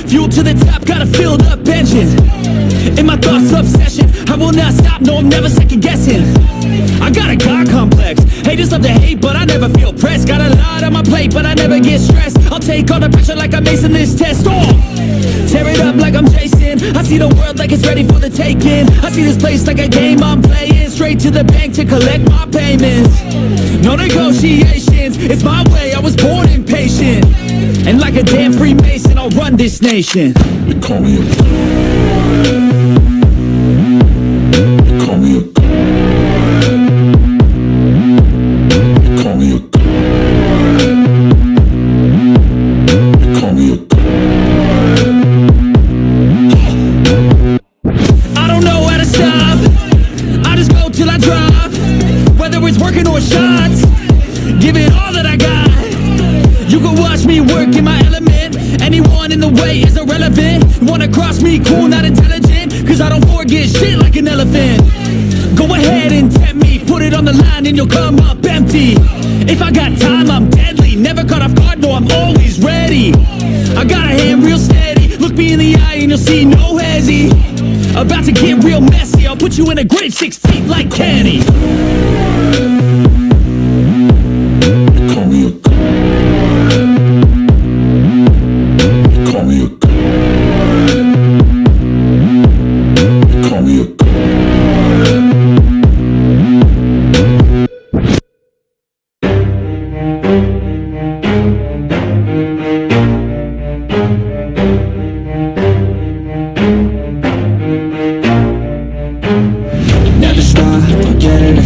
Fuel to the top, got a filled up engine. In my thoughts, obsession, I will not stop, no, I'm never second guessing. I got a God complex, haters love to hate, but I never feel pressed. Got a lot on my plate, but I never get stressed. I'll take all the pressure like I'm acing this test. Tear it up like I'm Jason. I see the world like it's ready for the taking. I see this place like a game I'm playing. Straight to the bank to collect my payments. No negotiations, it's my way, I was born impatient. And like a damn Freemason, I'll run this nation. They call me a They call me a They call me a They call me a I don't know how to stop. I just go till I drop. Whether it's working or shots, give it all that I got. You can watch me work in my element. Anyone in the way is irrelevant. You wanna cross me, cool, not intelligent. Cause I don't forget shit like an elephant. Go ahead and tempt me, put it on the line and you'll come up empty. If I got time, I'm deadly. Never caught off guard, no, I'm always ready. I got a hand real steady. Look me in the eye and you'll see no hezzy. About to get real messy. I'll put you in a grave 6 feet like Kenny. They call me a They call me a They call me a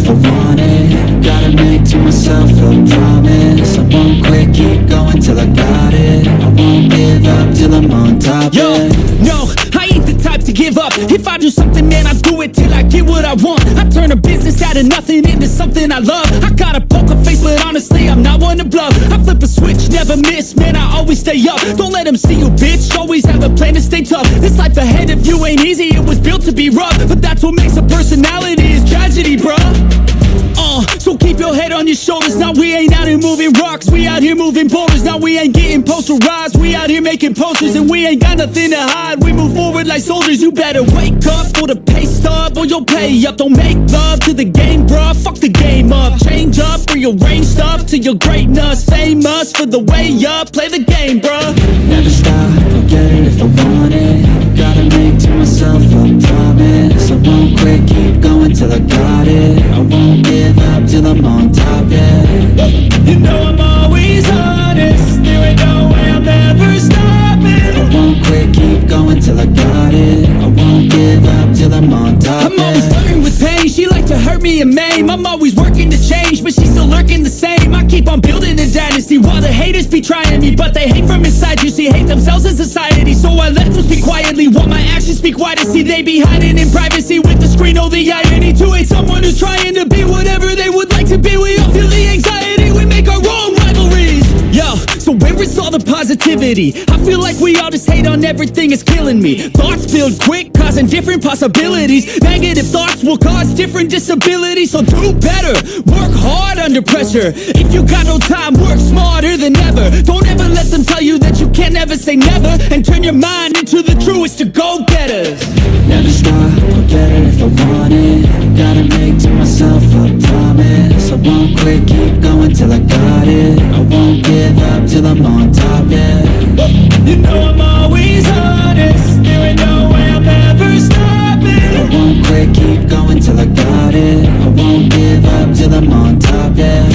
if I want it. Gotta make to myself a promise. I won't quit, keep going till I got it. I won't give up till I'm on top. Yo, no, I ain't the type to give up. If I do something, man, I do it till I get what I want. I turn a business out of nothing into something I love. I got a poker face, but honestly, I'm not one to bluff. I flip a switch, never miss, man, I always stay up. Don't let them see you, bitch, always have a plan to stay tough. This life ahead of you ain't easy, it was built to be rough. But that's what makes a personality, is tragedy, bruh. So keep your head on your shoulders. Now we ain't out here moving rocks, we out here moving boulders. Now we ain't getting posterized, we out here making posters. And we ain't got nothing to hide, we move forward like soldiers. You better wake up for the pay stub or you'll pay up. Don't make love to the game, bruh, fuck the game up. Change up, rearrange stuff to your greatness. Famous for the way up, play the game, bruh. Never stop, I'll get it if I want it. Gotta make to myself a promise. I won't quit, keep going till I got it. I won't give up till I'm on top, yeah. You know I'm always honest, there ain't no way I'm ever stopping. I won't quit, keep going till I got it. I won't give up till I'm on top, I'm always flirting with pain, she like to hurt me and maim. I'm always working to change, but she's still lurking the same. I keep on building a dynasty while the haters be trying me. But they hate from inside, you see, hate themselves in society. So I let them speak quietly while my actions speak wider. See, they be hiding in privacy with the screen. Oh, the irony to hate someone who's trying to be whatever they would like to be. We all feel the anxiety, we make our own rivalries. Yo, so where is all the positivity? I feel like we all just hate on everything, it's killing me. Thoughts build quick, causing different possibilities. Negative thoughts will cause different disabilities. So do better, work hard under pressure. If you got no time, work smarter than ever. Don't ever let them tell you that you can't ever say never. And turn your mind into the truest of go-getters. Never stop, I'll get it if I want it. Gotta make to myself a promise. I won't quit, keep going till I got it. I won't give up till I'm on top, yeah. You know I'm always honest, there ain't no way I'm ever stopping. I won't quit, keep going till I got it. I won't give up till I'm on top, yeah.